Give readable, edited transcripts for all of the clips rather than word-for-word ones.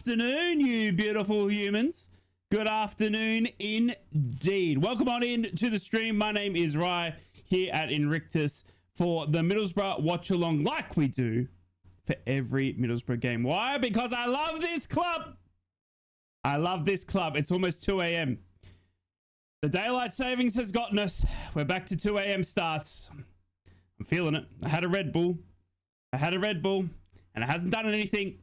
afternoon, you beautiful humans. Good afternoon indeed. Welcome on in to the stream. My name is Rye here at Inrictus for the Middlesbrough watch along like we do for every Middlesbrough game. Why? Because I love this club. I love this club. It's almost 2 a.m. The daylight savings has gotten us. We're back to 2 a.m. starts. I'm feeling it. I had a Red Bull. And it hasn't done anything.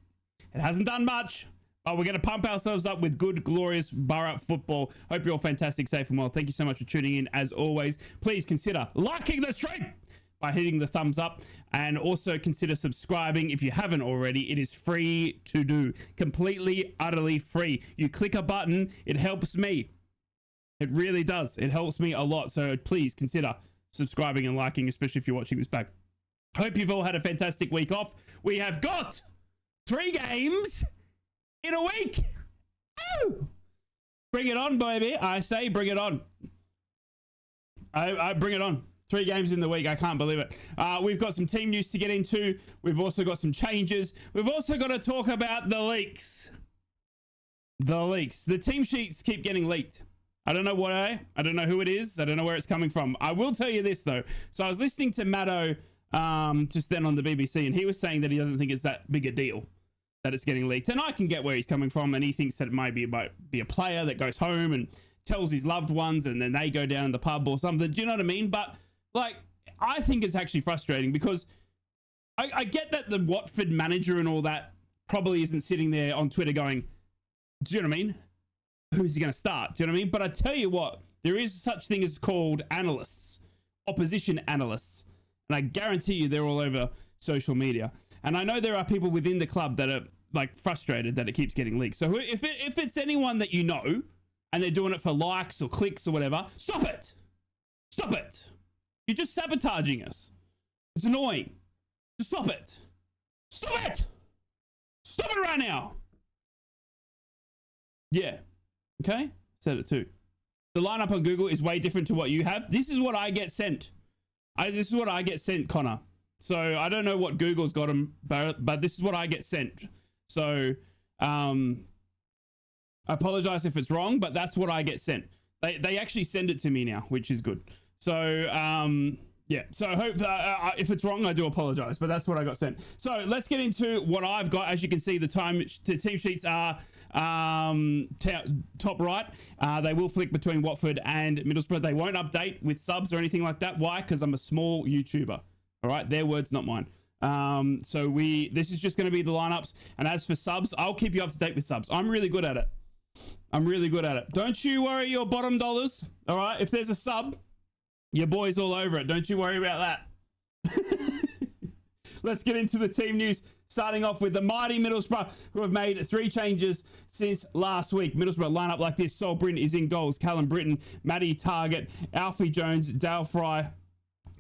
It hasn't done much. But we're going to pump ourselves up with good, glorious Boro football. Hope you're all fantastic, safe and well. Thank you so much for tuning in. As always, please consider liking the stream by hitting the thumbs up. And also consider subscribing if you haven't already. It is free to do. Completely, utterly free. You click a button. It helps me. It really does. It helps me a lot. So please consider subscribing and liking, especially if you're watching this back. Hope you've all had a fantastic week off. We have got 3 games in a week. Oh, bring it on, baby. I say bring it on. I bring it on. 3 games in the week. I can't believe it. We've got some team news to get into. We've also got some changes. We've also got to talk about the leaks. The team sheets keep getting leaked. I don't know why. I don't know who it is. I don't know where it's coming from. I will tell you this, though. So I was listening to Maddo just then on the BBC, and he was saying that he doesn't think it's that big a deal that it's getting leaked. And I can get where he's coming from, and he thinks that it might be a player that goes home and tells his loved ones, and then they go down to the pub or something. Do you know what I mean? But, like, I think it's actually frustrating because I get that the Watford manager and all that probably isn't sitting there on Twitter going, do you know what I mean? Who's he going to start? Do you know what I mean? But I tell you what, there is such thing as called analysts, opposition analysts. And I guarantee you they're all over social media. And I know there are people within the club that are like frustrated that it keeps getting leaked. So if it's anyone that you know and they're doing it for likes or clicks or whatever, stop it. Stop it. You're just sabotaging us. It's annoying. Just stop it. Stop it. Stop it right now. Yeah. Okay. Said it too. The lineup on Google is way different to what you have. This is what I get sent. This is what I get sent, Connor. So I don't know what Google's got them, but this is what I get sent. So I apologize if it's wrong, but that's what I get sent. They actually send it to me now, which is good. So yeah. So I hope if it's wrong, I do apologize, but that's what I got sent. So let's get into what I've got. As you can see, the team sheets are top right. They will flick between Watford and Middlesbrough. They won't update with subs or anything like that. Why? Because I'm a small YouTuber. All right, their words, not mine. So this is just going to be the lineups. And as for subs, I'll keep you up to date with subs. I'm really good at it. Don't you worry your bottom dollars. All right, if there's a sub, your boy's all over it. Don't you worry about that. Let's get into the team news. Starting off with the mighty Middlesbrough, who have made 3 changes since last week. Middlesbrough line up like this. Sol Bryn is in goals. Callum Britton, Matty Target, Alfie Jones, Dale Fry,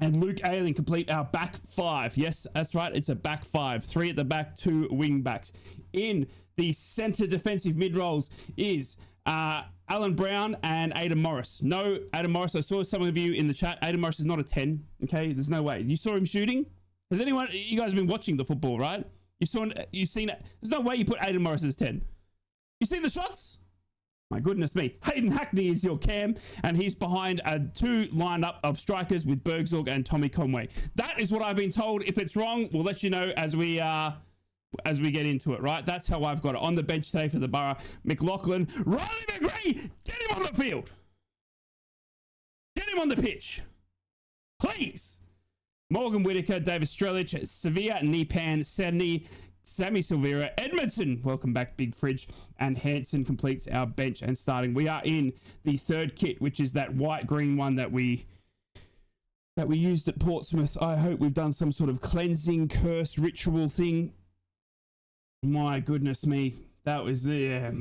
and Luke Ayling complete our back 5. Yes, that's right. It's a back 5. 3 at the back, 2 wing backs. In the centre defensive mid roles is Alan Brown and Adam Morris. No, Adam Morris. I saw some of you in the chat. Adam Morris is not a 10. Okay, there's no way. You saw him shooting? Has anyone? You guys have been watching the football, right? You've seen it. There's no way you put Aidan Morris as 10. You seen the shots? My goodness me. Hayden Hackney is your cam, and he's behind a 2 lineup of strikers with Bergzorg and Tommy Conway. That is what I've been told. If it's wrong, we'll let you know as we get into it, right? That's how I've got it. On the bench today for the Boro, McLaughlin, Riley McGree, get him on the field. Get him on the pitch. Please. Morgan Whitaker, David Strelich, Sevilla, Nipan, Sedney, Sammy Silvera, Edmondson, welcome back, Big Fridge, and Hansen completes our bench and starting. We are in the 3rd kit, which is that white-green one that we used at Portsmouth. I hope we've done some sort of cleansing curse ritual thing. My goodness me. That was there.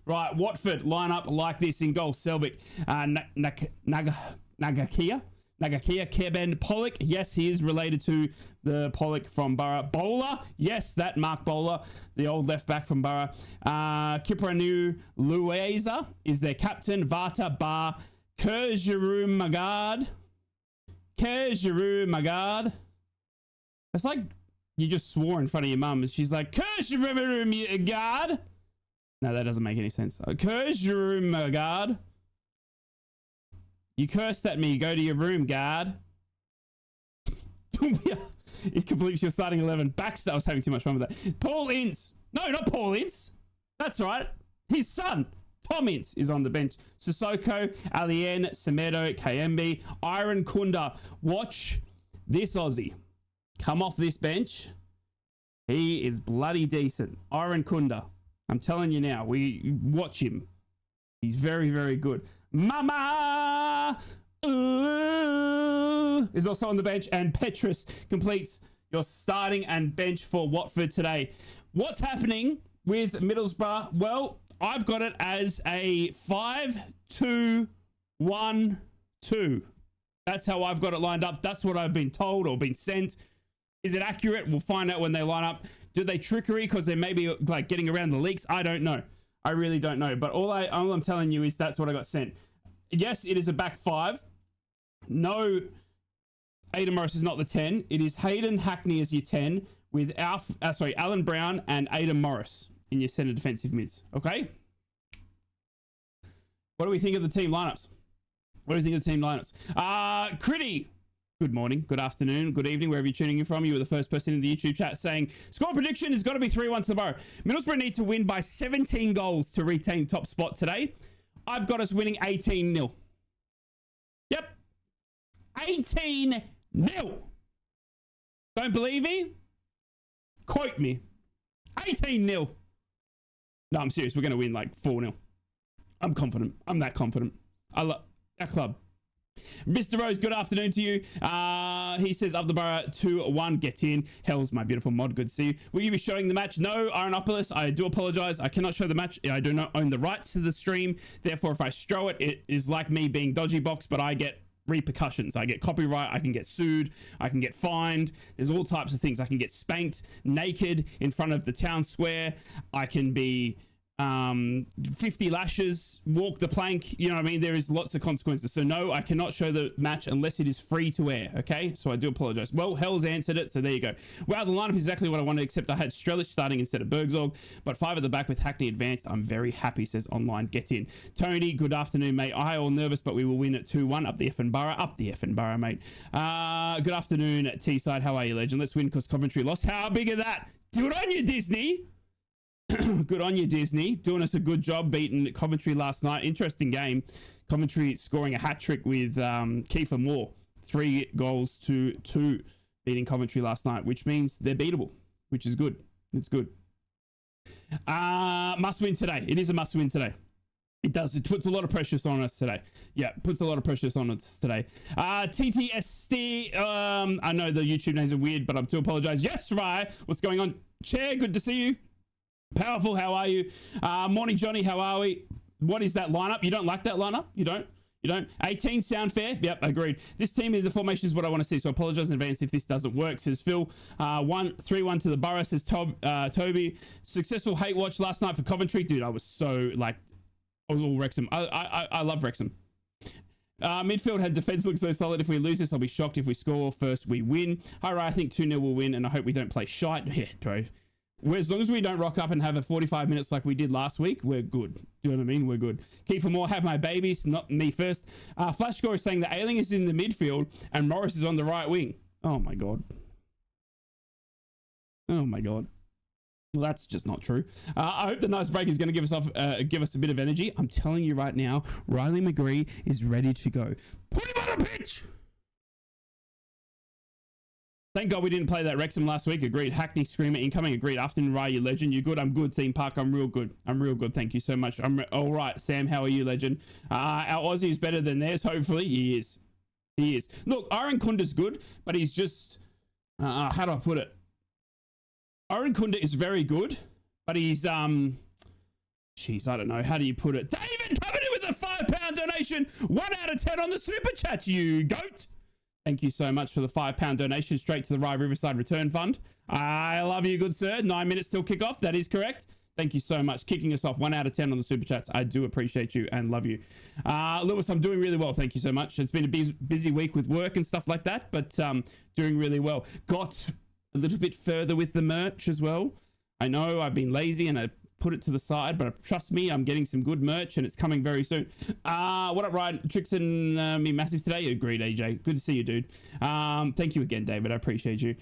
Right, Watford line up like this in goal. Selvik, Nagakia, Keben, Pollock. Yes, he is related to the Pollock from Boro. Bowler. Yes, that Mark Bowler, the old left back from Boro. Kipranu Lueza is their captain. Vata Bar. Kerjeru Magard. It's like You just swore in front of your mum, and she's like, curse your room, you guard. No, that doesn't make any sense. Curse your room, guard. You cursed at me. Go to your room, guard. It completes your starting 11. Baxter, I was having too much fun with that. Paul Ince. No, not Paul Ince. That's right. His son, Tom Ince, is on the bench. Sissoko, Alien, Semedo, KMB, Iron Kunda. Watch this Aussie come off this bench. He is bloody decent. Iron Kunda. I'm telling you now, we watch him. He's very, very good. Mama is also on the bench, and Petrus completes your starting and bench for Watford today. What's happening with Middlesbrough? Well, I've got it as a 5-2-1-2. That's how I've got it lined up. That's what I've been told or been sent. Is it accurate? We'll find out when they line up. Do they trickery because they may be like getting around the leaks? I don't know. I really don't know. But all I'm telling you is that's what I got sent. Yes, it is a back five. No, Aidan Morris is not the 10. It is Hayden Hackney as your 10 with Alan Brown and Aidan Morris in your centre defensive mids. Okay? What do we think of the team lineups? Critty. Good morning, good afternoon, good evening, wherever you're tuning in from. You were the first person in the YouTube chat saying, score prediction has got to be 3-1 to the Boro. Middlesbrough need to win by 17 goals to retain top spot today. I've got us winning 18-0. Yep. 18-0. Don't believe me? Quote me. 18-0. No, I'm serious. We're going to win like 4-0. I'm confident. I'm that confident. I love our club. Mr. Rose, good afternoon to you. He says, up the Borough 2-1, get in. Hell's my beautiful mod, good to see you. Will you be showing the match? No, Ironopolis, I do apologize. I cannot show the match. I do not own the rights to the stream. Therefore, if I show it, it is like me being dodgy box, but I get repercussions. I get copyright. I can get sued. I can get fined. There's all types of things. I can get spanked naked in front of the town square. I can be 50 lashes, walk the plank, you know what I mean? There is lots of consequences. So no, I cannot show the match unless it is free to air, okay? So I do apologize. Well, Hell's answered it, so there you go. Wow, the lineup is exactly what I wanted, except I had Strelic starting instead of Bergzorg, but 5 at the back with Hackney advanced. I'm very happy, says online. Get in. Tony, good afternoon, mate. I all nervous, but we will win at 2-1. Up the effing Borough. Up the effing Borough, mate. Good afternoon, T-side. How are you, legend? Let's win because Coventry lost. How big is that? Good on you, Disney. Good on you, Disney. Doing us a good job beating Coventry last night. Interesting game. Coventry scoring a hat-trick with Kiefer Moore. 3 goals to 2 beating Coventry last night, which means they're beatable, which is good. It's good. Must win today. It is a must win today. It does. It puts a lot of pressure on us today. Yeah, puts a lot of pressure on us today. TTSD. I know the YouTube names are weird, but I do apologize. Yes, Rye. What's going on? Chair, good to see you. Powerful, how are you? Morning, Johnny, how are we? What is that lineup? You don't like that lineup? You don't? 18 sound fair? Yep, agreed. This team in the formation is what I want to see, so I apologize in advance if this doesn't work, says Phil. 3-1 to the Borough, says Toby. Successful hate watch last night for Coventry. Dude, I was so, I was all Wrexham. I love Wrexham. Midfield had defense look so solid. If we lose this, I'll be shocked. If we score first, we win. Hi, Ray, I think 2-0 will win, and I hope we don't play shite. Yeah, Drove. As long as we don't rock up and have a 45 minutes like we did last week, we're good. Do you know what I mean? We're good. Kiefer Moore, have my babies, not me first. Flash Score is saying that Ailing is in the midfield and Morris is on the right wing. Oh my God. Oh my God. Well, that's just not true. I hope the nice break is going to give us a bit of energy. I'm telling you right now, Riley McGree is ready to go. Put him on the pitch! Thank God we didn't play that Wrexham last week. Agreed. Hackney Screamer incoming. Agreed. Afternoon, Rye, you legend. You good? I'm good. Theme Park. I'm real good. Thank you so much. All right. Sam, how are you, legend? Our Aussie is better than theirs. Hopefully. He is. Look, Aaron Kunda's good, but he's just... how do I put it? Aaron Kunda is very good, but he's... Jeez, I don't know. How do you put it? David coming in with a £5 donation. 1 out of 10 on the super chat, you goat. Thank you so much for the £5 donation straight to the Rye Riverside Return Fund. I love you, good sir. 9 minutes till kickoff. That is correct. Thank you so much. Kicking us off 1 out of 10 on the super chats. I do appreciate you and love you. Lewis, I'm doing really well. Thank you so much. It's been a busy week with work and stuff like that, but doing really well. Got a little bit further with the merch as well. I know I've been lazy and I put it to the side, but trust me, I'm getting some good merch and it's coming very soon. What up, Ryan? Tricks and me massive today. Agreed, AJ. Good to see you, dude. Thank you again, David. I appreciate you.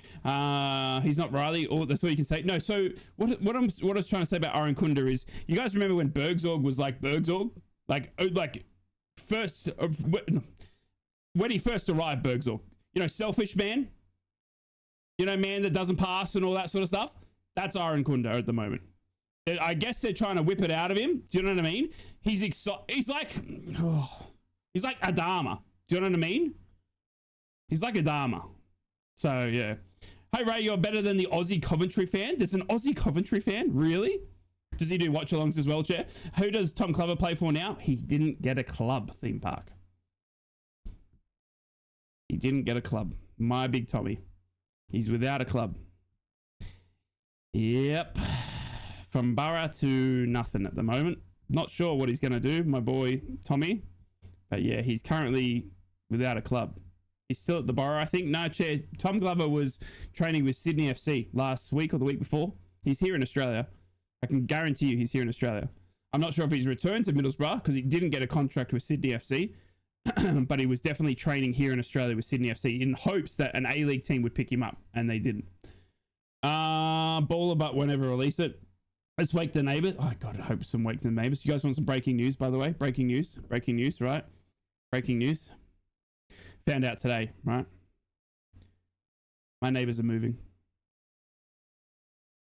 He's not Riley, or that's all you can say. No, so what I was trying to say about Aaron Kunda is, you guys remember when Bergzorg was like Bergzorg? Like first, when he first arrived, Bergzorg. You know, selfish man. You know, man that doesn't pass and all that sort of stuff. That's Aaron Kunda at the moment. I guess they're trying to whip it out of him. Do you know what I mean? He's like Adama. Do you know what I mean? He's like Adama. So, yeah. Hey, Ray, you're better than the Aussie Coventry fan? There's an Aussie Coventry fan? Really? Does he do watch-alongs as well, Chair? Who does Tom Clover play for now? He didn't get a club, Theme Park. He didn't get a club. My big Tommy. He's without a club. Yep. From Boro to nothing at the moment. Not sure what he's going to do, my boy Tommy. But yeah, he's currently without a club. He's still at the Boro, I think. No, Chair. Tom Glover was training with Sydney FC last week or the week before. He's here in Australia. I can guarantee you he's here in Australia. I'm not sure if he's returned to Middlesbrough because he didn't get a contract with Sydney FC. But he was definitely training here in Australia with Sydney FC in hopes that an A-League team would pick him up. And they didn't. Baller, but whenever release it. Let's wake the neighbors. Oh, God, I hope some wake the neighbors. You guys want some breaking news, by the way? Breaking news, right? Breaking news. Found out today, right? My neighbors are moving.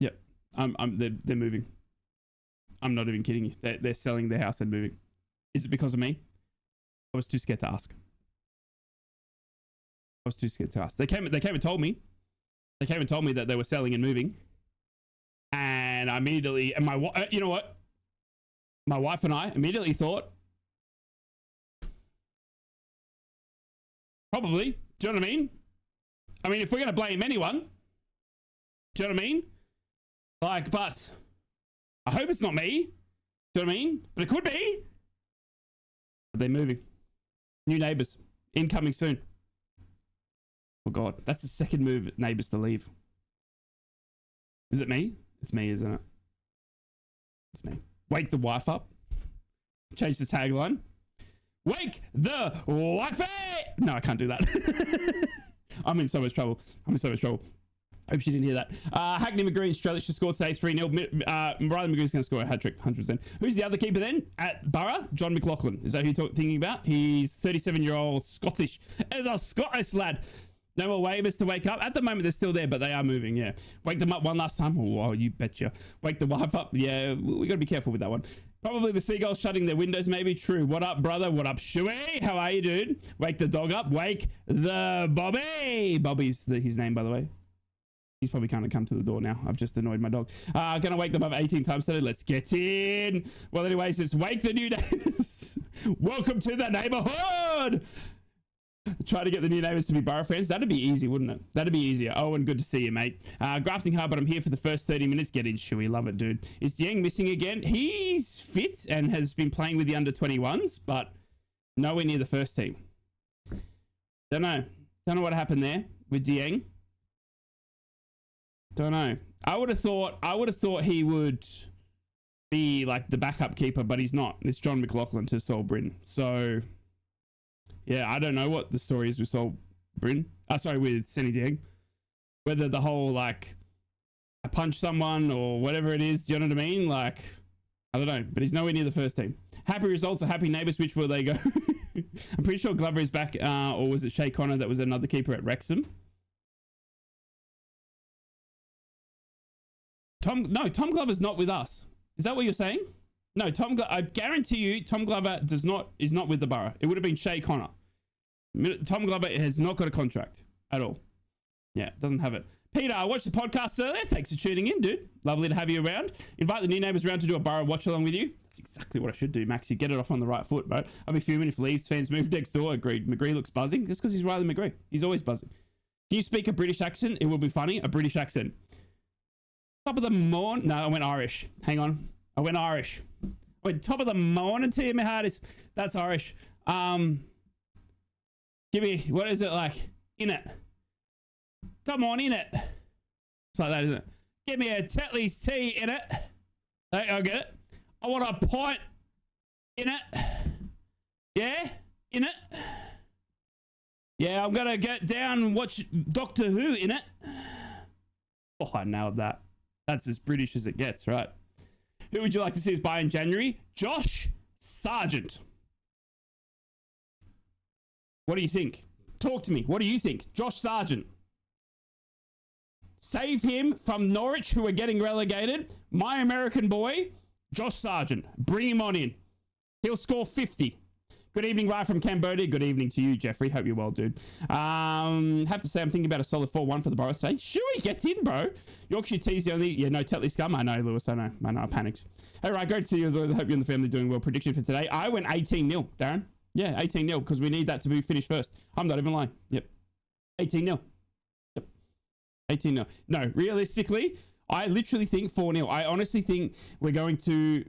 Yep. They're moving. I'm not even kidding you. They're selling their house and moving. Is it because of me? I was too scared to ask. They came and told me. They came and told me that they were selling and moving. And I immediately, and you know what? My wife and I immediately thought, probably, do you know what I mean? I mean, if we're going to blame anyone, do you know what I mean? Like, but I hope it's not me. Do you know what I mean? But it could be. But they're moving. New neighbors. Incoming soon. Oh, God. That's the second move neighbors to leave. Is it me? It's me, isn't it? It's me. Wake the wife up. Change the tagline. Wake the wife up! No, I can't do that. I'm in so much trouble. Hope she didn't hear that. Hackney McGree, Australia should score today 3-0. Riley McGree's going to score a hat-trick, 100%. Who's the other keeper then? At Boro? John McLaughlin. Is that who you're thinking about? He's 37-year-old Scottish. As a Scottish lad. No more waivers to wake up. At the moment, they're still there, but they are moving, yeah. Wake them up one last time. Oh, you betcha. Wake the wife up. Yeah, we got to be careful with that one. Probably the seagulls shutting their windows, maybe. True. What up, brother? What up, Shuey? How are you, dude? Wake the dog up. Wake the Bobby. Bobby's his name, by the way. He's probably kind of come to the door now. I've just annoyed my dog. Gonna wake them up 18 times today. Let's get in. Well, anyways, it's wake the new neighbors. Welcome to the neighborhood. Try to get the new neighbors to be Boro fans. That'd be easy, wouldn't it? That'd be easier. Oh, and good to see you, mate. Grafting hard, but I'm here for the first 30 minutes. Get in, Shuey. Love it, dude. Is Dieng missing again? He's fit and has been playing with the under-21s, but nowhere near the first team. Don't know what happened there with Dieng. Don't know. I would have thought he would be like the backup keeper, but he's not. It's John McLaughlin to Sol Bryn. So yeah, I don't know what the story is with Sol Bryn. With Senny Dieng. Whether the whole like I punch someone or whatever it is, do you know what I mean? Like, I don't know, but he's nowhere near the first team. Happy results or happy neighbours, which will they go? I'm pretty sure Glover is back, or was it Shay Connor that was another keeper at Wrexham? Tom Glover's not with us. Is that what you're saying? No, I guarantee you, Tom Glover is not with the Boro. It would have been Shay Connor. Tom Glover has not got a contract at all. Yeah, doesn't have it. Peter, I watched the podcast earlier. Thanks for tuning in, dude. Lovely to have you around. Invite the new neighbors around to do a Boro watch along with you. That's exactly what I should do, Max. You get it off on the right foot, bro. I'll be fuming if Leeds fans move next door. Agreed. McGree looks buzzing. Just because he's Riley McGree. He's always buzzing. Can you speak a British accent? It will be funny. A British accent. Top of the morning. No, I went Irish. Hang on. I went Irish. I went top of the morning to you, my heart is. That's Irish. Give me, what is it like? In it. Come on, in it. It's like that, isn't it? Give me a Tetley's tea in it. Hey, I'll get it. I want a pint in it. Yeah, in it. Yeah, I'm gonna get down and watch Doctor Who in it. Oh, I nailed that. That's as British as it gets, right? Who would you like to see us buy in January? Josh Sargent. What do you think? Talk to me. What do you think? Josh Sargent. Save him from Norwich, who are getting relegated. My American boy, Josh Sargent. Bring him on in. He'll score 50. Good evening, right from Cambodia. Good evening to you, Jeffrey. Hope you're well, dude. Have to say, I'm thinking about a solid 4-1 for the Boro today. Shuey, get in, bro. Yorkshire Tea's the only... Yeah, no, Tetley scum. I know, Lewis. I know. I panicked. Hey, right, great to see you as always. I hope you and the family doing well. Prediction for today. I went 18-0, Darren. Yeah, 18-0, because we need that to be finished first. I'm not even lying. Yep. 18-0. Yep. 18-0. No, realistically, I literally think 4-0. I honestly think we're going to...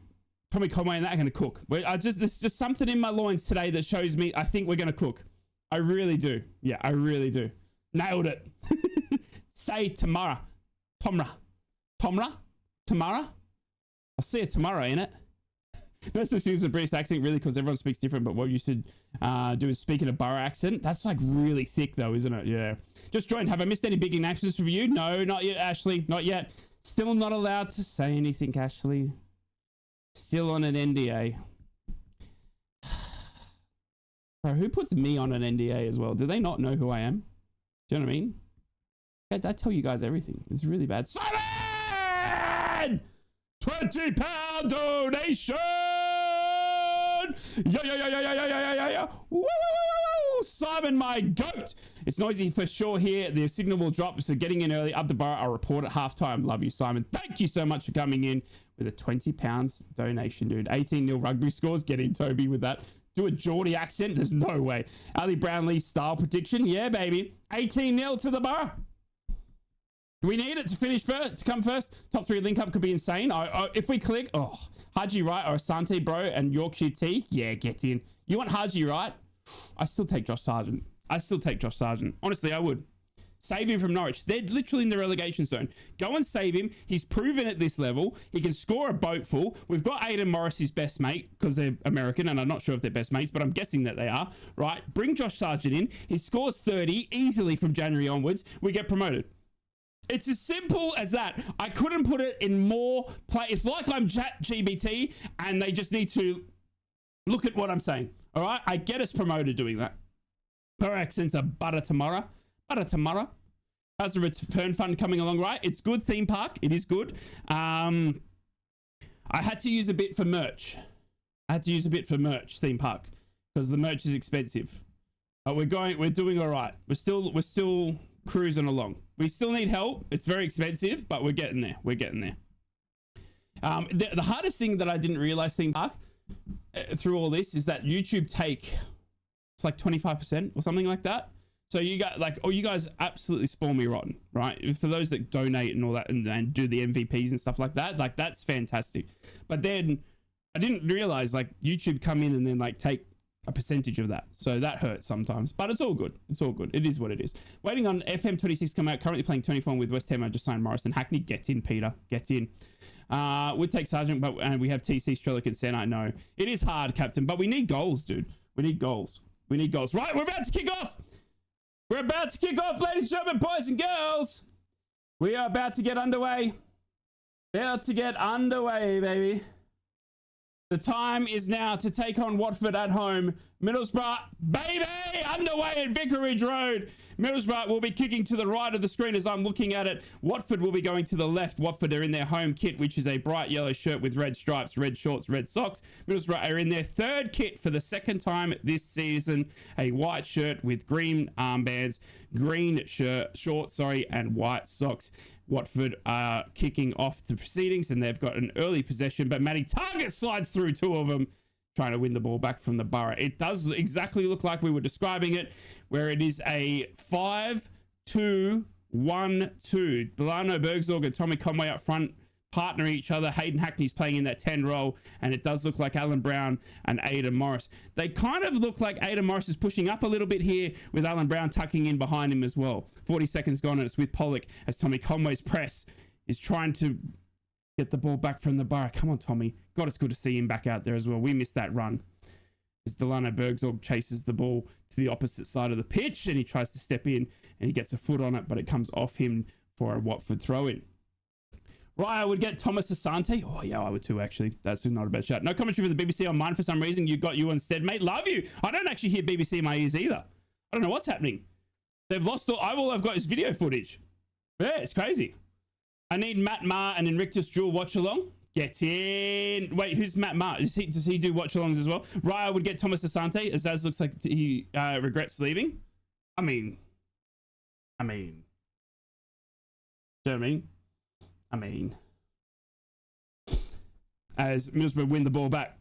Tommy Conway and that are going to cook. There's just something in my loins today that shows me I think we're going to cook. I really do. Yeah, I really do. Nailed it. Say tomorrow. Tomra. Tomorrow? I'll see you tomorrow, innit? Let's just use a British accent, really, because everyone speaks different, but what you should do is speak in a Boro accent. That's like really thick, though, isn't it? Yeah. Just joined. Have I missed any big announcements for you? No, not yet, Ashley. Not yet. Still not allowed to say anything, Ashley. Still on an NDA. Bro, who puts me on an NDA as well? Do they not know who I am? Do you know what I mean? I tell you guys everything. It's really bad. Simon! £20 donation! Yeah. Woo! Simon, my goat! It's noisy for sure here. The signal will drop, so getting in early. Up the bar, I'll report at halftime. Love you, Simon. Thank you so much for coming in with a £20 donation, dude. 18-0 rugby scores. Get in, Toby, with that. Do a Geordie accent. There's no way. Ali Brownlee style prediction. Yeah, baby. 18-0 to the bar. Do we need it to finish first, to come first? Top 3 link up could be insane. If we click, Haji Wright or Asante, bro, and Yorkshire Tea. Yeah, get in. You want Haji Wright? I still take Josh Sargent. Honestly, I would. Save him from Norwich. They're literally in the relegation zone. Go and save him. He's proven at this level. He can score a boatful. We've got Aidan Morris, his best mate, because they're American, and I'm not sure if they're best mates, but I'm guessing that they are, right? Bring Josh Sargent in. He scores 30 easily from January onwards. We get promoted. It's as simple as that. I couldn't put it in more play. It's like I'm ChatGPT, and they just need to look at what I'm saying. All right? I get us promoted doing that. Per accents are butter tomorrow. How's the return fund coming along, right? It's good, theme park. It is good. I had to use a bit for merch. Theme park, because the merch is expensive. We're doing all right. We're still cruising along. We still need help. It's very expensive, but we're getting there. The hardest thing that I didn't realize, theme park, through all this, is that YouTube it's like 25% or something like that. So you guys absolutely spoil me rotten, right? For those that donate and all that and do the MVPs and stuff like that, like that's fantastic. But then I didn't realize like YouTube come in and then like take a percentage of that. So that hurts sometimes, but it's all good. It is what it is. Waiting on FM26 to come out. Currently playing 24 with West Ham. I just signed Morrison. Hackney, get in, Peter. Get in. Would take Sargent, but we have TC, Strelick, and Senna. I know. It is hard, Captain, but we need goals, dude. We need goals. Right, we're about to kick off. Ladies and gentlemen, boys and girls. We are about to get underway. Baby. The time is now to take on Watford at home. Middlesbrough, baby, underway at Vicarage Road. Middlesbrough will be kicking to the right of the screen as I'm looking at it. Watford will be going to the left. Watford are in their home kit, which is a bright yellow shirt with red stripes, red shorts, red socks. Middlesbrough are in their third kit for the second time this season. A white shirt with green armbands, green shorts, and white socks. Watford are kicking off the proceedings, and they've got an early possession, but Matty Target slides through two of them, trying to win the ball back from the Boro. It does exactly look like we were describing it, where it is a 5-2-1-2. Delano Bergsorg and Tommy Conway up front, partner each other. Hayden Hackney's playing in that 10 role, and it does look like Alan Brown and Aidan Morris. They kind of look like Aidan Morris is pushing up a little bit here with Alan Brown tucking in behind him as well. 40 seconds gone, and it's with Pollock as Tommy Conway's press is trying to get the ball back from the Boro. Come on, Tommy. God, it's good to see him back out there as well. We missed that run. As Delano Bergsorg chases the ball to the opposite side of the pitch, and he tries to step in, and he gets a foot on it, but it comes off him for a Watford throw-in. Raya would get Thomas Asante. Oh, yeah, I would too, actually. That's not a bad shout. No commentary for the BBC on mine for some reason. You got you instead, mate. Love you. I don't actually hear BBC in my ears either. I don't know what's happening. They've lost all I've got is video footage. Yeah, it's crazy. I need Matt Maher and Inrictus dual watch-along. Get in. Wait, who's Matt Maher? Does he do watch-alongs as well? Raya would get Thomas Asante. Azaz looks like he regrets leaving. I mean. Do you know what I mean? As Middlesbrough win the ball back.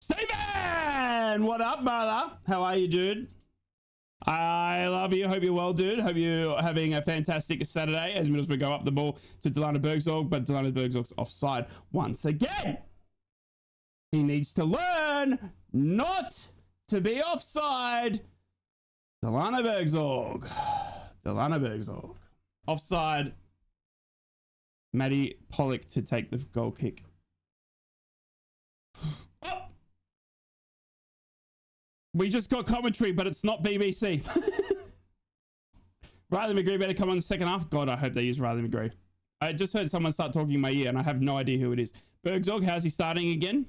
Stephen! What up, brother? How are you, dude? I love you. Hope you're well, dude. Hope you're having a fantastic Saturday as Middlesbrough go up the ball to Delano Bergsorg, but Delano Bergsorg's offside once again. He needs to learn not to be offside. Delano Bergsorg. Offside. Matty Pollock to take the goal kick. Oh! We just got commentary, but it's not BBC. Riley McGree better come on the second half. God, I hope they use Riley McGree. I just heard someone start talking in my ear, and I have no idea who it is. Bergsorg, how's he starting again?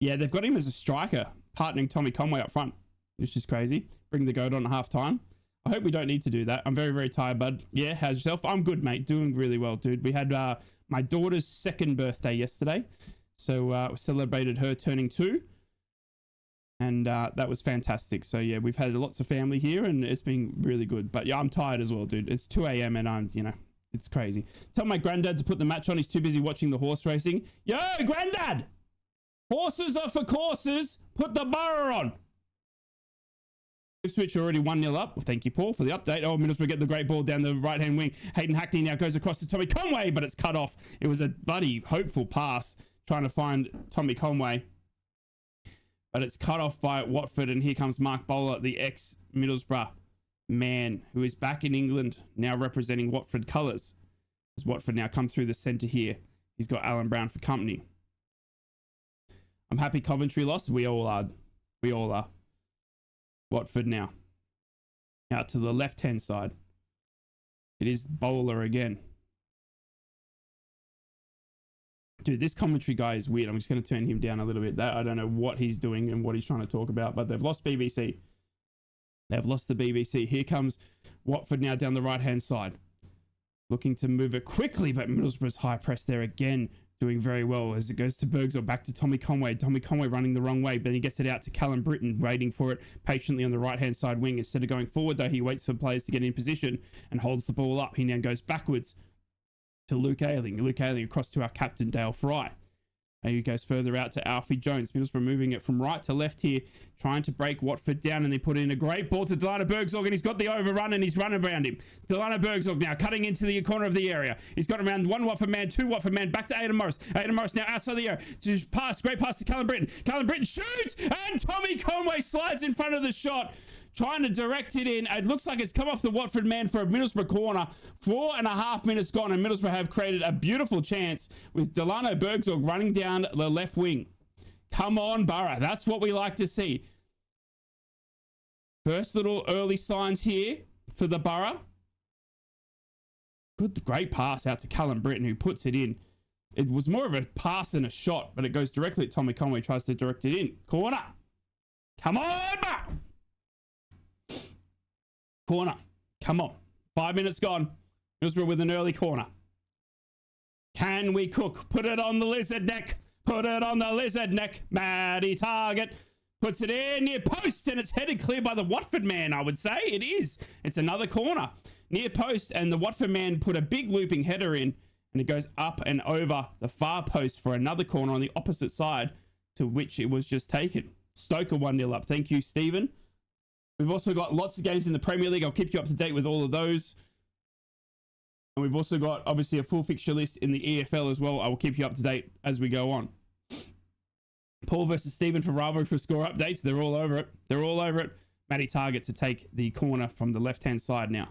Yeah, they've got him as a striker, partnering Tommy Conway up front, which is crazy. Bring the goat on at half time. I hope we don't need to do that. I'm very, very tired, bud. Yeah, how's yourself? I'm good, mate. Doing really well, dude. We had my daughter's second birthday yesterday. So we celebrated her turning 2. And that was fantastic. So yeah, we've had lots of family here and it's been really good. But yeah, I'm tired as well, dude. It's 2 a.m. and I'm, it's crazy. Tell my granddad to put the match on. He's too busy watching the horse racing. Yo, granddad! Horses are for courses. Put the Boro on. Switch already 1-0 up. Well, thank you, Paul, for the update. Oh, Middlesbrough get the great ball down the right-hand wing. Hayden Hackney now goes across to Tommy Conway, but it's cut off. It was a bloody hopeful pass trying to find Tommy Conway. But it's cut off by Watford, and here comes Mark Bowler, the ex-Middlesbrough man, who is back in England, now representing Watford colours. As Watford now come through the centre here. He's got Alan Brown for company. I'm happy Coventry lost. We all are. We all are. Watford now. Out to the left-hand side. It is Bowler again. Dude, this commentary guy is weird. I'm just going to turn him down a little bit. I don't know what he's doing and what he's trying to talk about, but they've lost BBC. They've lost the BBC. Here comes Watford now down the right-hand side. Looking to move it quickly, but Middlesbrough's high press there again. Doing very well as it goes to Bergs or back to Tommy Conway. Tommy Conway running the wrong way, but he gets it out to Callum Britton, waiting for it patiently on the right-hand side wing. Instead of going forward, though, he waits for players to get in position and holds the ball up. He now goes backwards to Luke Ayling. Luke Ayling across to our captain, Dale Fry. And he goes further out to Alfie Jones. Middlesbrough moving it from right to left here, trying to break Watford down, and they put in a great ball to Delano Bergsorg, and he's got the overrun, and he's running around him. Delano Bergsorg now cutting into the corner of the area. He's got around 1 Watford man, 2 Watford man, back to Aidan Morris. Aidan Morris now outside the area. Just pass, great pass to Callum Britton. Callum Britton shoots, and Tommy Conway slides in front of the shot, trying to direct it in. It looks like it's come off the Watford man for a Middlesbrough corner. 4.5 minutes gone, and Middlesbrough have created a beautiful chance with Delano Bergsorg running down the left wing. Come on, Boro. That's what we like to see. First little early signs here for the Boro. Good, great pass out to Callum Britton, who puts it in. It was more of a pass than a shot, but it goes directly at Tommy Conway, tries to direct it in. Corner. Come on, Boro. Corner. Come on. 5 minutes gone. Middlesbrough with an early corner. Can we cook? Put it on the lizard neck. Put it on the lizard neck. Matty target. Puts it in near post, and it's headed clear by the Watford man, I would say. It is. It's another corner. Near post, and the Watford man put a big looping header in, and it goes up and over the far post for another corner on the opposite side to which it was just taken. Stoker 1-0 up. Thank you, Stephen. We've also got lots of games in the Premier League. I'll keep you up to date with all of those. And we've also got, obviously, a full fixture list in the EFL as well. I will keep you up to date as we go on. Paul versus Stephen for rivalry for score updates. They're all over it. They're all over it. Matty Target to take the corner from the left-hand side now.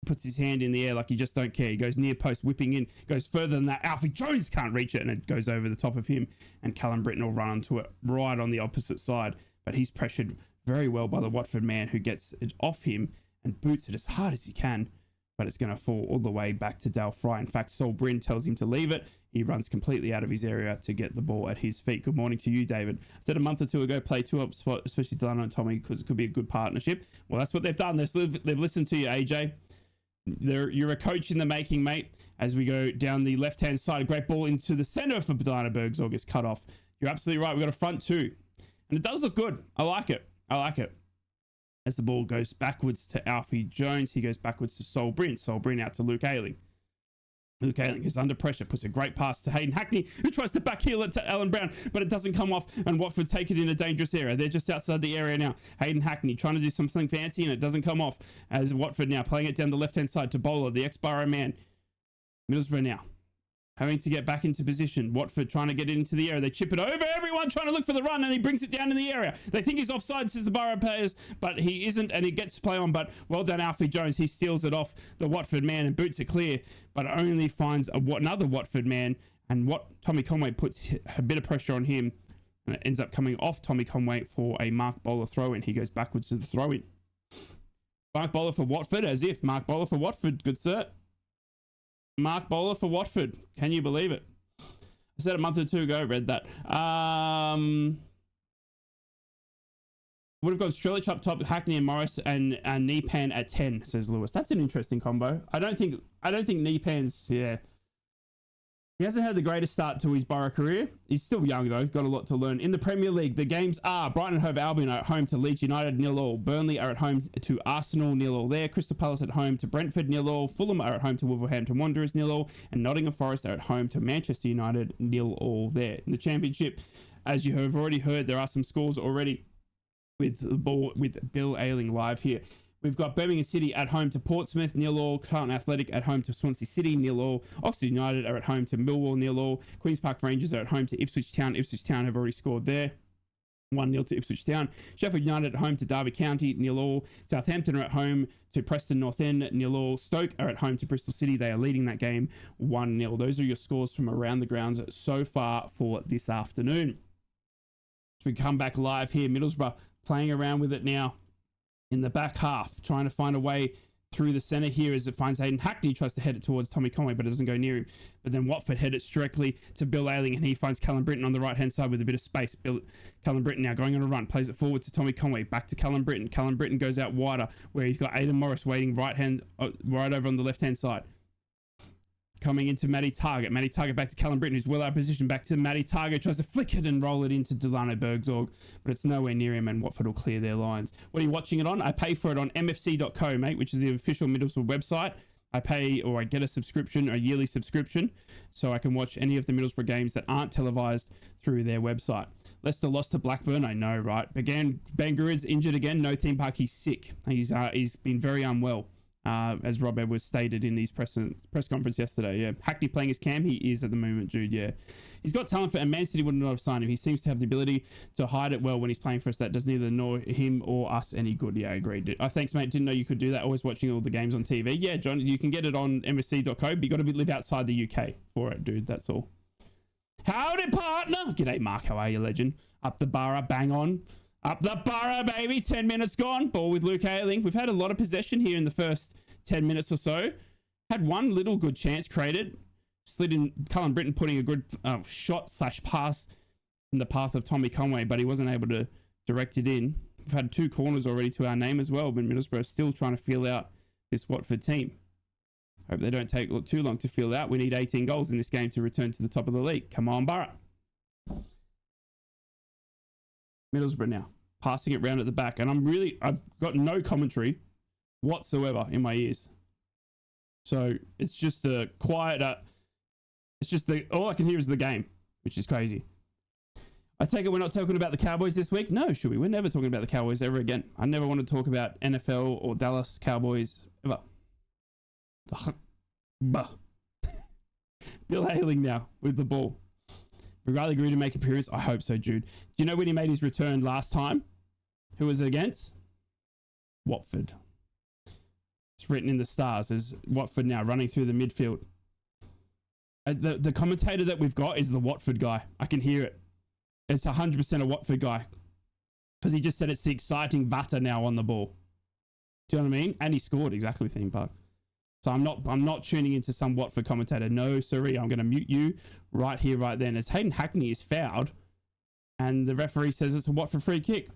Puts his hand in the air like he just don't care. He goes near post, whipping in. Goes further than that. Alfie Jones can't reach it, and it goes over the top of him. And Callum Britton will run onto it right on the opposite side. But he's pressured very well by the Watford man, who gets it off him and boots it as hard as he can. But it's going to fall all the way back to Dale Fry. In fact, Sol Bryn tells him to leave it. He runs completely out of his area to get the ball at his feet. Good morning to you, David. I said a month or two ago, play two up spot, especially Delano and Tommy, because it could be a good partnership. Well, that's what they've done. They've listened to you, AJ. You're a coach in the making, mate. As we go down the left-hand side, a great ball into the center for Medina Bergzorg is cut off. You're absolutely right. We've got a front two. And it does look good. I like it. I like it. As the ball goes backwards to Alfie Jones, he goes backwards to Sol Bryn. Sol Bryn out to Luke Ayling. Luke Ayling is under pressure, puts a great pass to Hayden Hackney, who tries to backheel it to Alan Brown, but it doesn't come off, and Watford take it in a dangerous area. They're just outside the area now. Hayden Hackney trying to do something fancy, and it doesn't come off, as Watford now playing it down the left-hand side to Bowler, the ex-Boro man. Middlesbrough now having to get back into position. Watford trying to get it into the area. They chip it over everyone, trying to look for the run, and he brings it down in the area. They think he's offside, says the Boro players, but he isn't, and he gets to play on. But well done, Alfie Jones. He steals it off the Watford man and boots it clear, but only finds another Watford man, and Tommy Conway puts a bit of pressure on him, and it ends up coming off Tommy Conway for a Mark Bowler throw-in. He goes backwards to the throw-in. Mark Bowler for Watford, as if. Mark Bowler for Watford, good sir. Mark Bowler for Watford. Can you believe it? I said a month or two ago, read that. Would have got Strelic up top, Hackney and Morris, and Nepan at 10, says Lewis. That's an interesting combo. I don't think Nepan's, yeah. He hasn't had the greatest start to his Boro career. He's still young, though. Got a lot to learn. In the Premier League, the games are Brighton and Hove Albion are at home to Leeds United 0-0. Burnley are at home to Arsenal 0-0 there. Crystal Palace at home to Brentford 0-0. Fulham are at home to Wolverhampton Wanderers 0-0. And Nottingham Forest are at home to Manchester United 0-0 there. In the Championship, as you have already heard, there are some scores already with the ball with Bill Ayling live here. We've got Birmingham City at home to Portsmouth 0-0. Carlton Athletic at home to Swansea City 0-0. Oxford United are at home to Millwall 0-0. Queen's Park Rangers are at home to Ipswich Town. Ipswich Town have already scored there. 1-0 to Ipswich Town. Sheffield United at home to Derby County 0-0. Southampton are at home to Preston North End 0-0. Stoke are at home to Bristol City. They are leading that game 1-0. Those are your scores from around the grounds so far for this afternoon. As we come back live here, Middlesbrough playing around with it now in the back half, trying to find a way through the centre here as it finds Hayden Hackney, tries to head it towards Tommy Conway, but it doesn't go near him. But then Watford head it directly to Bill Ayling, and he finds Callum Britton on the right-hand side with a bit of space. Callum Britton now going on a run, plays it forward to Tommy Conway, back to Callum Britton. Callum Britton goes out wider, where he's got Aidan Morris waiting right over on the left-hand side. Coming into Matty Target. Matty Target back to Callum Britton, who's well out of position. Back to Matty Target. Tries to flick it and roll it into Delano Bergzorg, but it's nowhere near him, and Watford will clear their lines. What are you watching it on? I pay for it on mfc.co, mate, which is the official Middlesbrough website. I pay, or I get a subscription, a yearly subscription, so I can watch any of the Middlesbrough games that aren't televised through their website. Leicester lost to Blackburn, I know, right? Again, Bangor is injured again. No theme park. He's sick. He's been very unwell. As Rob Edwards stated in his press conference yesterday. Yeah, Hackney playing his cam. He is at the moment, Jude. Yeah, he's got talent for, and Man City would not have signed him. He seems to have the ability to hide it well when he's playing for us. That does neither know him or us any good. Yeah, I agreed. Thanks, mate. Didn't know you could do that. Always watching all the games on TV. Yeah, John, you can get it on msc.co, but you got to live outside the UK for it, dude. That's all. Howdy, partner. G'day, Mark. How are you, legend? Up the Borough, bang on. Up the Borough, baby. 10 minutes gone. Ball with Luke Ayling. We've had a lot of possession here in the first 10 minutes or so. Had one little good chance created. Slid in Callum Britton putting a good shot / pass in the path of Tommy Conway, but he wasn't able to direct it in. We've had 2 corners already to our name as well, but Middlesbrough still trying to feel out this Watford team. Hope they don't take too long to feel out. We need 18 goals in this game to return to the top of the league. Come on, Borough. Middlesbrough now, passing it round at the back, and I've got no commentary whatsoever in my ears, so it's just a quiet. All I can hear is the game, which is crazy. I take it we're not talking about the Cowboys this week. No, should we? We're never talking about the Cowboys ever again. I never want to talk about NFL or Dallas Cowboys ever. Bah. Bill Ayling now with the ball. Riley agree to make an appearance? I hope so, Jude. Do you know when he made his return last time? Who was it against? Watford. It's written in the stars as Watford now running through the midfield. The commentator that we've got is the Watford guy. I can hear it. It's 100% a Watford guy. Because he just said it's the exciting Vata now on the ball. Do you know what I mean? And he scored exactly theme park. So I'm not tuning into some Watford commentator. No, sorry, I'm going to mute you right here, right then. As Hayden Hackney is fouled, and the referee says it's a Watford free kick.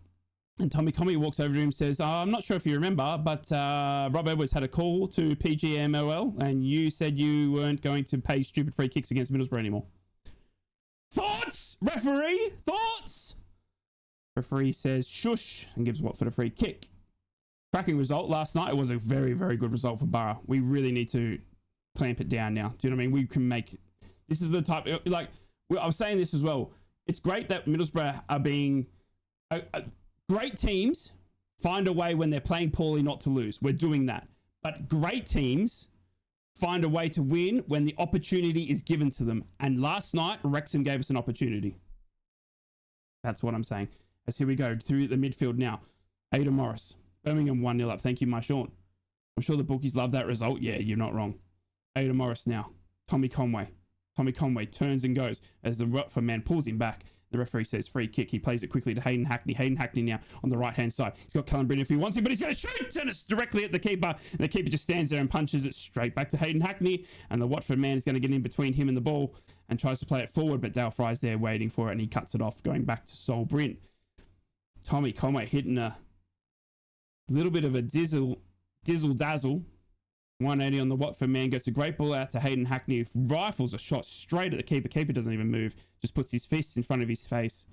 And Tommy Comey walks over to him and says, I'm not sure if you remember, but Rob Edwards had a call to PGMOL, and you said you weren't going to pay stupid free kicks against Middlesbrough anymore. Thoughts, referee? Thoughts? Referee says shush and gives Watford a free kick. Cracking result last night. It was a very, very good result for Boro. We really need to clamp it down now. Do you know what I mean? We can make... This is the type... Like, I was saying this as well. It's great that Middlesbrough are being... great teams find a way when they're playing poorly not to lose. We're doing that. But great teams find a way to win when the opportunity is given to them. And last night, Wrexham gave us an opportunity. That's what I'm saying. As here we go through the midfield now. Ada Morris. Birmingham 1-0 up. Thank you, my Sean. I'm sure the bookies love that result. Yeah, you're not wrong. Ada Morris now. Tommy Conway. Tommy Conway turns and goes as the Watford man pulls him back. The referee says free kick. He plays it quickly to Hayden Hackney. Hayden Hackney now on the right-hand side. He's got Callum Britton if he wants it, but he's going to shoot, and it's directly at the keeper. And the keeper just stands there and punches it straight back to Hayden Hackney. And the Watford man is going to get in between him and the ball and tries to play it forward, but Dale Fry's there waiting for it, and he cuts it off, going back to Sol Brint. Tommy Conway hitting a little bit of a dizzle-dazzle. 180 on the Watford man, gets a great ball out to Hayden Hackney, rifles a shot straight at the keeper. Keeper doesn't even move, just puts his fists in front of his face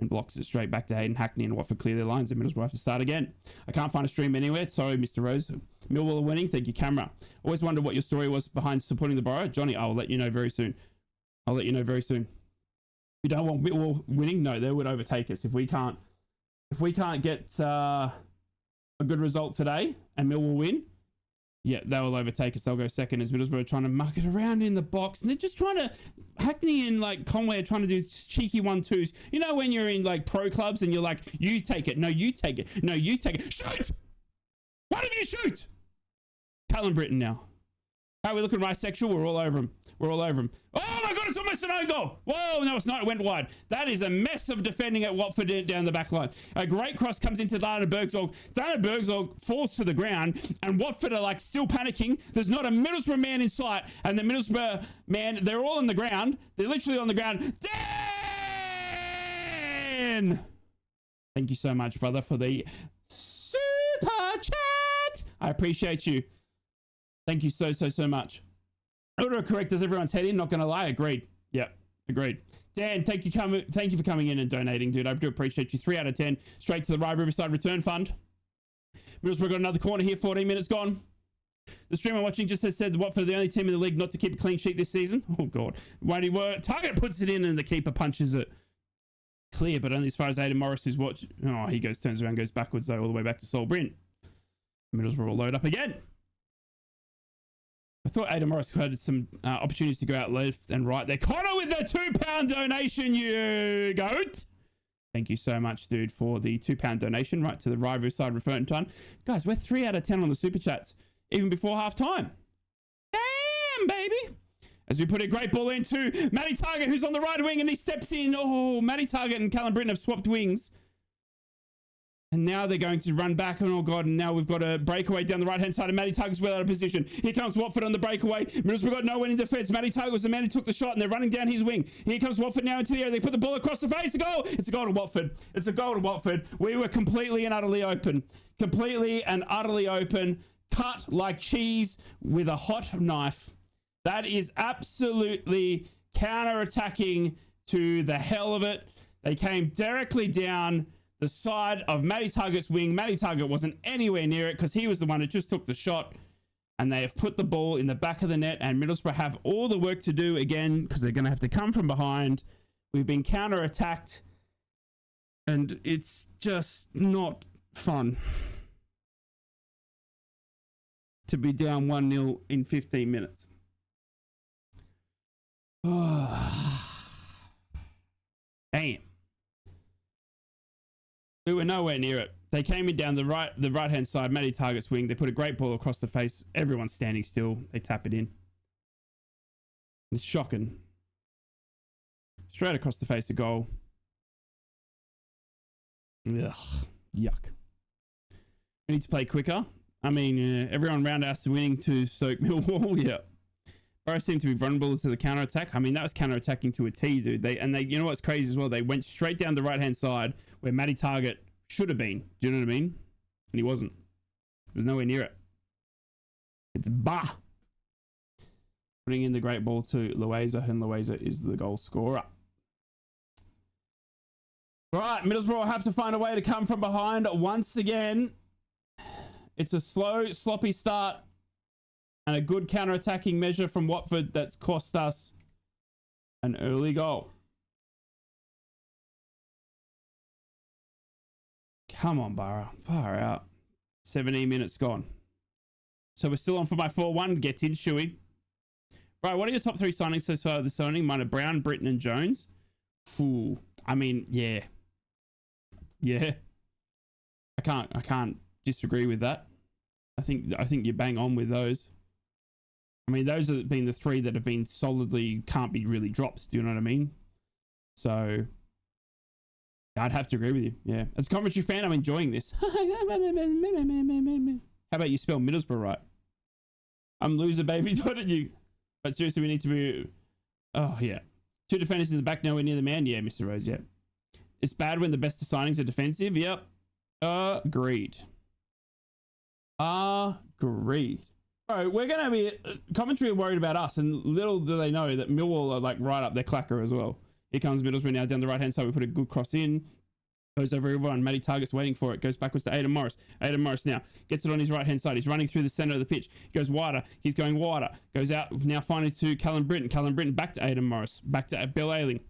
and blocks it straight back to Hayden Hackney, and Watford clear their lines, and Middlesbrough have to start again. I can't find a stream anywhere. Sorry, Mr. Rose. Millwall are winning. Thank you, camera. Always wondered what your story was behind supporting the Boro. Johnny, I'll let you know very soon. I'll let you know very soon. You don't want Millwall winning? No, they would overtake us. If we can't get a good result today and Millwall win, yeah, they will overtake us. They'll go second as Middlesbrough are trying to muck it around in the box. And they're just trying to... Hackney and like Conway are trying to do cheeky 1-2s. You know when you're in like pro clubs and you're like, you take it. No, you take it. No, you take it. Shoot! One of you shoot! Callum Britton now. How are we looking bisexual? We're all over him. We're all over him. Oh my God, it's almost an own goal. Whoa, no, it's not. It went wide. That is a mess of defending at Watford down the back line. A great cross comes into Dana Bergzorg. Dana Bergzorg falls to the ground, and Watford are like still panicking. There's not a Middlesbrough man in sight, and the Middlesbrough man, they're all on the ground. They're literally on the ground. Dan! Thank you so much, brother, for the super chat. I appreciate you. Thank you so much. Autocorrect does everyone's head in, not going to lie. Agreed. Yep, agreed. Dan, thank you for coming in and donating, dude. I do appreciate you. 3 out of 10. Straight to the Rye Riverside Return Fund. Middlesbrough got another corner here. 14 minutes gone. The stream I'm watching just has said Watford are the only team in the league not to keep a clean sheet this season. Oh, God. Won't work. Target puts it in and the keeper punches it clear, but only as far as Aidan Morris is watching. Oh, he turns around, goes backwards, though, all the way back to Sol Brint. Middlesbrough will load up again. I thought Ada Morris had some opportunities to go out left and right there. Connor with the £2 donation, you goat. Thank you so much, dude, for the £2 donation right to the Riverside Referring Ton. Guys, we're 3 out of 10 on the super chats, even before half time. Damn, baby. As we put a great ball into Matty Target, who's on the right wing, and he steps in. Oh, Matty Target and Callum Britton have swapped wings. And now they're going to run back, and oh God, and now we've got a breakaway down the right-hand side, and Matty Target's well out of position. Here comes Watford on the breakaway. Middlesbrough got no one in defence. Matty Target was the man who took the shot, and they're running down his wing. Here comes Watford now into the area. They put the ball across the face. A goal! It's a goal to Watford. It's a goal to Watford. We were completely and utterly open. Completely and utterly open. Cut like cheese with a hot knife. That is absolutely counter-attacking to the hell of it. They came directly down the side of Matty Target's wing. Matty Target wasn't anywhere near it because he was the one who just took the shot. And they have put the ball in the back of the net, and Middlesbrough have all the work to do again because they're going to have to come from behind. We've been counter-attacked, and it's just not fun to be down 1-0 in 15 minutes. Damn. We were nowhere near it. They came in down the right hand side. Matty Target's wing. They put a great ball across the face. Everyone's standing still. They tap it in. It's shocking. Straight across the face of goal. Ugh, yuck. We need to play quicker. I mean, everyone around us winning to soak Millwall. Yeah. Boro seemed to be vulnerable to the counter attack. I mean, that was counter attacking to a T, dude. They, you know what's crazy as well? They went straight down the right hand side where Matty Target should have been. Do you know what I mean? And he wasn't. He was nowhere near it. It's bah. Putting in the great ball to Loaiza, and Loaiza is the goal scorer. Right, Middlesbrough have to find a way to come from behind once again. It's a slow, sloppy start and a good counter-attacking measure from Watford that's cost us an early goal. Come on, Boro. Far out. 17 minutes gone. So we're still on for my 4-1. Get in, Shuey. Right, what are your top 3 signings so far this signing? Mine are Brown, Britton, and Jones. Ooh, I mean, yeah. Yeah. I can't disagree with that. I think you bang on with those. I mean, those have been the 3 that have been solidly can't be really dropped. Do you know what I mean? So I'd have to agree with you. Yeah. As a commentary fan, I'm enjoying this. How about you spell Middlesbrough right? I'm loser, baby. Why don't you? But seriously, we need to be... Oh, yeah. 2 defenders in the back, nowhere near the man. Yeah, Mr. Rose, yeah. It's bad when the best signings are defensive. Yep. Agreed. Agreed. Bro, we're going to be... Commentary are worried about us, and little do they know that Millwall are like right up their clacker as well. Here comes Middlesbrough now down the right-hand side. We put a good cross in. Goes over everyone. Matty Target's waiting for it. Goes backwards to Aidan Morris. Aidan Morris now gets it on his right-hand side. He's running through the center of the pitch. He goes wider. He's going wider. Goes out now finally to Callum Britton. Callum Britton back to Aidan Morris. Back to Bill Ayling.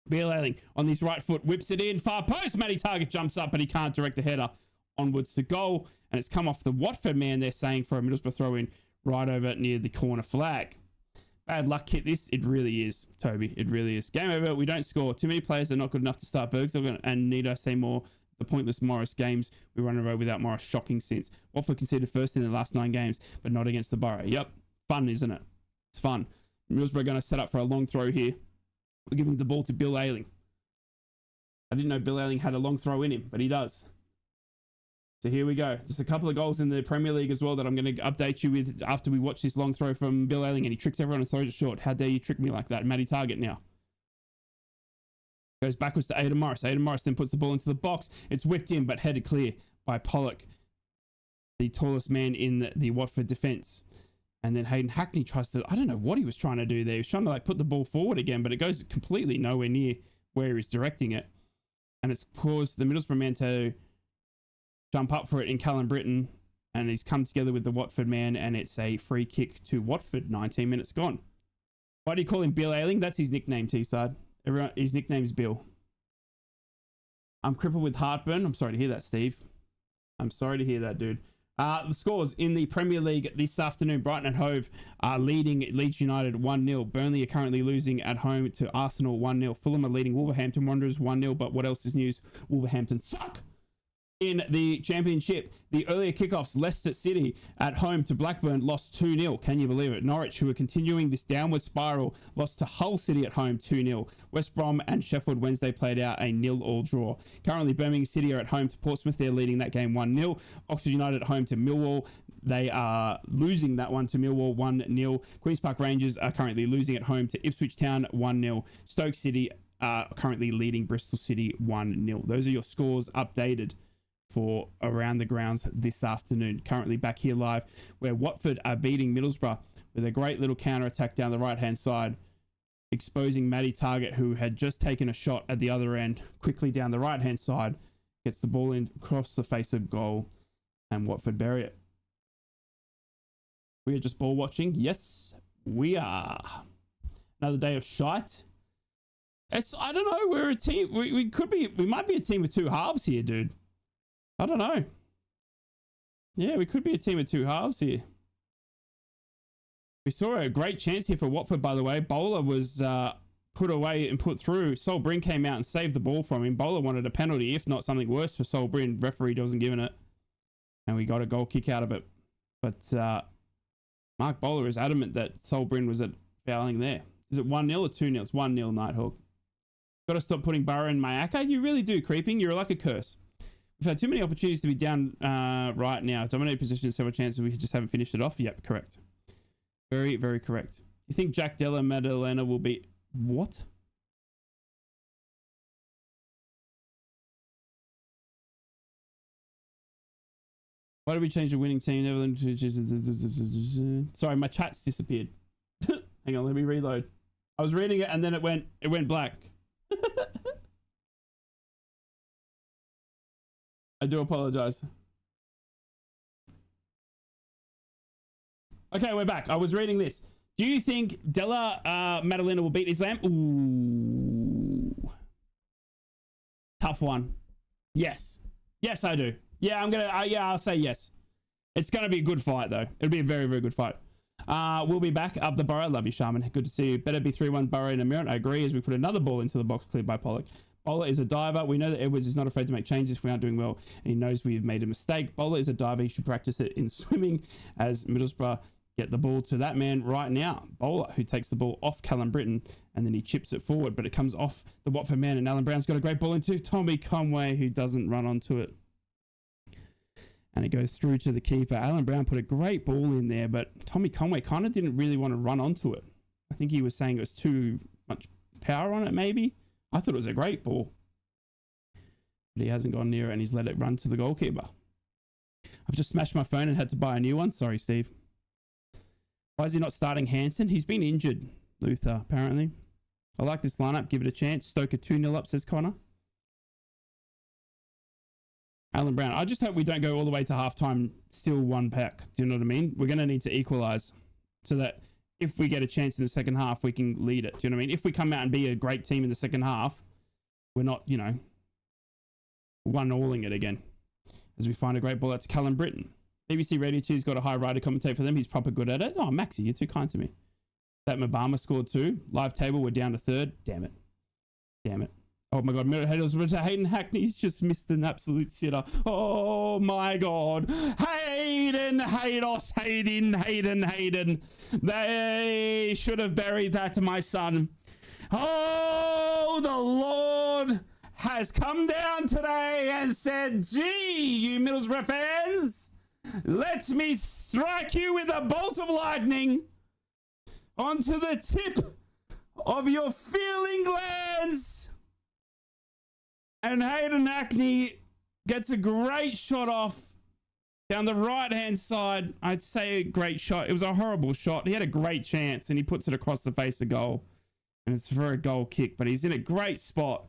Bill Ayling on his right foot. Whips it in. Far post. Matty Target jumps up, but he can't direct the header onwards to goal. And it's come off the Watford man, they're saying, for a Middlesbrough throw-in right over near the corner flag. Bad luck hit this. It really is, Toby. It really is. Game over. We don't score. Too many players are not good enough to start Bergs. And need I say more? The pointless Morris games. We run a row without Morris. Shocking since. Watford conceded first in the last 9 games, but not against the Boro. Yep. Fun, isn't it? It's fun. Middlesbrough going to set up for a long throw here. We're giving the ball to Bill Ayling. I didn't know Bill Ayling had a long throw in him, but he does. So here we go. Just a couple of goals in the Premier League as well that I'm going to update you with after we watch this long throw from Bill Ayling, and he tricks everyone and throws it short. How dare you trick me like that? Matty Target now. Goes backwards to Aidan Morris. Aidan Morris then puts the ball into the box. It's whipped in, but headed clear by Pollock, the tallest man in the Watford defence. And then Hayden Hackney tries to... I don't know what he was trying to do there. He was trying to like put the ball forward again, but it goes completely nowhere near where he's directing it. And it's caused the Middlesbrough man to jump up for it in Callum Britton, and he's come together with the Watford man, and it's a free kick to Watford. 19 minutes gone. Why do you call him Bill Ayling? That's his nickname, T-Side. Everyone, his nickname's Bill. I'm crippled with heartburn. I'm sorry to hear that, Steve. I'm sorry to hear that, dude. The scores in the Premier League this afternoon. Brighton and Hove are leading Leeds United 1-0. Burnley are currently losing at home to Arsenal 1-0. Fulham are leading Wolverhampton Wanderers 1-0. But what else is news? Wolverhampton suck. In the Championship, the earlier kickoffs, Leicester City at home to Blackburn lost 2-0. Can you believe it? Norwich, who are continuing this downward spiral, lost to Hull City at home 2-0. West Brom and Sheffield Wednesday played out a 0-0 draw. Currently, Birmingham City are at home to Portsmouth. They're leading that game 1-0. Oxford United at home to Millwall. They are losing that one to Millwall 1-0. Queen's Park Rangers are currently losing at home to Ipswich Town 1-0. Stoke City are currently leading Bristol City 1-0. Those are your scores updated for Around the Grounds this afternoon. Currently back here live, where Watford are beating Middlesbrough with a great little counter attack down the right hand side, exposing Matty Target, who had just taken a shot at the other end, quickly down the right hand side, gets the ball in across the face of goal, and Watford bury it. We are just ball watching. Yes, we are. Another day of shite. I don't know. We're a team. We might be a team of 2 halves here, dude. I don't know. Yeah, we could be a team of 2 halves here. We saw a great chance here for Watford, by the way. Bowler was put away and put through. Sol Bryn came out and saved the ball from him. Bowler wanted a penalty, if not something worse for Sol Bryn. Referee wasn't giving it. And we got a goal kick out of it. But Mark Bowler is adamant that Sol Bryn was at fouling there. Is it 1-0 or 2-0? It's 1-0, Nighthawk. Got to stop putting Boro in Mayaka. You really do, Creeping. You're like a curse. We've had too many opportunities to be down right now. Dominated position, several chances. We just haven't finished it off. Yep, correct. Very, very correct. You think Jack Della Maddalena will be... What? Why did we change the winning team? Sorry, my chat's disappeared. Hang on, let me reload. I was reading it and then it went black. I do apologize. Okay, we're back. I was reading this. Do you think Della Maddalena will beat Islam? Ooh. Tough one. Yes. Yes, I do. Yeah, I'm going to... yeah, I'll say yes. It's going to be a good fight, though. It'll be a very, very good fight. We'll be back up the Boro. Love you, Shaman. Good to see you. Better be 3-1 Boro in a minute. I agree, as we put another ball into the box cleared by Pollock. Bowler is a diver. We know that Edwards is not afraid to make changes if we aren't doing well, and he knows we've made a mistake. Bowler is a diver. He should practice it in swimming, as Middlesbrough get the ball to that man right now. Bowler, who takes the ball off Callum Britton, and then he chips it forward, but it comes off the Watford man, and Alan Brown's got a great ball into Tommy Conway, who doesn't run onto it. And it goes through to the keeper. Alan Brown put a great ball in there, but Tommy Conway kind of didn't really want to run onto it. I think he was saying it was too much power on it, maybe. I thought it was a great ball. But he hasn't gone near it, and he's let it run to the goalkeeper. I've just smashed my phone and had to buy a new one. Sorry, Steve. Why is he not starting Hansen? He's been injured, Luther, apparently. I like this lineup. Give it a chance. Stoker 2-0 up, says Connor. Alan Brown. I just hope we don't go all the way to halftime, still one pack. Do you know what I mean? We're going to need to equalize so that if we get a chance in the second half, we can lead it. Do you know what I mean? If we come out and be a great team in the second half, we're not, you know, 1-alling it again. As we find a great ball out to Callum Britton. BBC Radio 2's got a high rider commentate for them. He's proper good at it. Oh, Maxi, you're too kind to me. That Mabama scored 2. Live table, we're down to 3rd. Damn it. Damn it. Oh my God, Hayden Hackney's just missed an absolute sitter. Oh my God. Hayden. They should have buried that, my son. Oh, the Lord has come down today and said, gee, you Middlesbrough fans, let me strike you with a bolt of lightning onto the tip of your feeling glands. And Hayden Hackney gets a great shot off down the right-hand side. I'd say a great shot. It was a horrible shot. He had a great chance, and he puts it across the face of goal. And it's for a goal kick, but he's in a great spot.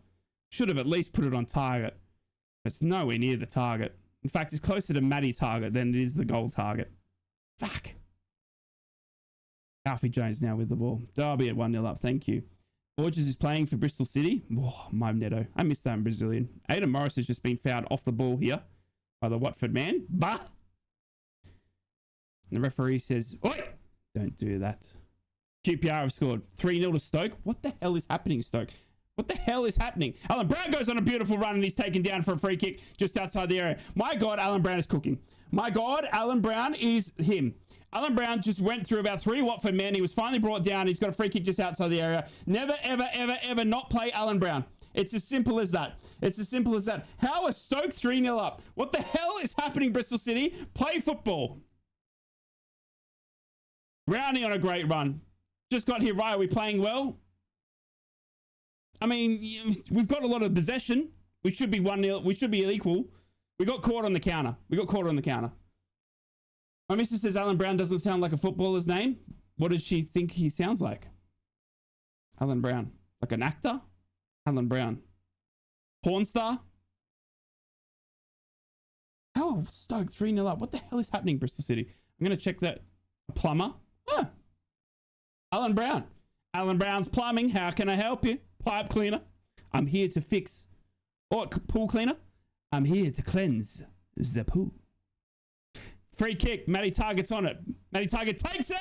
Should have at least put it on target. It's nowhere near the target. In fact, it's closer to Matty target than it is the goal target. Fuck. Alfie Jones now with the ball. Derby at 1-0 up. Thank you. Borges is playing for Bristol City. Oh, my Neto. I missed that in Brazilian. Aidan Morris has just been fouled off the ball here by the Watford man. Bah! And the referee says, oi! Don't do that. QPR have scored 3-0 to Stoke. What the hell is happening, Stoke? What the hell is happening? Alan Brown goes on a beautiful run and he's taken down for a free kick just outside the area. My God, Alan Brown is cooking. My God, Alan Brown is him. Alan Brown just went through about 3 Watford men. He was finally brought down. He's got a free kick just outside the area. Never, ever, ever, ever not play Alan Brown. It's as simple as that. It's as simple as that. How are Stoke 3-0 up? What the hell is happening, Bristol City? Play football. Rowney on a great run. Just got here right. Are we playing well? I mean, we've got a lot of possession. We should be 1-0. We should be equal. We got caught on the counter. My missus says Alan Brown doesn't sound like a footballer's name. What does she think he sounds like? Alan Brown. Like an actor? Alan Brown. Porn star? Oh, Stoke 3-0 up. What the hell is happening, Bristol City? I'm going to check that. Plumber? Ah. Alan Brown. Alan Brown's plumbing. How can I help you? Pipe cleaner. I'm here to fix. Or pool cleaner. I'm here to cleanse the pool. Free kick. Matty Target's on it. Matty Target takes it.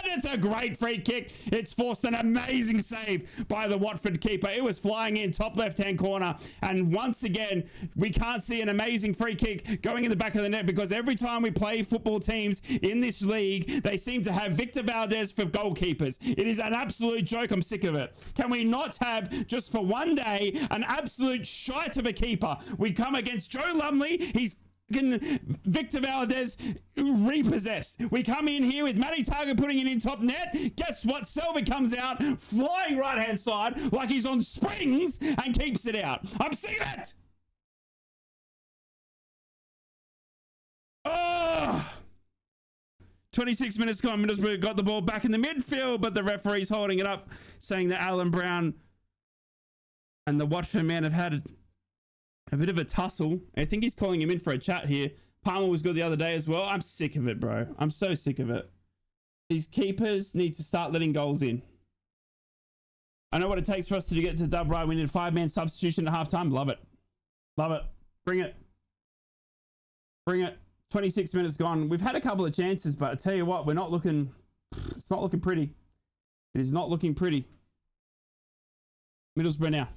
it's a great free kick. It's forced an amazing save by the Watford keeper. It was flying in top left-hand corner. And once again, we can't see an amazing free kick going in the back of the net because every time we play football teams in this league, they seem to have Victor Valdez for goalkeepers. It is an absolute joke. I'm sick of it. Can we not have, just for one day, an absolute shite of a keeper? We come against Joe Lumley. He's Victor Valdez repossessed. We come in here with Matty Target putting it in top net. Guess what? Selva comes out flying right hand side like he's on springs and keeps it out. I'm sick of it. Oh, 26 minutes gone. Middlesbrough got the ball back in the midfield, but the referee's holding it up, saying that Alan Brown and the Watford man have had a bit of a tussle. I think he's calling him in for a chat here. Palmer was good the other day as well. I'm sick of it, bro. I'm so sick of it. These keepers need to start letting goals in. I know what it takes for us to get to dub, right? We need a 5-man substitution at halftime. Love it. Love it. Bring it. Bring it. 26 minutes gone. We've had a couple of chances, but I tell you what, we're not looking... It's not looking pretty. It is not looking pretty. Middlesbrough now.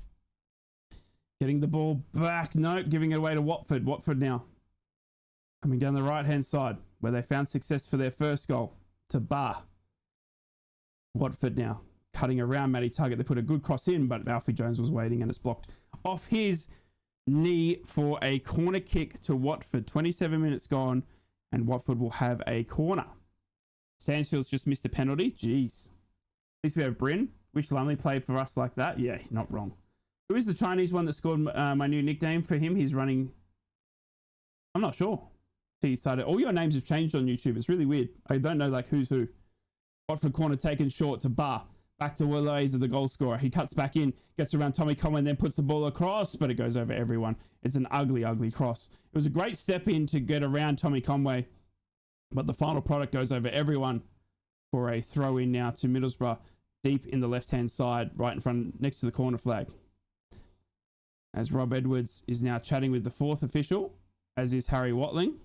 Getting the ball back. No, giving it away to Watford. Watford now. Coming down the right-hand side, where they found success for their first goal. To Bar. Watford now. Cutting around Matty Target. They put a good cross in, but Alfie Jones was waiting and it's blocked off his knee for a corner kick to Watford. 27 minutes gone, and Watford will have a corner. Stansfield's just missed a penalty. Jeez. At least we have Bryn. Wish Lumley played for us like that. Yeah, not wrong. Who is the Chinese one that scored my new nickname for him? He's running... I'm not sure. He started... All your names have changed on YouTube. It's really weird. I don't know like who's who. Watford corner taken short to Bar. Back to Willays, the goal scorer. He cuts back in, gets around Tommy Conway, and then puts the ball across, but it goes over everyone. It's an ugly, ugly cross. It was a great step in to get around Tommy Conway, but the final product goes over everyone for a throw in now to Middlesbrough, deep in the left-hand side, right in front, next to the corner flag. As Rob Edwards is now chatting with the fourth official, as is Harry Watling.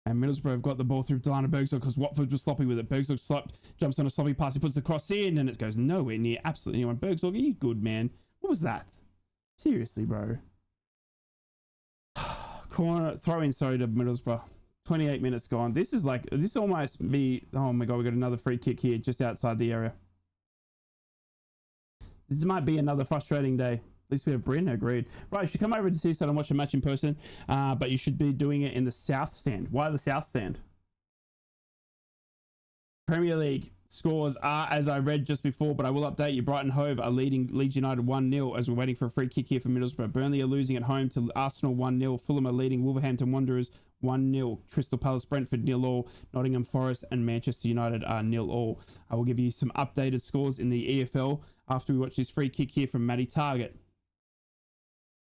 And Middlesbrough have got the ball through Delano Bergsorg because Watford was sloppy with it. Bergsorg slopped, jumps on a sloppy pass. He puts the cross in and it goes nowhere near absolutely anyone. Bergsorg, are you good, man? What was that? Seriously, bro. Corner, throw in, sorry, to Middlesbrough. 28 minutes gone. This is like, this almost be, oh my God, we got another free kick here just outside the area. This might be another frustrating day. At least we have Bryn, agreed. Right, you should come over to Seaside and watch a match in person, but you should be doing it in the South Stand. Why the South Stand? Premier League scores are as I read just before, but I will update you. Brighton Hove are leading Leeds United 1-0 as we're waiting for a free kick here for Middlesbrough. Burnley are losing at home to Arsenal 1-0. Fulham are leading Wolverhampton Wanderers 1-0. Crystal Palace, Brentford 0-0. Nottingham Forest and Manchester United are 0-0. I will give you some updated scores in the EFL after we watch this free kick here from Matty Target.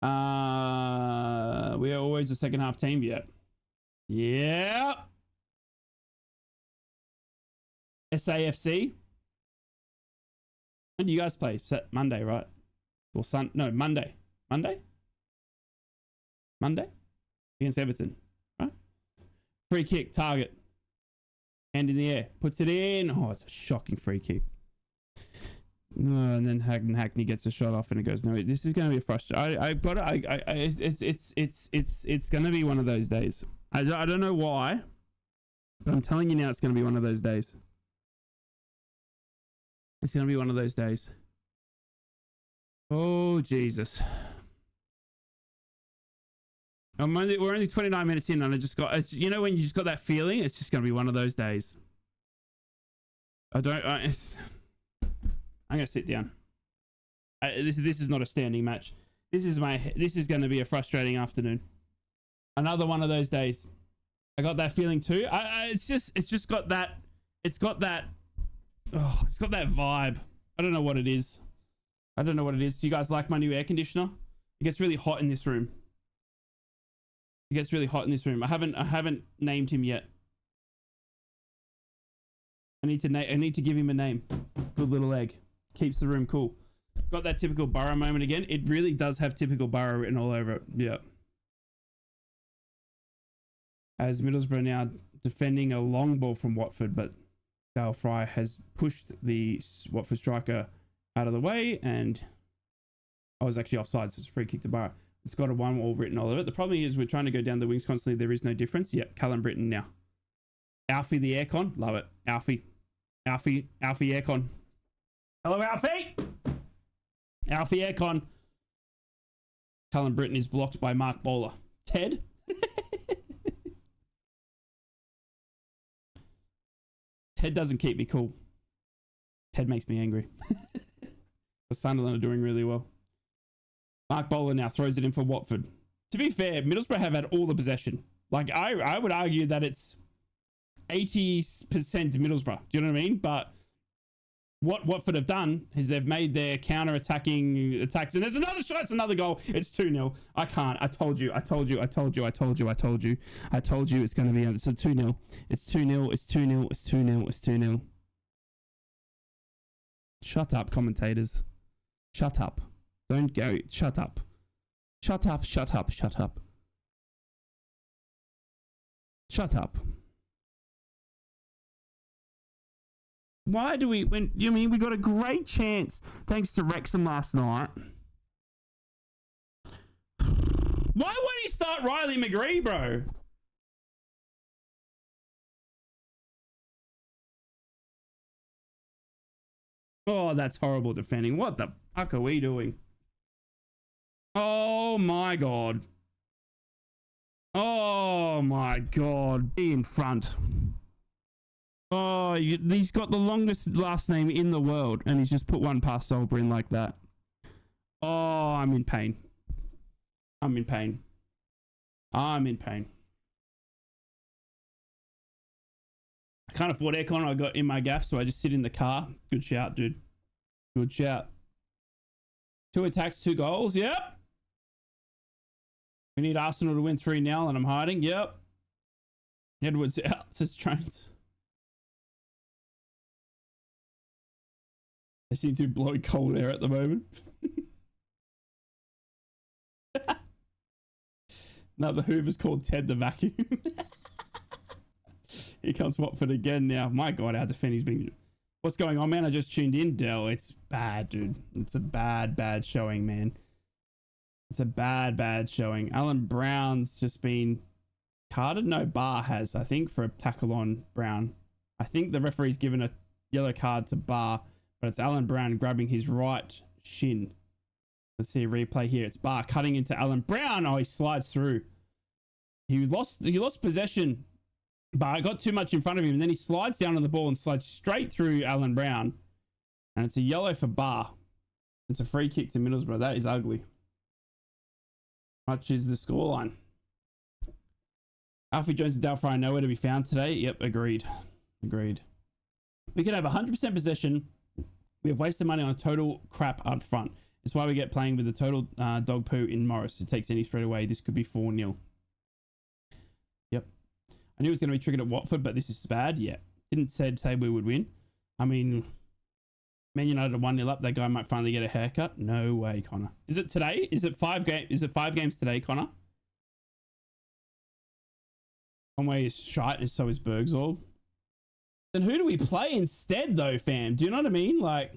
We are always a second half team yet. Yeah. SAFC. When do you guys play? Set Monday, right? Or no, Monday. Monday? Against Everton, right? Free kick, Target. Hand in the air. Puts it in. Oh, it's a shocking free kick. And then Hackney gets a shot off and it goes no. This is going to be a frustration. It's going to be one of those days. I don't know why, but I'm telling you now, it's going to be one of those days. It's going to be one of those days. Oh Jesus! We're only 29 minutes in, and I just got. You know when you just got that feeling, it's just going to be one of those days. I'm going to sit down. This is not a standing match. This is going to be a frustrating afternoon. Another one of those days. I got that feeling too. It's got that vibe. I don't know what it is. Do you guys like my new air conditioner? It gets really hot in this room. I haven't named him yet. I need to give him a name. Good little egg. Keeps the room cool. Got that typical Boro moment again. It really does have typical Boro written all over it. Yeah. As Middlesbrough now defending a long ball from Watford, but Dale Fry has pushed the Watford striker out of the way, and I was actually offside, so it's a free kick to Boro. It's got a 1-all written all over it. The problem is we're trying to go down the wings constantly. There is no difference. Yep, Callum Britton now. Alfie the aircon. Love it. Alfie aircon. Hello, Alfie. Alfie aircon. Callum Britton is blocked by Mark Bowler. Ted. Ted doesn't keep me cool. Ted makes me angry. The Sunderland are doing really well. Mark Bowler now throws it in for Watford. To be fair, Middlesbrough have had all the possession. Like, I would argue that it's 80% Middlesbrough. Do you know what I mean? But what Watford have done is they've made their counter-attacking attacks. And there's another shot. It's another goal. It's 2-0. I can't. I told you. It's going to be... It's a 2-0. It's 2-0. It's 2-0. It's 2-0. It's 2-0. Shut up, commentators. Shut up. Don't go. Shut up. Shut up. Shut up. Shut up. Shut up. Why do we, when, you mean we got a great chance thanks to Wrexham last night? Why won't he start Riley McGree, bro? Oh, that's horrible defending. What the fuck are we doing? Oh my god. Oh my god. Be in front. Oh, he's got the longest last name in the world, and he's just put one past Solber in like that. Oh, I'm in pain. I'm in pain. I'm in pain. I can't afford aircon. I got in my gaff, so I just sit in the car. Good shout, dude. Good shout. 2 attacks, 2 goals. Yep. We need Arsenal to win 3-0, and I'm hiding. Yep. Edwards out, says Trains. They seem to be blowing cold air at the moment. No, the Hoover's called Ted the Vacuum. Here comes Watford again now. My God, our defending's been... What's going on, man? I just tuned in, Dell. It's bad, dude. It's a bad showing, man. It's a bad showing. Alan Brown's just been carded. No, Barr has, I think, for a tackle on Brown. I think the referee's given a yellow card to Barr, but it's Alan Brown grabbing his right shin. Let's see a replay here. It's Barr cutting into Alan Brown. Oh, he slides through. He lost possession, but it got too much in front of him, and then he slides down on the ball and slides straight through Alan Brown. And it's a yellow for Barr. It's a free kick to Middlesbrough. That is ugly. Much is the scoreline. Alfie Jones and Dale Fry nowhere to be found today. Yep, agreed. Agreed. We could have 100% possession. We have wasted money on total crap up front. It's why we get playing with the total dog poo in Morris. It takes any threat away. This could be 4-0. Yep. I knew it was going to be triggered at Watford, but this is bad. Yeah. Didn't say we would win. I mean, Man United are 1-0 up. That guy might finally get a haircut. No way, Connor. Is it today? Is it 5 games today, Connor? Conway is shite, so is Bergzall. Then who do we play instead, though, fam? Do you know what I mean? Like,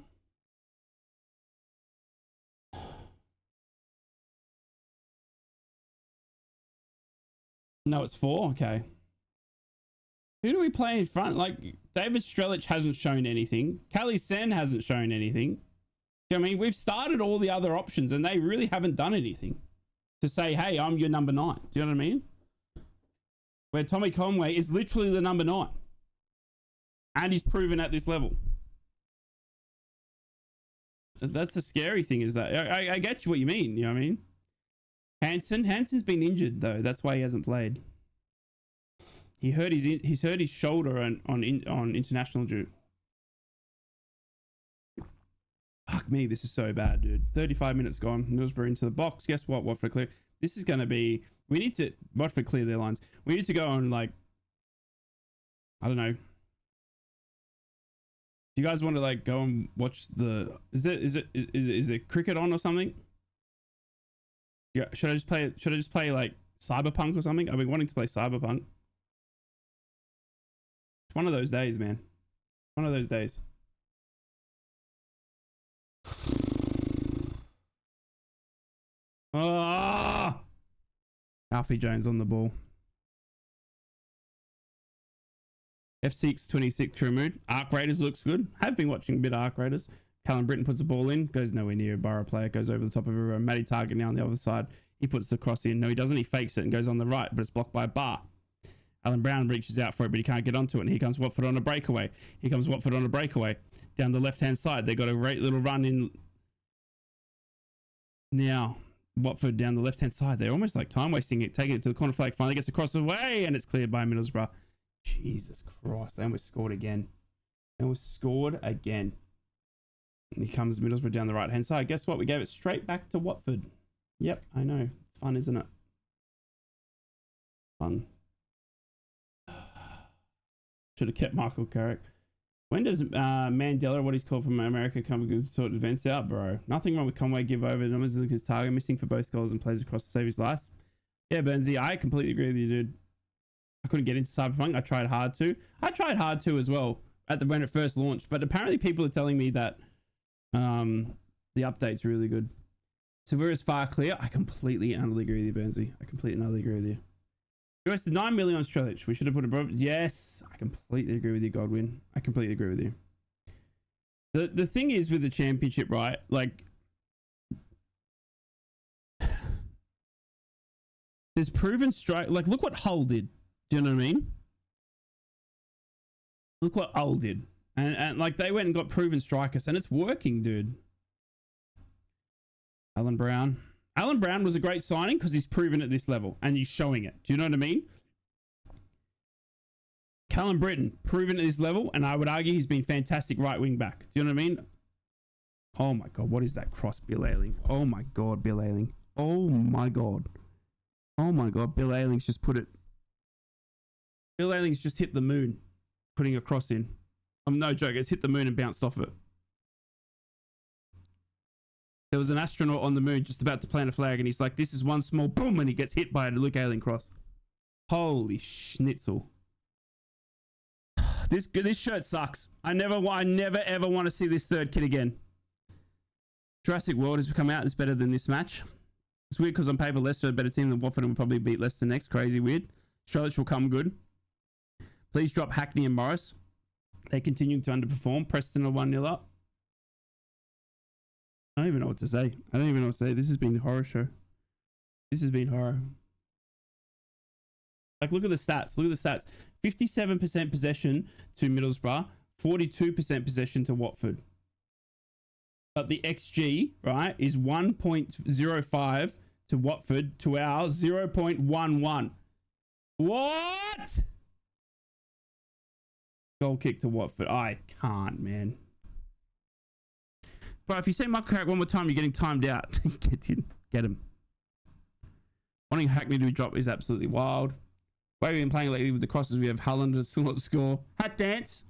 no, it's 4. Okay. Who do we play in front? Like, David Strelic hasn't shown anything. Callie Sen hasn't shown anything. Do you know what I mean? We've started all the other options, and they really haven't done anything to say, hey, I'm your number 9. Do you know what I mean? Where Tommy Conway is literally the number 9. And he's proven at this level. That's the scary thing, is that I get you what you mean. You know what I mean? Hansen's been injured though. That's why he hasn't played. He hurt his shoulder on international due. Fuck me, this is so bad, dude. 35 minutes gone. Middlesbrough into the box. Guess what? Watford clear. This is gonna be. We need to Watford clear their lines. We need to go on, like, I don't know. Do you guys want to like go and watch the? Is it cricket on or something? Yeah. Should I just play like Cyberpunk or something? I've been wanting to play Cyberpunk. It's one of those days, man. One of those days. Oh! Alfie Jones on the ball. F626 True Mood. Arc Raiders looks good. Have been watching a bit of Arc Raiders. Callum Britton puts the ball in. Goes nowhere near a Boro player. Goes over the top of everyone. Matty Target now on the other side. He puts the cross in. No, he doesn't. He fakes it and goes on the right, but it's blocked by a bar. Alan Brown reaches out for it, but he can't get onto it. And here comes Watford on a breakaway. Here comes Watford on a breakaway. Down the left-hand side. They got a great little run in. Now, Watford down the left-hand side. They're almost like time wasting it. Taking it to the corner flag. Finally gets across the way, and it's cleared by Middlesbrough. Jesus Christ. They almost scored again. They almost scored again. And here comes Middlesbrough down the right-hand side. Guess what? We gave it straight back to Watford. Yep, I know. It's fun, isn't it? Fun. Should have kept Michael Carrick. When does Mandela, what he's called from America, come to sort events out, bro? Nothing wrong with Conway give over. Numbers his target, missing for both goals and plays across to save his life. Yeah, Bernsey, I completely agree with you, dude. I couldn't get into Cyberpunk. I tried hard to. I tried hard to as well when it first launched, but apparently people are telling me that the update's really good. So we're as far clear. I completely and utterly agree with you, Bernsey. I completely and utterly agree with you. You invested 9 million on Strelic. We should have put a yes. I completely agree with you, Godwin. I completely agree with you. The thing is with the championship, right? Like, there's proven strike. Like, look what Hull did. Do you know what I mean? Look what Hull did, and like they went and got proven strikers, and it's working, dude. Alan Brown. Alan Brown was a great signing because he's proven at this level and he's showing it. Do you know what I mean? Callum Britton, proven at this level, and I would argue he's been fantastic right wing back. Do you know what I mean? Oh my God, what is that cross, Bill Ayling? Oh my God, Bill Ayling. Oh my God. Oh my God, Bill Ayling's just put it. Bill Ayling's just hit the moon, putting a cross in. I'm no joke, it's hit the moon and bounced off it. There was an astronaut on the moon just about to plant a flag, and he's like, this is one small boom, and he gets hit by a Luke Ayling cross. Holy schnitzel. This shirt sucks. I never ever want to see this third kit again. Jurassic World has come out. It's better than this match. It's weird because on paper Leicester are a better team than Watford and will probably beat Leicester next. Crazy weird. Strelic will come good. Please drop Hackney and Morris. They're continuing to underperform. Preston are 1-0 up. I don't even know what to say. I don't even know what to say. This has been a horror show. This has been horror. Like, look at the stats. Look at the stats. 57% possession to Middlesbrough. 42% possession to Watford. But the XG, right, is 1.05 to Watford to our 0.11. What? Goal kick to Watford. I can't, man. But if you say Michael Carrick one more time, you're getting timed out. Get him. Wanting Hackney to drop is absolutely wild. The way we've been playing lately with the crosses, we have Holland to still not score. Hat dance.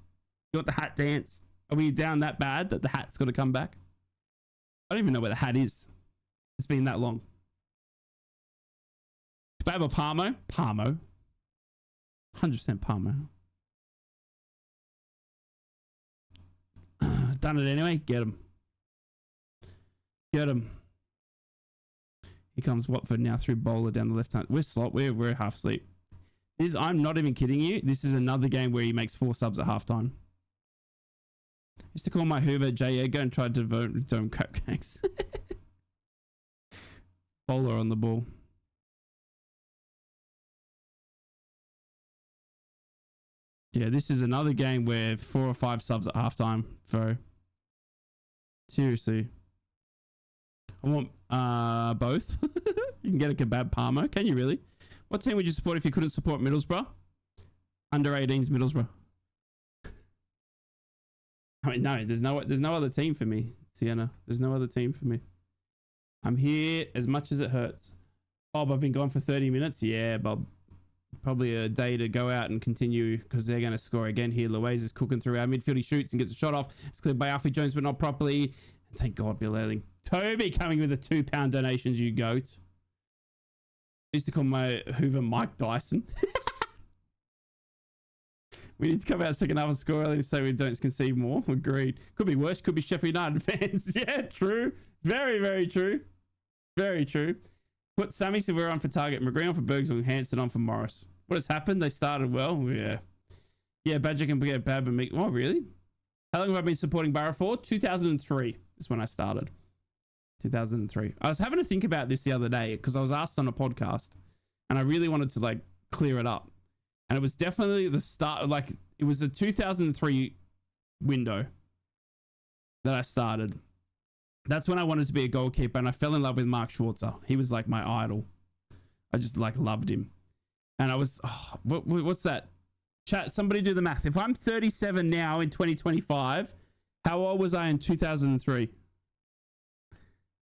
You want the hat dance? Are we down that bad that the hat's got to come back? I don't even know where the hat is. It's been that long. Baba Palmo. Palmo. 100% Palmo. Done it anyway. Get him. Get him. Here comes Watford now through Bowler down the left hand. We're slot. We're half asleep. I'm not even kidding you. This is another game where he makes 4 subs at halftime. Used to call my Hoover J. Edgar and tried to vote with Dome Cupcakes. Bowler on the ball. Yeah, this is another game where 4 or 5 subs at halftime. For seriously. I want both. You can get a kebab Parmo. Can you really? What team would you support if you couldn't support Middlesbrough? Under 18s Middlesbrough. I mean, no, there's no other team for me, Sienna. There's no other team for me. I'm here as much as it hurts. Bob, I've been gone for 30 minutes. Yeah, Bob. Probably a day to go out and continue because they're going to score again here. Louise is cooking through our midfield. He shoots and gets a shot off. It's cleared by Alfie Jones, but not properly. Thank God, Bill Ayling. Toby coming with the £2 donations, you goat. I used to call my Hoover Mike Dyson. We need to come out second half and score early so we don't concede more. Agreed. Could be worse. Could be Sheffield United fans. Yeah, true. Very, very true. Very true. Put Sammy Silvera on for Target, McGree on for Bergs, and Hanson on for Morris. What has happened? They started well. Yeah. Yeah, Badger can get bad, but oh, really? How long have I been supporting Boro for? 2003 is when I started. 2003. I was having to think about this the other day because I was asked on a podcast and I really wanted to like clear it up. And it was definitely the start, like it was a 2003 window that I started. That's when I wanted to be a goalkeeper and I fell in love with Mark Schwarzer. He was like my idol. I just like loved him. And I was, oh, what's that? Chat, somebody do the math. If I'm 37 now in 2025, how old was I in 2003?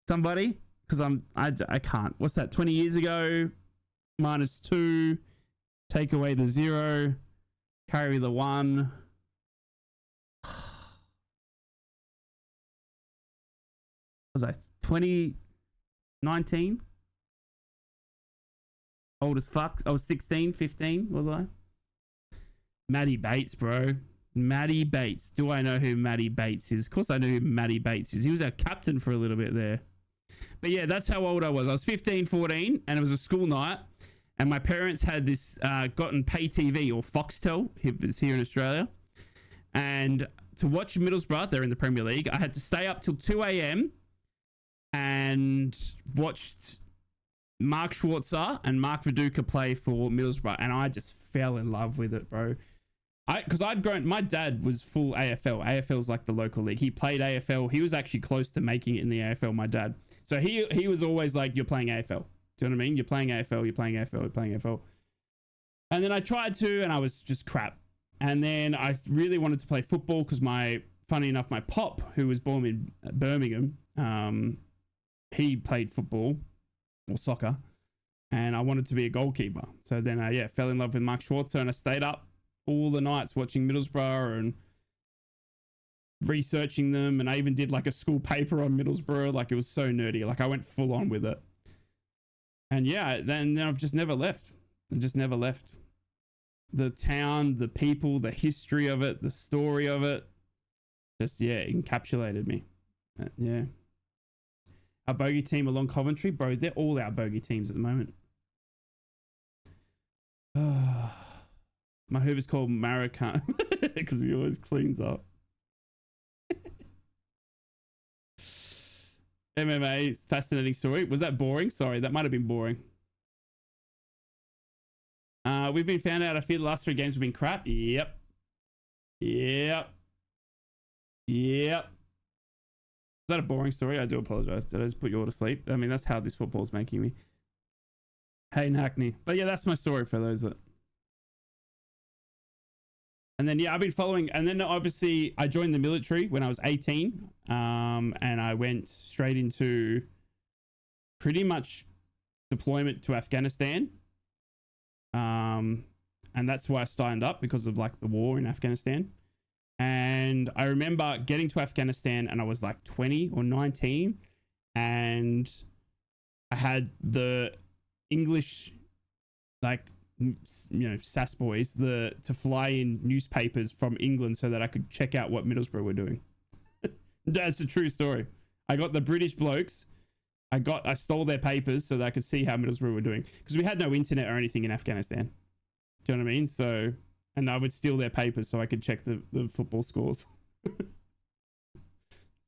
Somebody? Because I can't. What's that? 20 years ago, minus 2, take away the 0, carry the 1. Was I 2019? Old as fuck. I was 16, 15, was I? Matty Bates, bro. Matty Bates. Do I know who Matty Bates is? Of course I know who Matty Bates is. He was our captain for a little bit there. But yeah, that's how old I was. I was 15, 14, and it was a school night. And my parents had this gotten pay TV or Foxtel, if it's here in Australia. And to watch Middlesbrough, they're in the Premier League, I had to stay up till 2 a.m. and watched Mark Schwarzer and Mark Viduka play for Middlesbrough. And I just fell in love with it, bro. Because I'd grown, my dad was full AFL. AFL's like the local league. He played AFL. He was actually close to making it in the AFL, my dad. So he was always like, you're playing AFL. Do you know what I mean? You're playing AFL, you're playing AFL, you're playing AFL. And then I tried to, and I was just crap. And then I really wanted to play football because funny enough, my pop, who was born in Birmingham, he played football or soccer. And I wanted to be a goalkeeper. So then I, fell in love with Mark Schwarzer and I stayed up all the nights watching Middlesbrough and researching them. And I even did like a school paper on Middlesbrough. Like it was so nerdy. Like I went full on with it. And yeah, then I've just never left. I just never left. The town, the people, the history of it, the story of it, just, encapsulated me. Yeah. Our bogey team along Coventry, bro, they're all our bogey teams at the moment. My Hoover's called Marican because he always cleans up. MMA, fascinating story. Was that boring? Sorry, that might have been boring. We've been found out. I fear the last 3 games have been crap. Yep. Is that a boring story? I do apologize. Did I just put you all to sleep? I mean, that's how this football's making me. Hey, Hackney. But yeah, that's my story for those that... And then, I've been following. And then obviously I joined the military when I was 18. And I went straight into pretty much deployment to Afghanistan. And that's why I signed up, because of like the war in Afghanistan. And I remember getting to Afghanistan and I was like 20 or 19. And I had the English, like, SAS boys, to fly in newspapers from England so that I could check out what Middlesbrough were doing. That's a true story. I got the British blokes. I stole their papers so that I could see how Middlesbrough were doing, because we had no internet or anything in Afghanistan. Do you know what I mean? So, and I would steal their papers so I could check the football scores.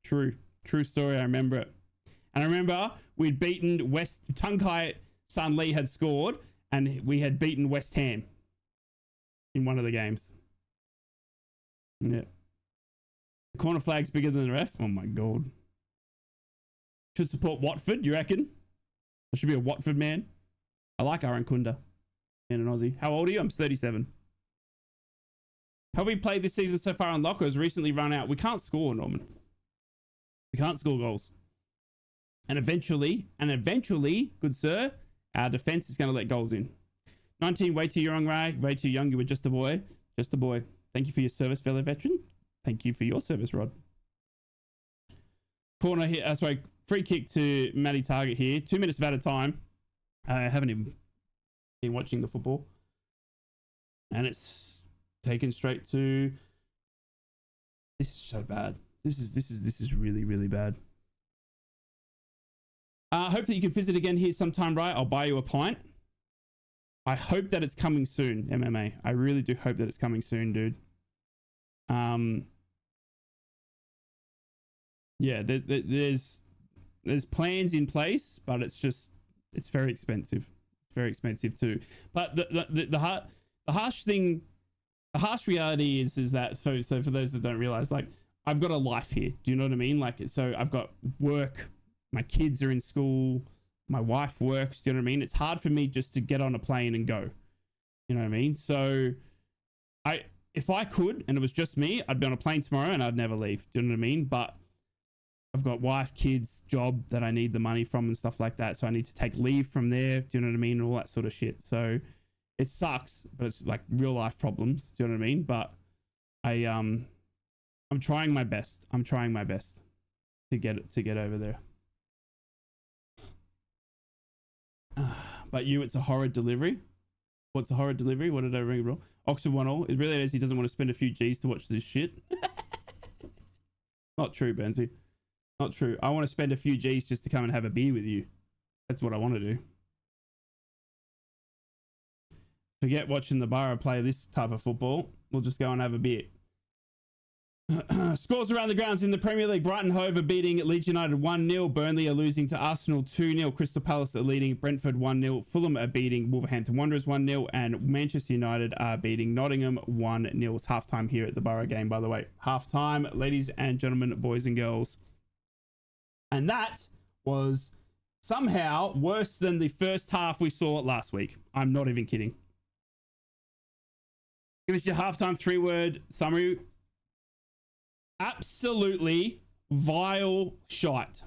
True story. I remember it. And I remember we'd beaten Tunkai Sun Lee had scored, and we had beaten West Ham in one of the games. Yeah. The corner flag's bigger than the ref. Oh my God. Should support Watford, you reckon? I should be a Watford man. I like Aaron Kunda and an Aussie. How old are you? I'm 37. Have we played this season so far on lock, or has recently run out? We can't score, Norman. We can't score goals. And eventually, good sir, our defense is going to let goals in. 19, way too young, Ray. Way too young. You were just a boy. Just a boy. Thank you for your service, fellow veteran. Thank you for your service, Rod. Corner here. Sorry, free kick to Matty Target here. 2 minutes of out of time. I haven't even been watching the football. And it's taken straight to. This is so bad. This is really, really bad. Hope that you can visit again here sometime, right? I'll buy you a pint. I hope that it's coming soon, MMA. I really do hope that it's coming soon, dude. Yeah, there's plans in place, but it's very expensive. It's very expensive too. But the harsh thing, the harsh reality is that so for those that don't realize, like, I've got a life here. Do you know what I mean? Like, so I've got work. My kids are in school. My wife works. Do you know what I mean? It's hard for me just to get on a plane and go. You know what I mean? So if I could, and it was just me, I'd be on a plane tomorrow and I'd never leave. Do you know what I mean? But I've got wife, kids, job that I need the money from and stuff like that. So I need to take leave from there. Do you know what I mean? And all that sort of shit. So it sucks, but it's like real life problems. Do you know what I mean? But I'm trying my best. I'm trying my best to get over there. But it's a horrid delivery. What's a horrid delivery? What did I ring, bro? Oxford 1-all. It really is. He doesn't want to spend a few G's to watch this shit. Not true, Benzie. Not true. I want to spend a few G's just to come and have a beer with you. That's what I want to do. Forget watching the Boro play this type of football. We'll just go and have a beer. Scores around the grounds in the Premier League. Brighton Hove are beating Leeds United 1-0. Burnley are losing to Arsenal 2-0. Crystal Palace are leading Brentford 1-0. Fulham are beating Wolverhampton Wanderers 1-0. And Manchester United are beating Nottingham 1-0. It's halftime here at the Boro game, by the way. Halftime, ladies and gentlemen, boys and girls. And that was somehow worse than the first half we saw last week. I'm not even kidding. Give us your halftime 3-word summary. Absolutely vile shite.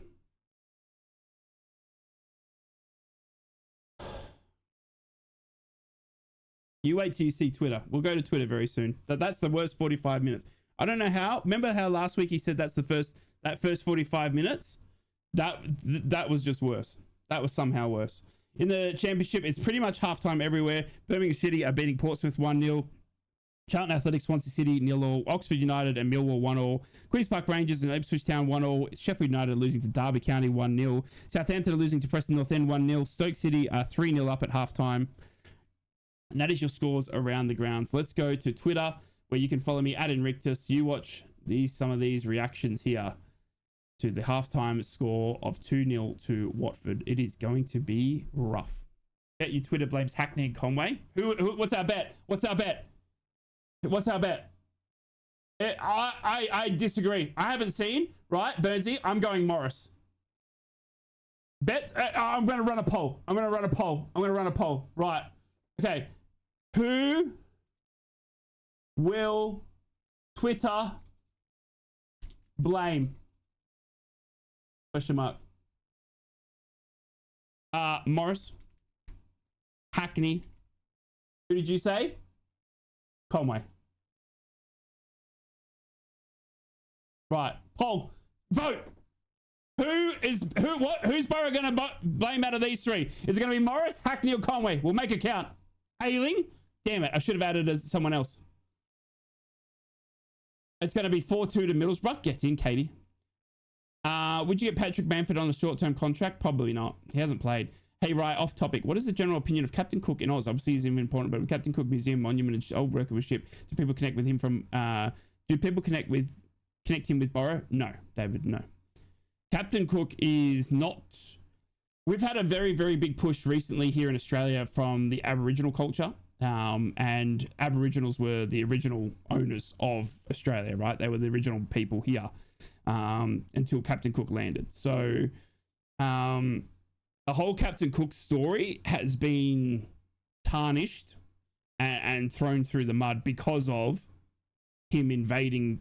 You wait till you see Twitter. We'll go to Twitter very soon. That's the worst 45 minutes. I don't know how. Remember how last week he said that first 45 minutes? That was just worse. That was somehow worse. In the championship, it's pretty much halftime everywhere. Birmingham City are beating Portsmouth 1-0. Charlton Athletic, Swansea City 0-0, Oxford United and Millwall 1-0, Queen's Park Rangers and Ipswich Town 1-0, Sheffield United losing to Derby County 1-0, Southampton are losing to Preston North End 1-0, Stoke City are 3-0 up at halftime. And that is your scores around the grounds. Let's go to Twitter, where you can follow me at Inrictus. You watch some of these reactions here to the halftime score of 2-0 to Watford. It is going to be rough. Bet you Twitter blames Hackney and Conway. What's our bet? What's our bet? What's our bet? I disagree. I haven't seen, right? Burnsy, I'm going Morris. Bet, I'm going to run a poll. Right. Okay. Who will Twitter blame? Question mark. Morris. Hackney. Who did you say? Conway. Right. Poll. Vote. Who's Boro going to blame out of these three? Is it going to be Morris, Hackney, or Conway? We'll make it count. Ailing? Damn it. I should have added someone else. It's going to be 4-2 to Middlesbrough. Get in, Katie. Would you get Patrick Bamford on a short-term contract? Probably not. He hasn't played. Hey, Ryan, off topic. What is the general opinion of Captain Cook in Oz? Obviously, he's even important, but Captain Cook Museum, Monument, and old worker with ship. Do people connect with him from... do people connect him with Boro? No, David, no. Captain Cook is not... We've had a very, very big push recently here in Australia from the Aboriginal culture. And Aboriginals were the original owners of Australia, right? They were the original people here until Captain Cook landed. So... the whole Captain Cook story has been tarnished and thrown through the mud because of him invading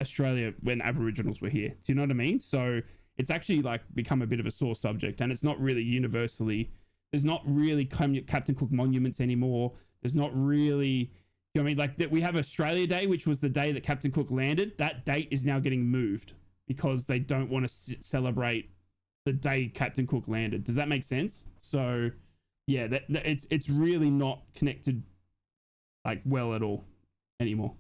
Australia when Aboriginals were here. Do you know what I mean? So it's actually like become a bit of a sore subject, and it's not really universally. There's not really Captain Cook monuments anymore. There's not really, you know what I mean? Like that, we have Australia Day, which was the day that Captain Cook landed. That date is now getting moved because they don't want to celebrate the day Captain Cook landed. Does that make sense? So yeah, it's really not connected like well at all. anymore.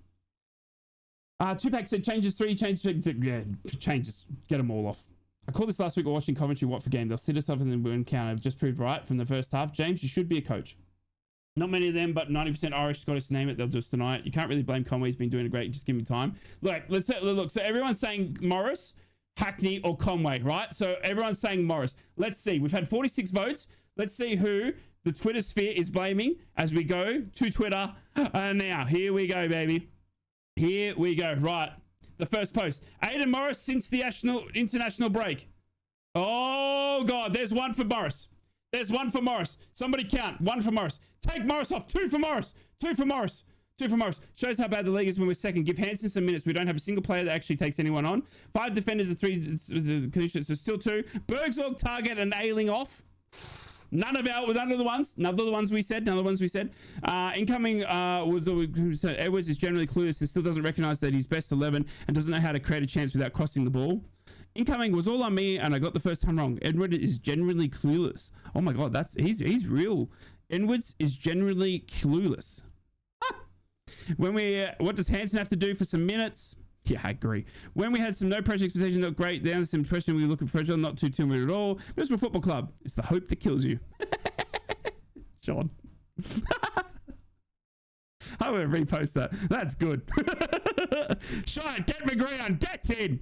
Tupac said changes 3, changes. Get them all off. I called this last week while watching Coventry Watford game. They'll sit us up and then win counter. I've just proved right from the first half. James, you should be a coach. Not many of them, but 90% Irish, Scottish, name it. They'll just deny it. You can't really blame Conway. He's been doing it great. Just give him time. Look, look. So everyone's saying Morris, Hackney, or Conway, right? So everyone's saying Morris. Let's see. We've had 46 votes. Let's see who the Twitter sphere is blaming as we go to Twitter. And now, here we go, baby. Here we go. Right. The first post. Aidan Morris since the international break. Oh, God. There's one for Morris. There's one for Morris. Somebody count. One for Morris. Take Morris off. 2 for Morris. 2 for Morris. 2 for Morris. Shows how bad the league is when we're second. Give Hansen some minutes. We don't have a single player that actually takes anyone on. 5 defenders and 3 conditions. So still 2. Bergsorg, Target, and Ailing off. None of the ones we said. Incoming Edwards is generally clueless and still doesn't recognize that he's best 11 and doesn't know how to create a chance without crossing the ball. Incoming was all on me and I got the first time wrong. Edwards is generally clueless. Oh my God, he's real. Edwards is generally clueless. What does Hansen have to do for some minutes? Yeah, I agree. When we had some no pressure expectation, not great. Then some pressure, we were looking for not too timid at all. Middlesbrough Football Club. It's the hope that kills you. Sean. I will repost that. That's good. Shite, get McGree on. Get in.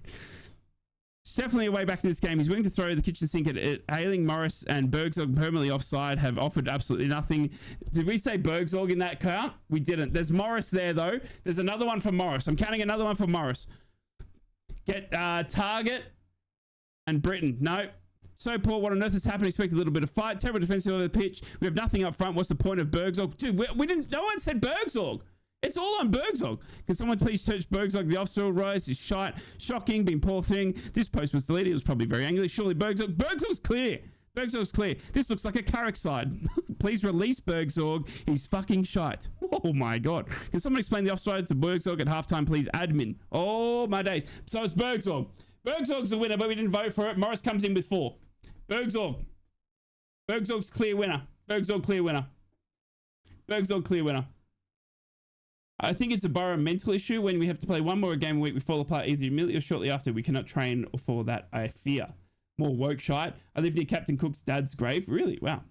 It's definitely a way back in this game. He's willing to throw the kitchen sink at it. Ailing, Morris, and Bergsorg permanently offside have offered absolutely nothing. Did we say Bergsorg in that count? We didn't. There's Morris there, though. There's another one for Morris. I'm counting another one for Morris. Get Target and Britain. No. So poor. What on earth has happened? Expect a little bit of fight. Terrible defensive over the pitch. We have nothing up front. What's the point of Bergsorg? Dude, we didn't. No one said Bergsorg. It's all on Bergsorg. Can someone please search Bergsorg? The offside rise is shite. Shocking. Been poor thing. This post was deleted. It was probably very angry. Surely Bergsorg. Bergsorg's clear. Bergsorg's clear. This looks like a Carrick side. Please release Bergsorg. He's fucking shite. Oh my God. Can someone explain the offside to Bergsorg at halftime, please? Admin. Oh my days. So it's Bergsorg. Bergsorg's the winner, but we didn't vote for it. Morris comes in with 4. Bergsorg. Bergsorg's clear winner. Bergsorg clear winner. Bergsorg clear winner. I think it's a Boro mental issue. When we have to play one more game a week, we fall apart either immediately or shortly after. We cannot train for that, I fear. More woke shite. I live near Captain Cook's dad's grave. Really? Wow.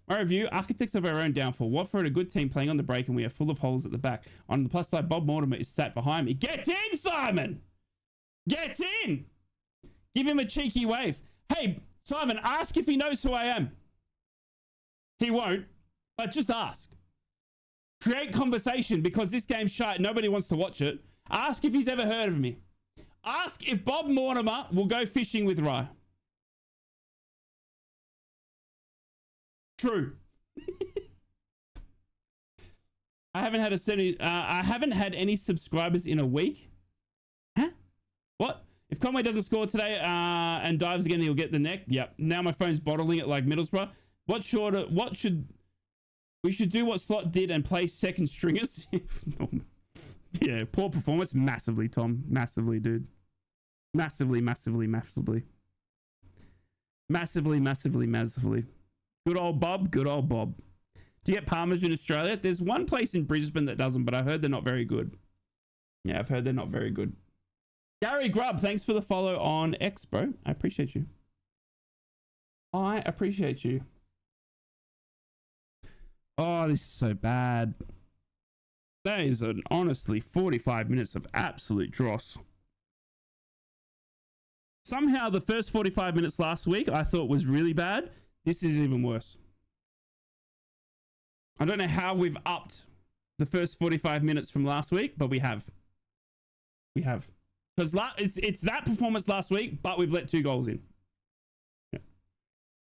My review, architects of our own downfall. Watford, a good team playing on the break, and we are full of holes at the back. On the plus side, Bob Mortimer is sat behind me. Get in, Simon! Get in! Give him a cheeky wave. Hey, Simon, ask if he knows who I am. He won't, but just ask. Create conversation because this game's shite. Nobody wants to watch it. Ask if he's ever heard of me. Ask if Bob Mortimer will go fishing with Rye. True. I haven't had any subscribers in a week. Huh? What? If Conway doesn't score today and dives again, he'll get the neck. Yep. Now my phone's bottling it like Middlesbrough. We should do what Slot did and play second stringers. Yeah, poor performance. Massively, Tom. Massively, dude. Massively. Good old Bob. Good old Bob. Do you get Palmers in Australia? There's one place in Brisbane that doesn't, but I heard they're not very good. Yeah, I've heard they're not very good. Gary Grubb, thanks for the follow on X, bro. I appreciate you. I appreciate you. Oh, this is so bad. That is honestly 45 minutes of absolute dross. Somehow the first 45 minutes last week I thought was really bad. This is even worse. I don't know how we've upped the first 45 minutes from last week, but we have. We have. Because it's that performance last week, but we've let 2 goals in. Yeah.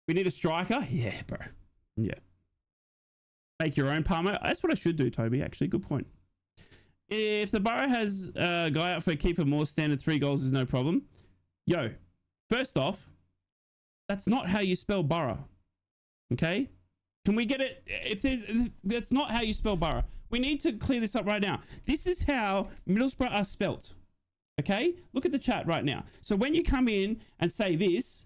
We need a striker? Yeah, bro. Yeah. Make your own Palmer. That's what I should do, Toby. Actually, good point. If the Boro has a guy out for Kiefer Moore's standard 3 goals is no problem. Yo, first off, that's not how you spell Boro. Okay? Can we get it? That's not how you spell Boro. We need to clear this up right now. This is how Middlesbrough are spelt. Okay? Look at the chat right now. So when you come in and say this,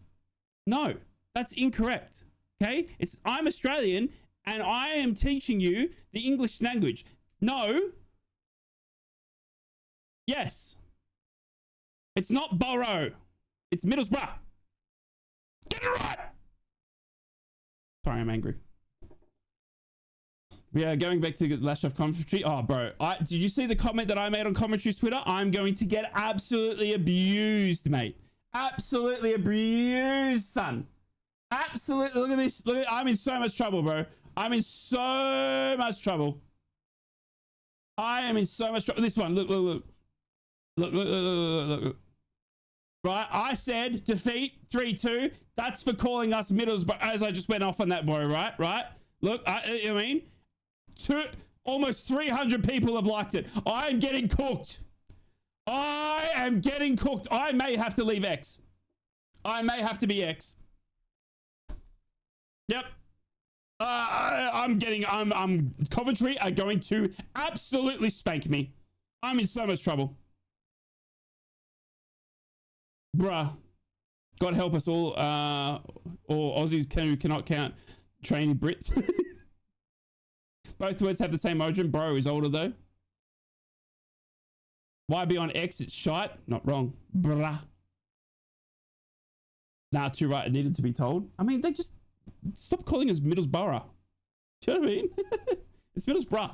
no, that's incorrect. Okay? I'm Australian and I am teaching you the English language. No, Yes. It's not Boro. It's Middlesbrough. Get it right. Sorry, I'm angry. We are going back to the Lash of commentary. Oh, bro. Did you see the comment that I made on commentary's Twitter? I'm going to get absolutely abused, mate. Absolutely abused, son. Absolutely. Look at this. Look at, I'm in so much trouble, bro. I'm in so much trouble. I am in so much trouble. This one. Look, look, look. Look, look, look, look, look, look. Right, I said defeat 3-2. That's for calling us Middlesbrough, as I just went off on that, bro. Right. Look, I mean, almost 300 people have liked it. I am getting cooked. I am getting cooked. I may have to leave X. I may have to be X. Yep. Coventry are going to absolutely spank me. I'm in so much trouble. Bruh, God help us all, or Aussies who cannot count training Brits. Both words have the same origin. Bro is older though. Why be on X? It's shite. Not wrong. Bruh. Nah, too right. It needed to be told. I mean, they just stop calling us Middlesbrough. Do you know what I mean? It's Middlesbrough.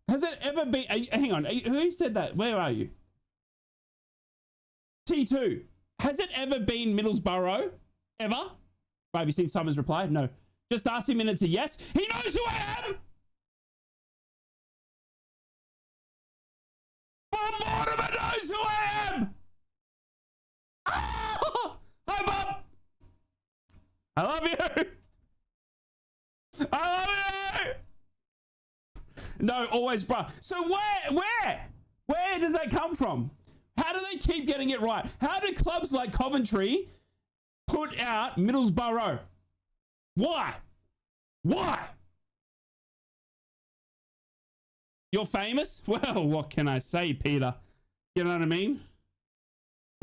Has it ever been? Hang on. Who said that? Where are you? T2, has it ever been Middlesbrough? Ever? Right, have you seen Simon's reply? No. Just ask him and it's a yes. He knows who I am! Bob Mortimer knows who I am! Ah! Hi, Bob! I love you! I love you! No, always, bruh. So where does that come from? How do they keep getting it right? How do clubs like Coventry put out Middlesbrough? Why? Why? You're famous? Well, what can I say, Peter? You know what I mean?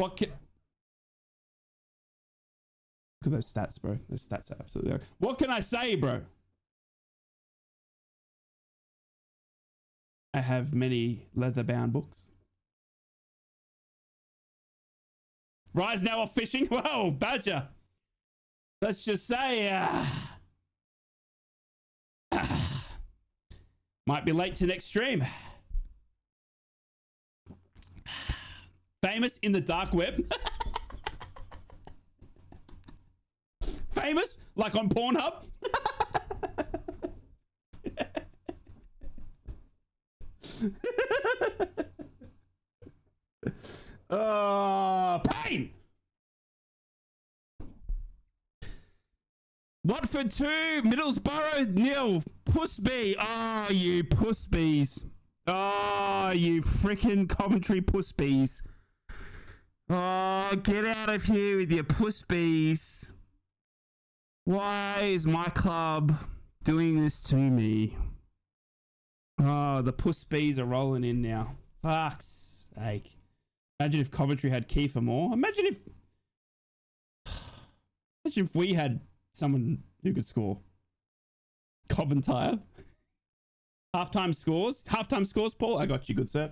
Look at those stats, bro. Those stats are absolutely... What can I say, bro? I have many leather-bound books. Rise now off fishing? Whoa, Badger. Let's just say, might be late to next stream. Famous in the dark web. Famous, like on Pornhub. Pain! Watford 2, Middlesbrough 0. Pussbee. Oh, you pussbees. Oh, you freaking Coventry pussbees. Oh, get out of here with your pussbees. Why is my club doing this to me? Oh, the pussbees are rolling in now. Fuck's sake. Imagine if Coventry had Kiefer Moore. Imagine if we had someone who could score. Coventire. Halftime scores, Paul. I got you, good sir.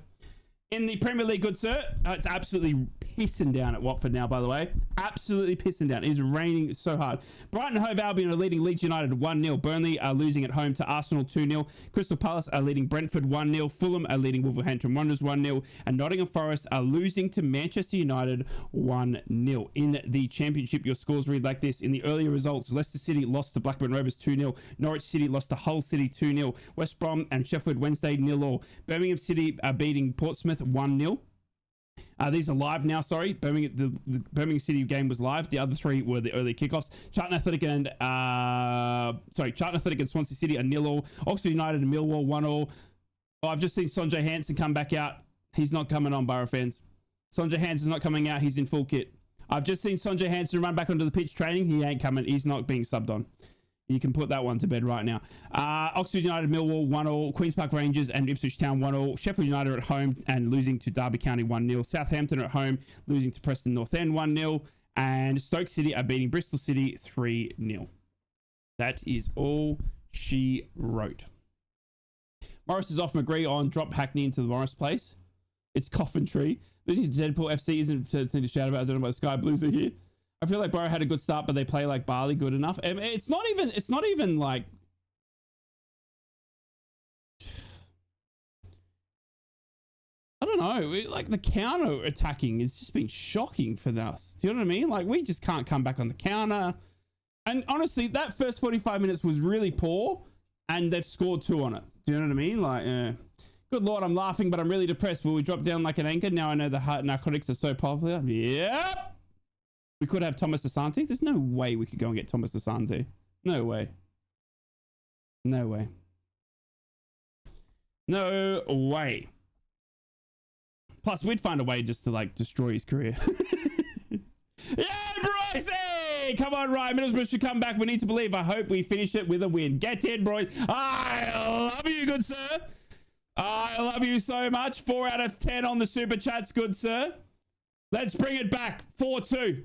In the Premier League, good sir, it's absolutely pissing down at Watford now, by the way. Absolutely pissing down. It is raining so hard. Brighton Hove Albion are leading Leeds United 1-0. Burnley are losing at home to Arsenal 2-0. Crystal Palace are leading Brentford 1-0. Fulham are leading Wolverhampton Wanderers 1-0. And Nottingham Forest are losing to Manchester United 1-0. In the Championship, your scores read like this. In the earlier results, Leicester City lost to Blackburn Rovers 2-0. Norwich City lost to Hull City 2-0. West Brom and Sheffield Wednesday 0-0. Birmingham City are beating Portsmouth 1-0. These are live now, sorry. The Birmingham City game was live. The other three were the early kickoffs. Charlton Athletic and Swansea City are 0-0. Oxford United and Millwall 1-0. Oh, I've just seen Sanjay Hansen come back out. He's not coming on, Borough fans. Sanjay Hansen's not coming out. He's in full kit. I've just seen Sanjay Hansen run back onto the pitch training. He ain't coming. He's not being subbed on. You can put that one to bed right now. Oxford United, Millwall 1-0. Queen's Park Rangers and Ipswich Town 1-0. Sheffield United at home and losing to Derby County 1-0. Southampton at home losing to Preston North End 1-0. And Stoke City are beating Bristol City 3-0. That is all she wrote. Morris is off McGree on. Drop Hackney into the Morris place. It's Coventry. Losing to Deadpool FC isn't to shout about. I don't know why the Sky Blues are here. I feel like Boro had a good start, but they play like Barley good enough. It's not even like. I don't know. Like the counter attacking has just been shocking for us. Do you know what I mean? Like we just can't come back on the counter. And honestly, that first 45 minutes was really poor, and they've scored 2 on it. Do you know what I mean? Like, good Lord, I'm laughing, but I'm really depressed. Will we drop down like an anchor? Now I know the heart narcotics are so popular. Yep. We could have Thomas Asante. There's no way we could go and get Thomas Asante. No way. No way. No way. Plus, we'd find a way just to like destroy his career. Yeah, Bryce! Hey! Come on, Ryan. Middlesbrough should come back. We need to believe. I hope we finish it with a win. Get in, boys. I love you, good sir. I love you so much. 4 out of 10 on the super chats, good sir. Let's bring it back. 4-2.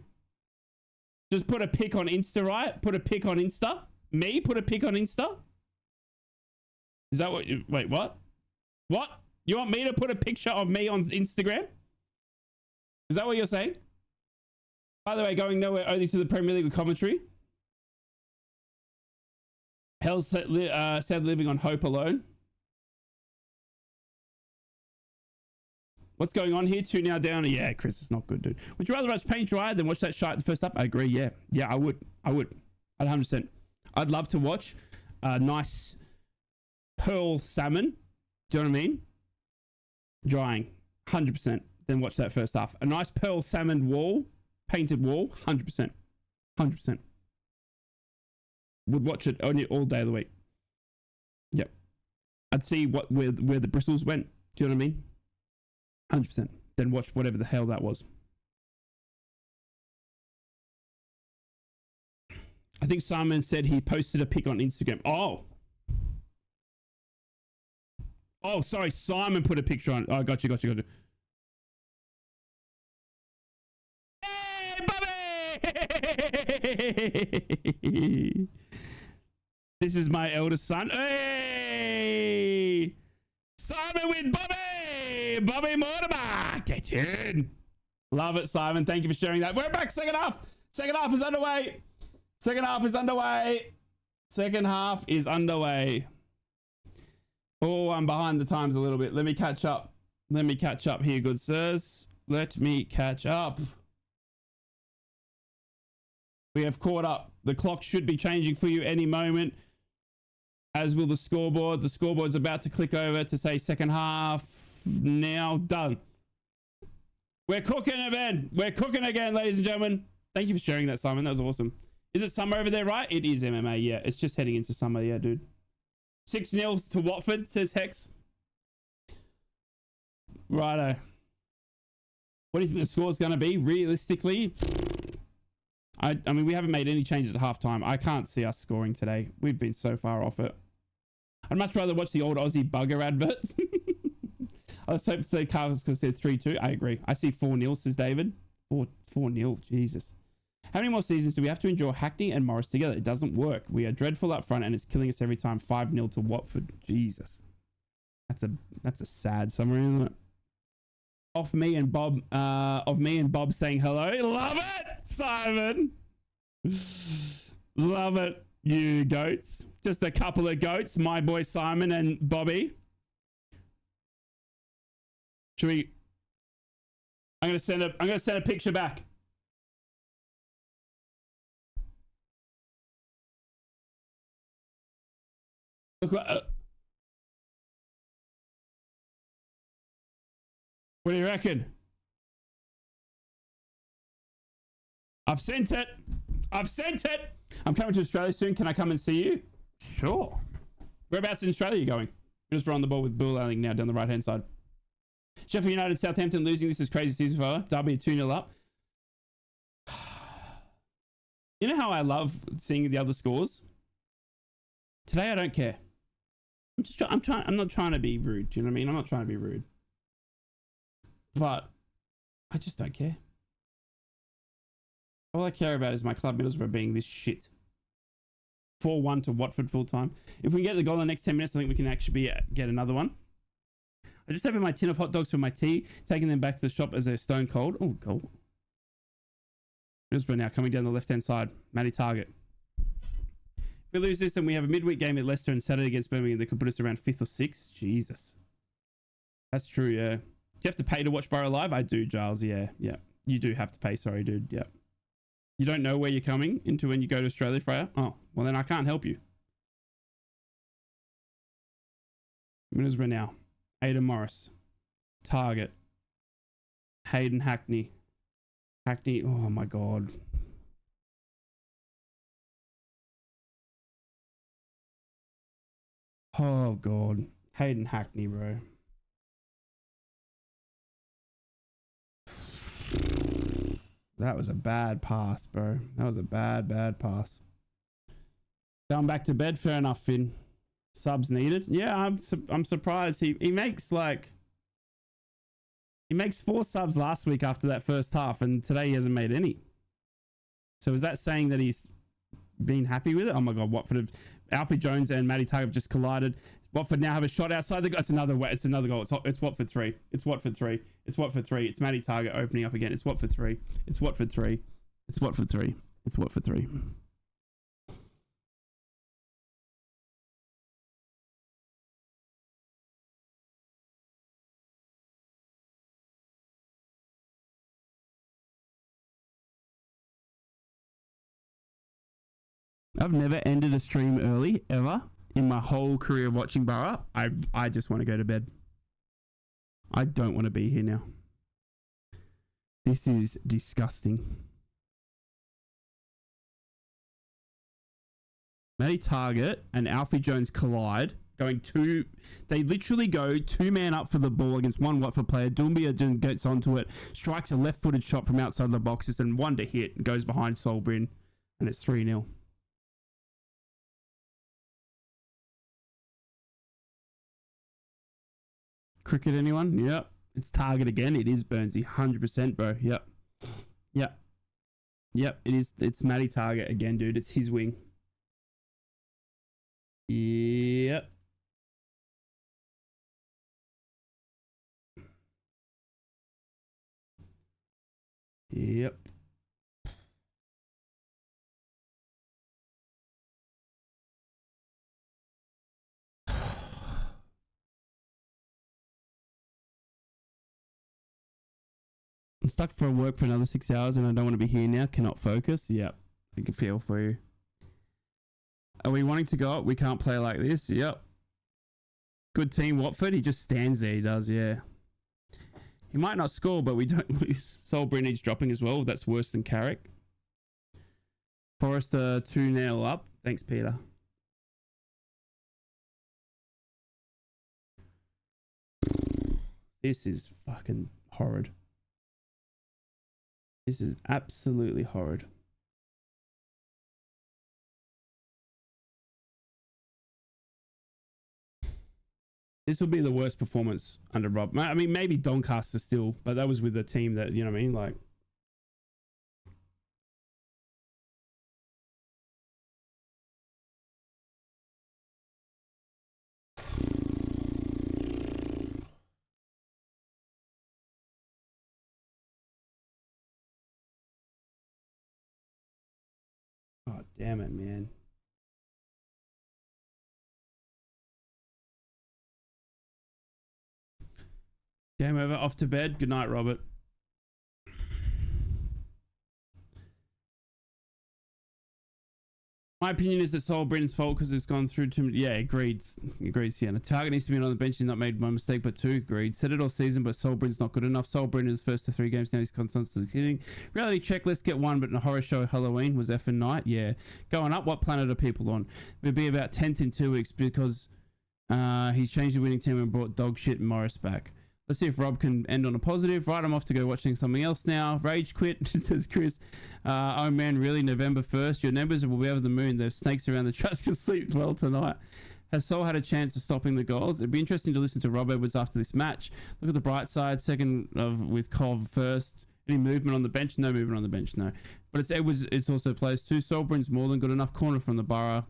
Just put a pic on Insta, right? Put a pic on Insta. Me? Put a pic on Insta? Is that what you... Wait, what? What? You want me to put a picture of me on Instagram? Is that what you're saying? By the way, going nowhere, only to the Premier League with commentary. Hell's sad living on hope alone. What's going on here? 2 now down. Yeah, Chris, it's not good, dude. Would you rather watch paint dry than watch that shite in the first half? I agree, yeah. Yeah, I would. I'd 100%. I'd love to watch a nice pearl salmon. Do you know what I mean? Drying. 100%. Then watch that first half. A nice pearl salmon wall. Painted wall. 100%. 100%. Would watch it only all day of the week. Yep. I'd see where the bristles went. Do you know what I mean? 100%. Then watch whatever the hell that was. I think Simon said he posted a pic on Instagram. Oh, sorry. Simon put a picture on. Oh, got you. Hey, Bobby! This is my eldest son. Hey! Simon with Bobby! Bobby Mortimer! Get in! Love it, Simon. Thank you for sharing that. We're back. Second half. Second half is underway. Second half is underway. Second half is underway. Oh, I'm behind the times a little bit. Let me catch up. Let me catch up here, good sirs. Let me catch up. We have caught up. The clock should be changing for you any moment, as will the scoreboard. The scoreboard's about to click over to say second half now done. We're cooking again. We're cooking again, ladies and gentlemen. Thank you for sharing that, Simon. That was awesome. Is it summer over there, right? It is MMA, yeah. It's just heading into summer, yeah, dude. 6-0 to Watford, says Hex. Righto. What do you think the score's going to be? Realistically, I mean, we haven't made any changes at halftime. I can't see us scoring today. We've been so far off it. I'd much rather watch the old Aussie bugger adverts. I was hoping to say Carlos because they're 3-2. I agree. I see 4-0, says David. 4-0. Jesus. How many more seasons do we have to endure Hackney and Morris together? It doesn't work. We are dreadful up front and it's killing us every time. 5-0 to Watford. Jesus. That's a sad summary, isn't it? Of me and Bob saying hello. Love it, Simon. Love it, you goats. Just a couple of goats, my boy Simon and Bobby. Should we? I'm gonna send a picture back. Look what. What do you reckon? I've sent it. I've sent it. I'm coming to Australia soon. Can I come and see you? Sure. Whereabouts in Australia are you going? Middlesbrough on the ball with Bull Alling now down the right-hand side. Sheffield United, Southampton losing. This is crazy season for Derby 2-0 up. You know how I love seeing the other scores? Today I don't care. I'm not trying to be rude. Do you know what I mean? I'm not trying to be rude. But I just don't care. All I care about is my club Middlesbrough being this shit. 4-1 to Watford full time. If we get the goal in the next 10 minutes, I think we can actually get another one. I just opened my tin of hot dogs for my tea, taking them back to the shop as they're stone cold. Oh, goal. Middlesbrougugh now coming down the left-hand side. Matty Target. If we lose this, then we have a midweek game at Leicester and Saturday against Birmingham that could put us around 5th or 6th. Jesus. That's true, yeah. Do you have to pay to watch Boro live? I do, Giles. Yeah, yeah. You do have to pay. Sorry, dude. Yeah. You don't know where you're coming into when you go to Australia, Freya? Oh, well, then I can't help you. Middlesbrougugh now. Aidan Morris. Target. Hayden Hackney. Hackney. Oh, my God. Oh, God. Hayden Hackney, bro. That was a bad pass, bro. That was a bad pass. Going back to bed. Fair enough, Finn. Subs needed. Yeah, I'm surprised. He makes 4 subs last week after that first half, and today he hasn't made any. So is that saying that he's been happy with it? Oh my God, Watford have... Alfie Jones and Matty Target have just collided. Watford now have a shot outside the goal. It's another goal. It's Watford 3. It's Watford 3. It's Watford 3. It's Matty Target opening up again. It's Watford 3. It's Watford 3. It's Watford 3. It's Watford 3. I've never ended a stream early, ever, in my whole career of watching Boro. I just want to go to bed. I don't want to be here now. This is disgusting. Matty Target and Alfie Jones collide. They literally go 2-man up for the ball against one Watford player. Doumbia gets onto it, strikes a left-footed shot from outside the boxes, and one to hit, goes behind Solbrin, and it's 3-0. Cricket, anyone? Yep. It's Target again. It is Burnsy. 100%, bro. Yep. Yep. Yep. It is. It's Matty Target again, dude. It's his wing. Yep. Yep. I'm stuck for work for another 6 hours and I don't want to be here now. Cannot focus. Yep. I can feel for you. Are we wanting to go up? We can't play like this. Yep. Good team, Watford. He just stands there. He does, yeah. He might not score, but we don't lose. Solbrin needs dropping as well. That's worse than Carrick. Forrester 2-0 up. Thanks, Peter. This is fucking horrid. This is absolutely horrid. This will be the worst performance under Rob. I mean, maybe Doncaster still, but that was with a team that, you know what I mean? Like, oh, damn it, man. Game over. Off to bed. Good night, Robert. My opinion is that Solbrin's fault because it's gone through too many. Yeah, agreed. Agreed, Sienna. Target needs to be on the bench. He's not made one mistake, but 2. Agreed. Said it all season, but Solbrin's not good enough. Solbrin is first to 3 games now. He's constantly hitting. Reality check. Let's get one, but in a horror show Halloween was effing night. Yeah. Going up. What planet are people on? It'll be about 10th in 2 weeks because he changed the winning team and brought dog shit Morris back. Let's see if Rob can end on a positive. Right, I'm off to go watching something else now. Rage quit, says Chris. Oh man, really? November 1st? Your neighbours will be over the moon. There's snakes around the truss. Can sleep well tonight. Has Sol had a chance of stopping the goals? It'd be interesting to listen to Rob Edwards after this match. Look at the bright side. Second with Cov first. Any movement on the bench? No movement on the bench, no. But it's Edwards. It's also plays too. Solbrin's more than good enough. Corner from the Borough.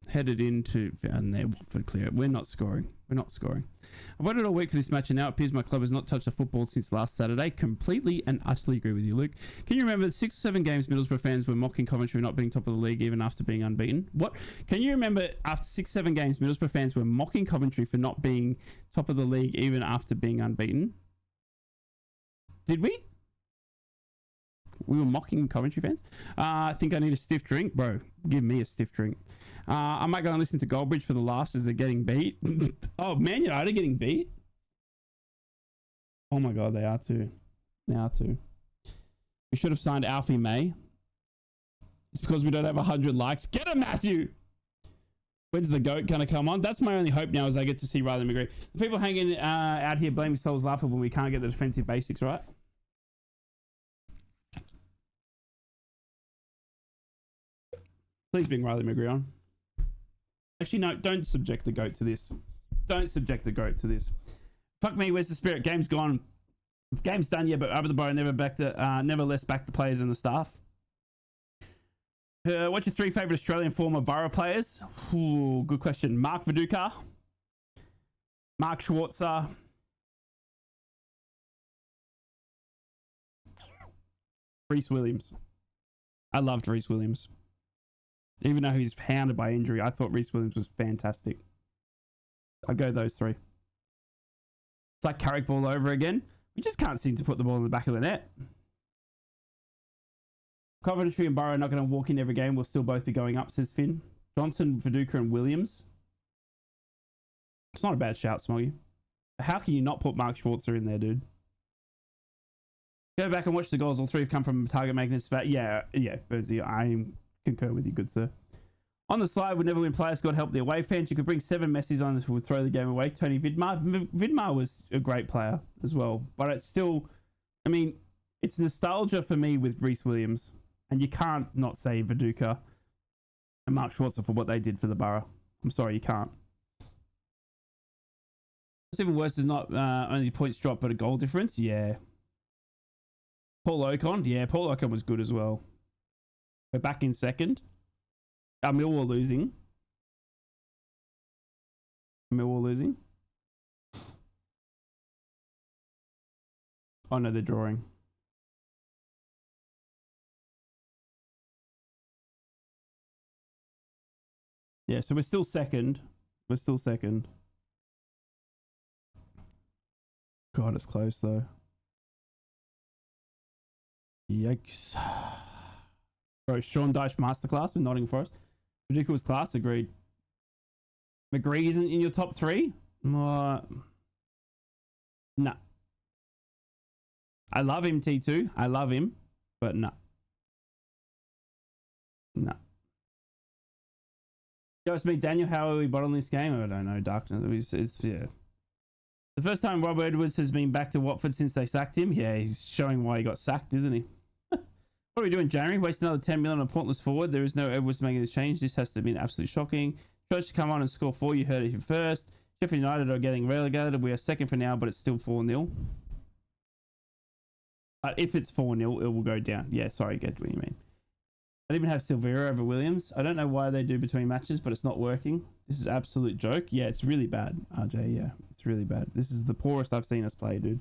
Headed into and there Watford clear. We're not scoring. We're not scoring. I've waited all week for this match and now it appears my club has not touched a football since last Saturday. Completely and utterly agree with you, Luke. Can you remember 6 or 7 games Middlesbrough fans were mocking Coventry not being top of the league even after being unbeaten? What? Can you remember after 6 7 games Middlesbrough fans were mocking Coventry for not being top of the league even after being unbeaten? Did we? We were mocking Coventry fans. I think I need a stiff drink. Bro, give me a stiff drink. I might go and listen to Goldbridge for the laughs as they're getting beat. Oh, Man United are getting beat? Oh my God, they are too. They are too. We should have signed Alfie May. It's because we don't have 100 likes. Get him, Matthew! When's the GOAT going to come on? That's my only hope now is I get to see Riley McGree. The people hanging out here blaming Sol's laughable when we can't get the defensive basics right. Please bring Riley McGree on. Actually, no, don't subject the GOAT to this. Don't subject the GOAT to this. Fuck me, where's the spirit? Game's gone. Game's done, yeah, but over the Boro, nevertheless back the players and the staff. What's your 3 favourite Australian former Boro players? Ooh, good question. Mark Viduka, Mark Schwarzer, Rhys Williams. I loved Rhys Williams. Even though he's hounded by injury, I thought Rhys Williams was fantastic. I'd go those 3. It's like Carrick ball over again. We just can't seem to put the ball in the back of the net. Coventry and Boro are not going to walk in every game. We'll still both be going up, says Finn. Johnson, Viduka and Williams. It's not a bad shout, Smoggy. How can you not put Mark Schwarzer in there, dude? Go back and watch the goals. All 3 have come from target making. Yeah, Bernsey, I concur with you, good sir. On the slide, would never win players. God help the away fans. You could bring 7 Messis on who would throw the game away. Tony Vidmar. Vidmar was a great player as well. But it's still, I mean, it's nostalgia for me with Rhys Williams. And you can't not say Viduka and Mark Schwarzer for what they did for the Borough. I'm sorry, you can't. What's even worse is not only points drop, but a goal difference. Yeah. Paul Ocon. Yeah, Paul Ocon was good as well. We're back in second. Millwall losing. Millwall losing. Oh no, they're drawing. Yeah, so we're still second. We're still second. God, it's close though. Yikes. Bro, Sean Dyche masterclass with Nottingham Forest. Ridiculous class, agreed. McGree isn't in your top 3? Nah. I love him, T2. I love him, but nah. Nah. Just me, Daniel, how are we bottling this game? I don't know, Darkness. It's yeah. The first time Rob Edwards has been back to Watford since they sacked him. Yeah, he's showing why he got sacked, isn't he? What are we doing, January? Waste another 10 million on a pointless forward. There is no Edwards making this change. This has to be absolutely shocking. Church to come on and score 4. You heard it here first. Sheffield United are getting relegated. We are second for now, but it's still 4-0. But if it's 4-0, it will go down. Yeah, sorry, I get what you mean. I'd even have Silvera over Williams. I don't know why they do between matches, but it's not working. This is absolute joke. Yeah, it's really bad, RJ. Yeah, it's really bad. This is the poorest I've seen us play, dude.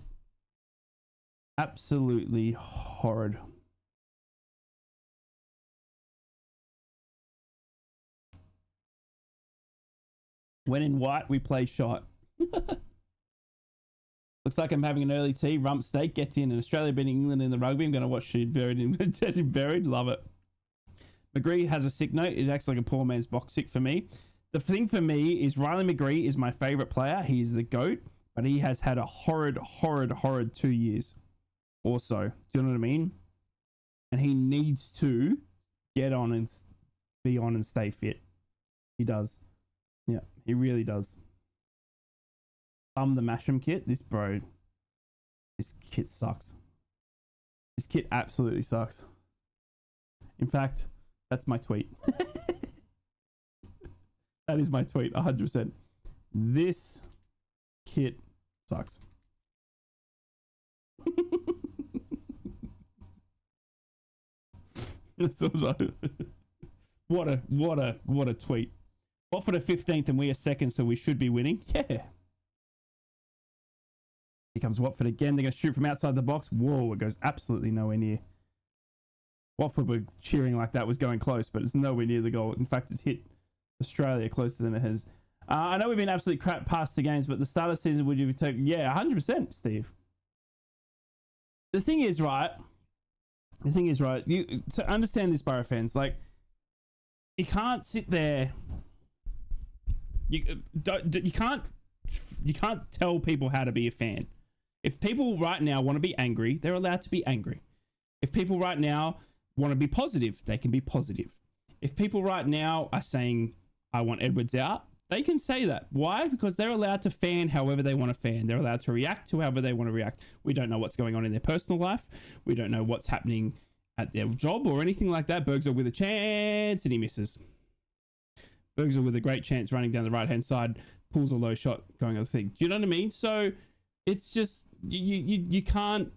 Absolutely horrid. When in white, we play shot. Looks like I'm having an early tea. Rump steak gets in. Australia beating England in the rugby. I'm going to watch Dead Buried. Love it. McGree has a sick note. It acts like a poor man's box sick for me. The thing for me is Riley McGree is my favourite player. He is the GOAT, but he has had a horrid 2 years or so. Do you know what I mean? And he needs to get on and be on and stay fit. He does. Yeah, he really does. The Masham kit. This kit sucks. This kit absolutely sucks. In fact, that's my tweet. That is my tweet, 100%. This kit sucks. What a tweet. Watford are 15th and we are second, so we should be winning. Yeah. Here comes Watford again. They're going to shoot from outside the box. Whoa, it goes absolutely nowhere near. Watford were cheering like that was going close, but it's nowhere near the goal. In fact, it's hit Australia closer than it has. I know we've been absolute crap past the games, but the start of the season, would you take? Yeah, 100%, Steve. The thing is, right? You to understand this, Boro fans, like, you can't sit there. You can't tell people how to be a fan. If people right now want to be angry, they're allowed to be angry. If people right now want to be positive, they can be positive. If people right now are saying, I want Edwards out, they can say that. Why? Because they're allowed to fan however they want to fan. They're allowed to react to however they want to react. We don't know what's going on in their personal life. We don't know what's happening at their job or anything like that. Bergsel with a chance and he misses. Bergsel with a great chance running down the right-hand side, pulls a low shot going on the thing. Do you know what I mean? So it's just, you can't,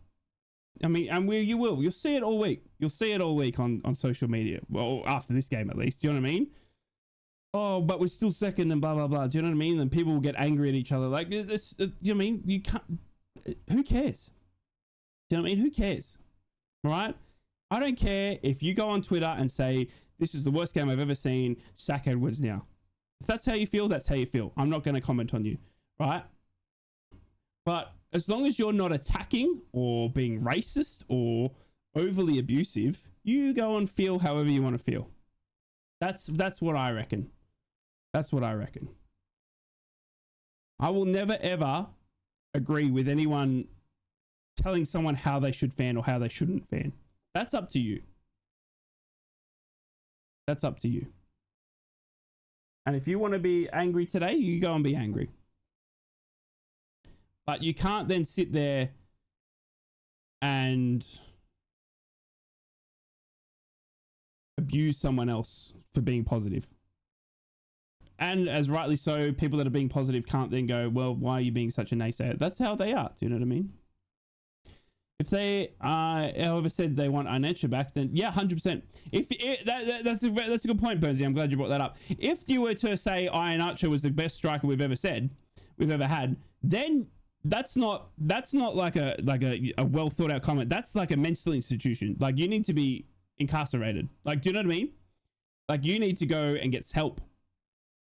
I mean, and you'll see it all week. You'll see it all week on social media. Well, after this game at least. Do you know what I mean? Oh, but we're still second and blah, blah, blah. Do you know what I mean? And people will get angry at each other. Like, it's, you know what I mean? You can't, who cares? Do you know what I mean? Who cares? All right? I don't care if you go on Twitter and say, this is the worst game I've ever seen, sack Edwards now. If that's how you feel, that's how you feel. I'm not going to comment on you, right? But as long as you're not attacking or being racist or overly abusive, you go and feel however you want to feel. That's what I reckon. That's what I reckon. I will never ever agree with anyone telling someone how they should fan or how they shouldn't fan. That's up to you. That's up to you. And if you want to be angry today, you go and be angry. But you can't then sit there and abuse someone else for being positive. And as rightly so, people that are being positive can't then go, well, why are you being such a naysayer? That's how they are. Do you know what I mean? If they, however, said they want Inertia back, then yeah, 100%. That's a good point, Bernsey. I'm glad you brought that up. If you were to say Iron Archer was the best striker we've ever had, then that's not like a well thought out comment. That's like a mental institution. Like, you need to be incarcerated. Like, do you know what I mean? Like, you need to go and get help.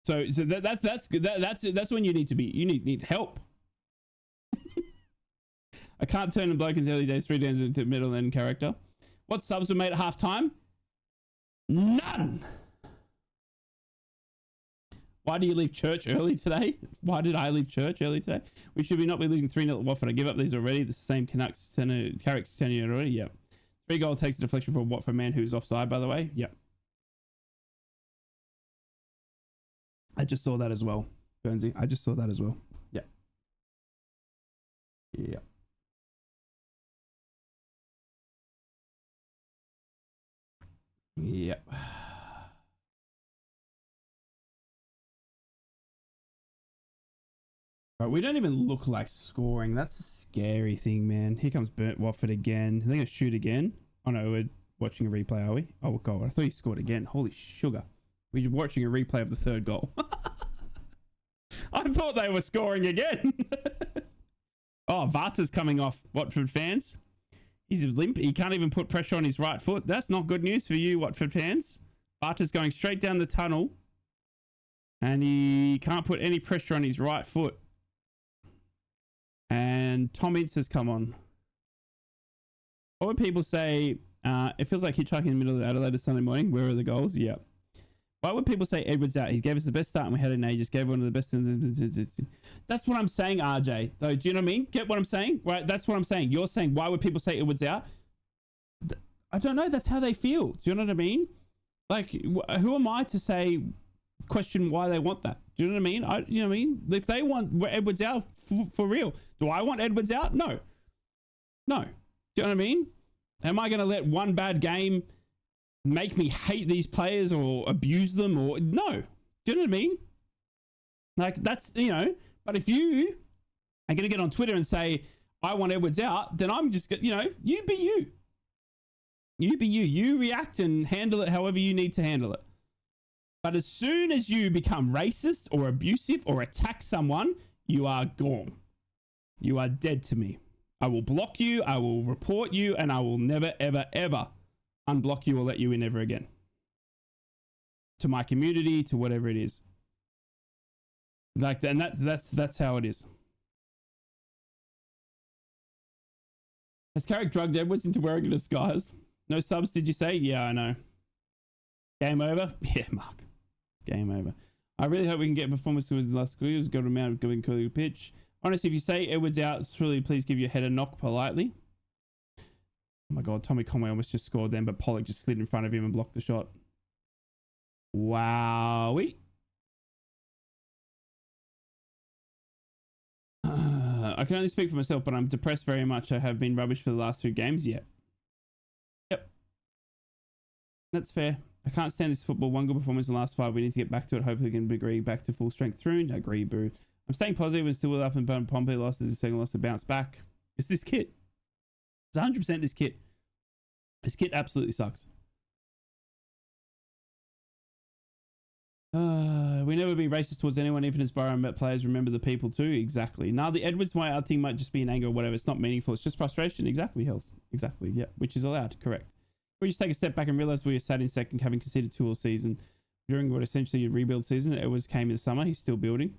So that's when you need help. I can't turn a bloke in the early days 3 days into middle end character. What subs were made at half time? None. Why do you leave church early today? Why did I leave church early today? We should not be losing 3-0 at Watford. I give up these already. The same Canucks Carrick's tenure already. Yep. 3 goal takes a deflection from Watford man who's offside, by the way. Yep. I just saw that as well, Bernsey. I just saw that as well. Yeah. Yeah. Yep. Right, we don't even look like scoring. That's a scary thing, man. Here comes Burnt Watford again. They're going to shoot again. Oh no, we're watching a replay, are we? Oh god, I thought he scored again. Holy sugar. We're watching a replay of the 3rd goal. I thought they were scoring again. Oh, Varta's coming off, Watford fans. He's limp. He can't even put pressure on his right foot. That's not good news for you, Watford fans. Varta's going straight down the tunnel. And he can't put any pressure on his right foot. And Tom Ince has come on. What would people say? It feels like hitchhiking in the middle of Adelaide Sunday morning. Where are the goals? Yeah. Why would people say Edwards out? He gave us the best start and we had an ages. Gave one of the best. That's what I'm saying, RJ. Though, do you know what I mean? Get what I'm saying? Right? That's what I'm saying. You're saying, why would people say Edwards out? I don't know. That's how they feel. Do you know what I mean? Like, who am I to question why they want that? Do you know what I mean? You know what I mean? If they want Edwards out for real, do I want Edwards out? No. No. Do you know what I mean? Am I going to let one bad game make me hate these players or abuse them or no? Do you know what I mean? Like, that's, you know, but if you are going to get on Twitter and say, I want Edwards out, then I'm just, you know, you be you. You be you. You react and handle it however you need to handle it. But as soon as you become racist or abusive or attack someone, you are gone. You are dead to me. I will block you, I will report you, and I will never, ever, ever unblock you or let you in ever again. To my community, to whatever it is. Like, and that's how it is. Has Carrick drugged Edwards into wearing a disguise? No subs, did you say? Yeah, I know. Game over? Yeah, Mark. Game over. I really hope we can get performance with the last squeeze. Got a mount of going to pitch. Honestly, if you say Edwards out, truly, please give your head a knock politely. Oh my God, Tommy Conway almost just scored then, but Pollock just slid in front of him and blocked the shot. Wowie. I can only speak for myself, but I'm depressed very much. I have been rubbish for the last 2 games. Yep. That's fair. I can't stand this football. One good performance in the last 5. We need to get back to it. Hopefully we can agree back to full strength through. Agree, boo. I'm staying positive and still up and Pompey losses. The second loss to bounce back. It's this kit. It's 100% this kit. This kit absolutely sucks. We never be racist towards anyone, even as Boro players remember the people too. Exactly. Now the Edwards way thing might just be an anger or whatever. It's not meaningful. It's just frustration. Exactly, Hills. Exactly. Yeah, which is allowed. Correct. We just take a step back and realize we were sat in second, having conceded 2 all season during what essentially a rebuild season. Edwards came in the summer. He's still building.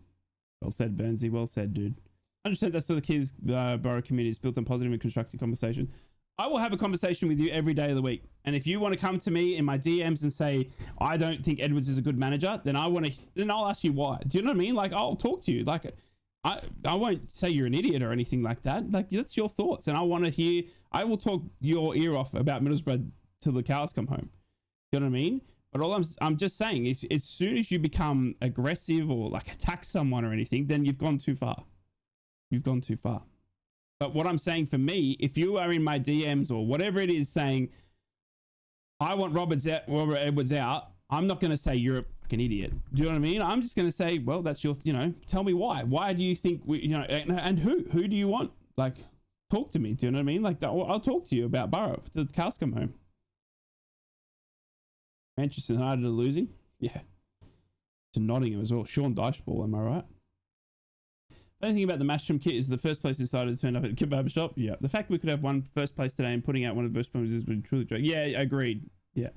Well said, Burnsy. Well said, dude. I understand that's still the key to the Boro community is built on positive and constructive conversation. I will have a conversation with you every day of the week. And if you want to come to me in my DMs and say, I don't think Edwards is a good manager, then I'll ask you why. Do you know what I mean? Like, I'll talk to you. Like, I won't say you're an idiot or anything like that. Like, that's your thoughts. And I want to hear, I will talk your ear off about Middlesbrough till the cows come home. You know what I mean? But all I'm just saying is, as soon as you become aggressive or like attack someone or anything, then you've gone too far. You've gone too far. But what I'm saying for me, if you are in my DMs or whatever it is saying, I want Robert Edwards out, I'm not going to say you're a fucking idiot. Do you know what I mean? I'm just going to say, well, that's your, tell me why. Why do you think and who do you want? Like, talk to me. Do you know what I mean? Like, I'll talk to you about Boro till the cows come home. Manchester United are losing. Yeah. To Nottingham as well. Sean Dycheball, am I right? The only thing about the Mashroom kit is the first place decided to turn up at the kebab shop. Yeah. The fact we could have one first place today and putting out one of the first places has been truly great. Yeah, agreed. Yeah.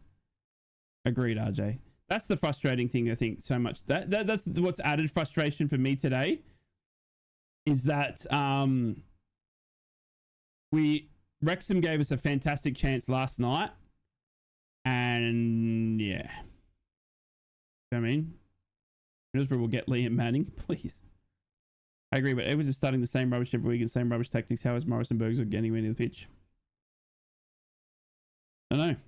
Agreed, RJ. That's the frustrating thing, I think, so much. That's what's added frustration for me today is that Wrexham gave us a fantastic chance last night. And yeah. You know what I mean? Middlesbrough will get Liam Manning, please. I agree, but Edwards is starting the same rubbish every week and same rubbish tactics. How is Morris and Bergs getting anywhere near the pitch? I don't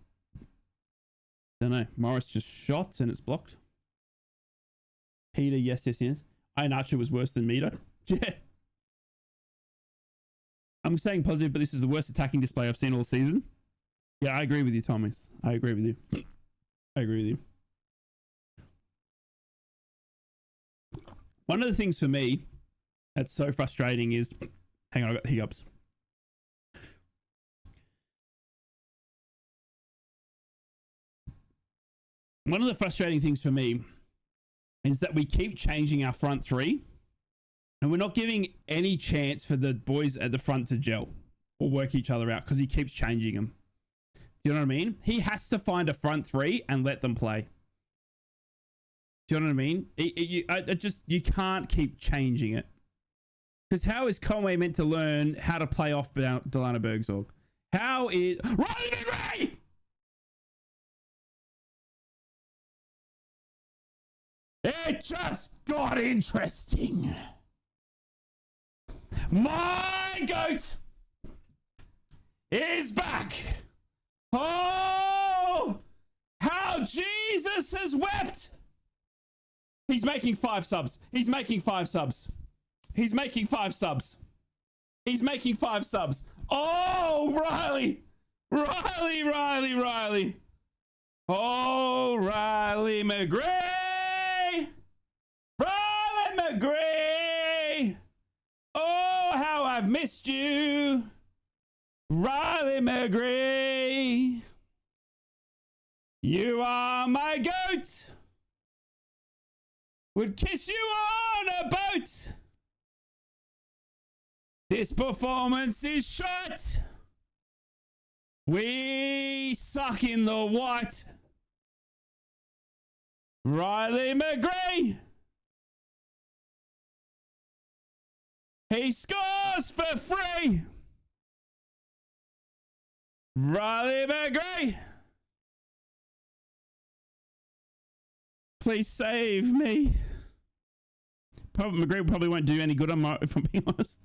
know. Morris just shot and it's blocked. Peter, yes. Ian Archer was worse than Mito. Yeah. I'm staying positive, but this is the worst attacking display I've seen all season. Yeah, I agree with you, Thomas. I agree with you. One of the things for me that's so frustrating is, hang on, I got hiccups. One of the frustrating things for me is that we keep changing our front three and we're not giving any chance for the boys at the front to gel or work each other out because he keeps changing them. Do you know what I mean? He has to find a front three and let them play. Do you know what I mean? You can't keep changing it. Because how is Conway meant to learn how to play off Delano Bergsorg? How is... Riley McRae! It just got interesting. My goat is back. Oh, how Jesus has wept. He's making 5 subs. He's making 5 subs. He's making 5 subs. He's making 5 subs. Oh, Riley. Riley. Oh, Riley McGray. Riley McGray. Oh, how I've missed you. Riley McGray. You are my goat. would kiss you on a boat. This performance is shot. We suck in the white. Riley McGree. He scores for free. Riley McGree. Please save me. McGree probably won't do any good, if I'm being honest.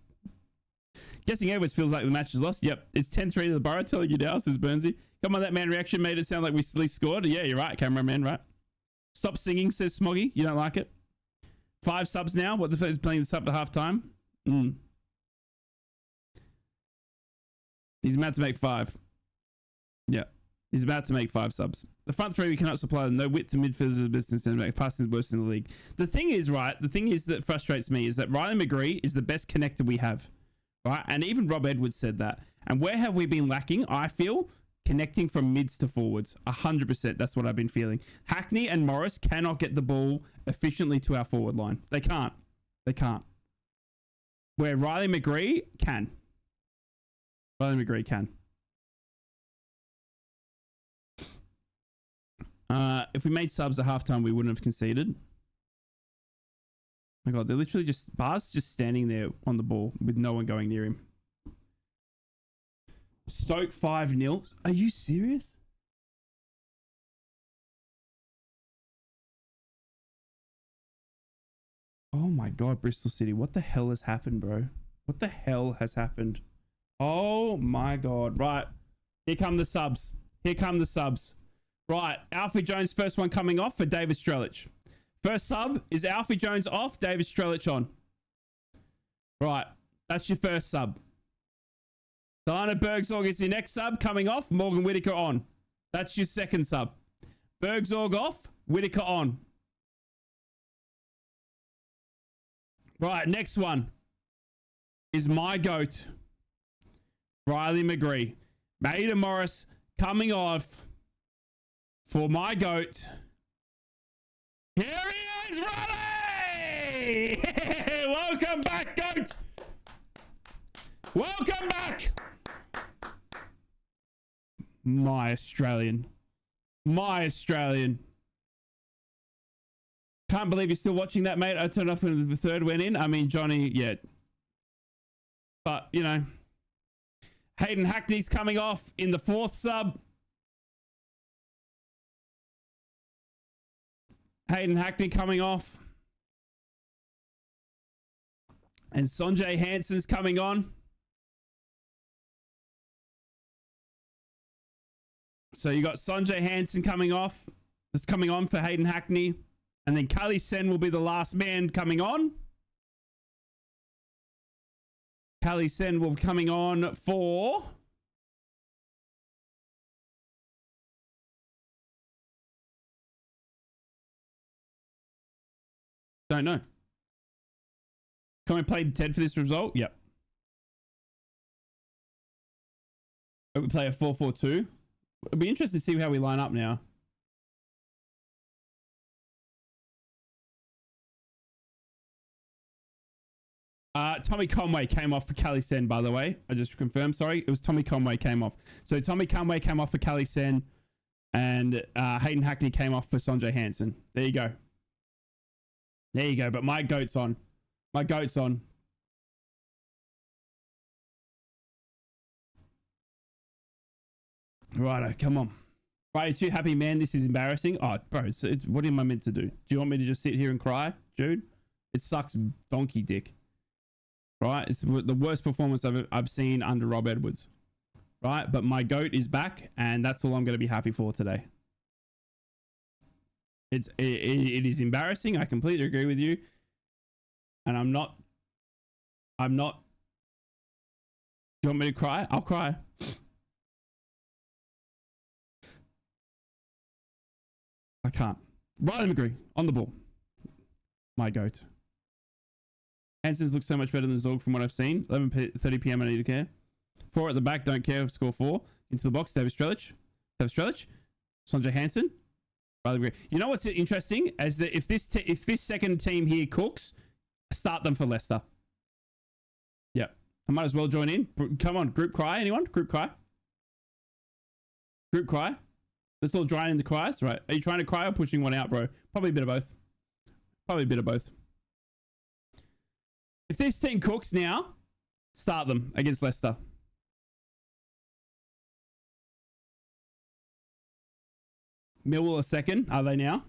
Guessing Edwards feels like the match is lost. Yep, it's 10-3 to the Boro. Telling you now, says Burnsy. Come on, that man reaction made it sound like we at least scored. Yeah, you're right, cameraman, right? Stop singing, says Smoggy. You don't like it? 5 subs now. What the fuck is playing this up at halftime? He's about to make 5. Yeah. He's about to make 5 subs. The front 3 we cannot supply them. No width to midfielders of the business and make passing is worse in the league. The thing is, right, the thing is that frustrates me is that Riley McGree is the best connector we have. Right? And even Rob Edwards said that. And where have we been lacking? I feel connecting from mids to forwards. 100%. That's what I've been feeling. Hackney and Morris cannot get the ball efficiently to our forward line. They can't. They can't. Where Riley McGree can. Riley McGree can. If we made subs at halftime, we wouldn't have conceded. My God, they're literally just... Bar's just standing there on the ball with no one going near him. Stoke 5-0. Are you serious? Oh my God, Bristol City. What the hell has happened, bro? What the hell has happened? Oh my God. Right. Here come the subs. Here come the subs. Right. Alfie Jones, first one coming off for David Strelic. First sub is Alfie Jones off, David Strelic on. Right. That's your first sub. Diana Bergzorg is your next sub. Coming off, Morgan Whittaker on. That's your second sub. Bergzorg off, Whittaker on. Right. Next one is my GOAT, Riley McGree. Maida Morris coming off for my GOAT. Here he is, Riley! Welcome back, GOAT! Welcome back! My Australian. My Australian. Can't believe you're still watching that, mate. I turned off when the third went in. I mean, Johnny, yeah. But, you know. Hayden Hackney's coming off in the fourth sub. Hayden Hackney coming off. And Sanjay Hansen's coming on. So you got Sanjay Hansen coming off. That's coming on for Hayden Hackney. And then Kali Sen will be the last man coming on. Kali Sen will be coming on for... Don't know. Can we play Ted for this result? Yep. We play a 4-4-2. It'll be interesting to see how we line up now. Tommy Conway came off for Kali Sen, by the way. I just confirmed. Sorry, it was Tommy Conway came off. So Tommy Conway came off for Kali Sen, and Hayden Hackney came off for Sanjay Hansen. There you go. There you go. But my GOAT's on. My GOAT's on. Righto, come on. Right, you too happy, man? This is embarrassing. Oh, bro, what am I meant to do? Do you want me to just sit here and cry, Jude? It sucks donkey dick. Right? It's the worst performance I've seen under Rob Edwards. Right? But my GOAT is back, and that's all I'm going to be happy for today. It is embarrassing. I completely agree with you. And I'm not. Do you want me to cry? I'll cry. I can't. Riley McGree on the ball. My GOAT. Hanson's looks so much better than Zorg from what I've seen. 11:30 p.m. I need to care. 4 at the back. Don't care. Score 4. Into the box. David Strelic. Sanjay Hansen. You know what's interesting? As that if this second team here cooks, start them for Leicester. Yeah, I might as well join in. Come on, group cry. Anyone? Group cry. Group cry. Let's all join in the cries, right? Are you trying to cry or pushing one out, bro? Probably a bit of both. Probably a bit of both. If this team cooks now, start them against Leicester. Millwall are second, are they now?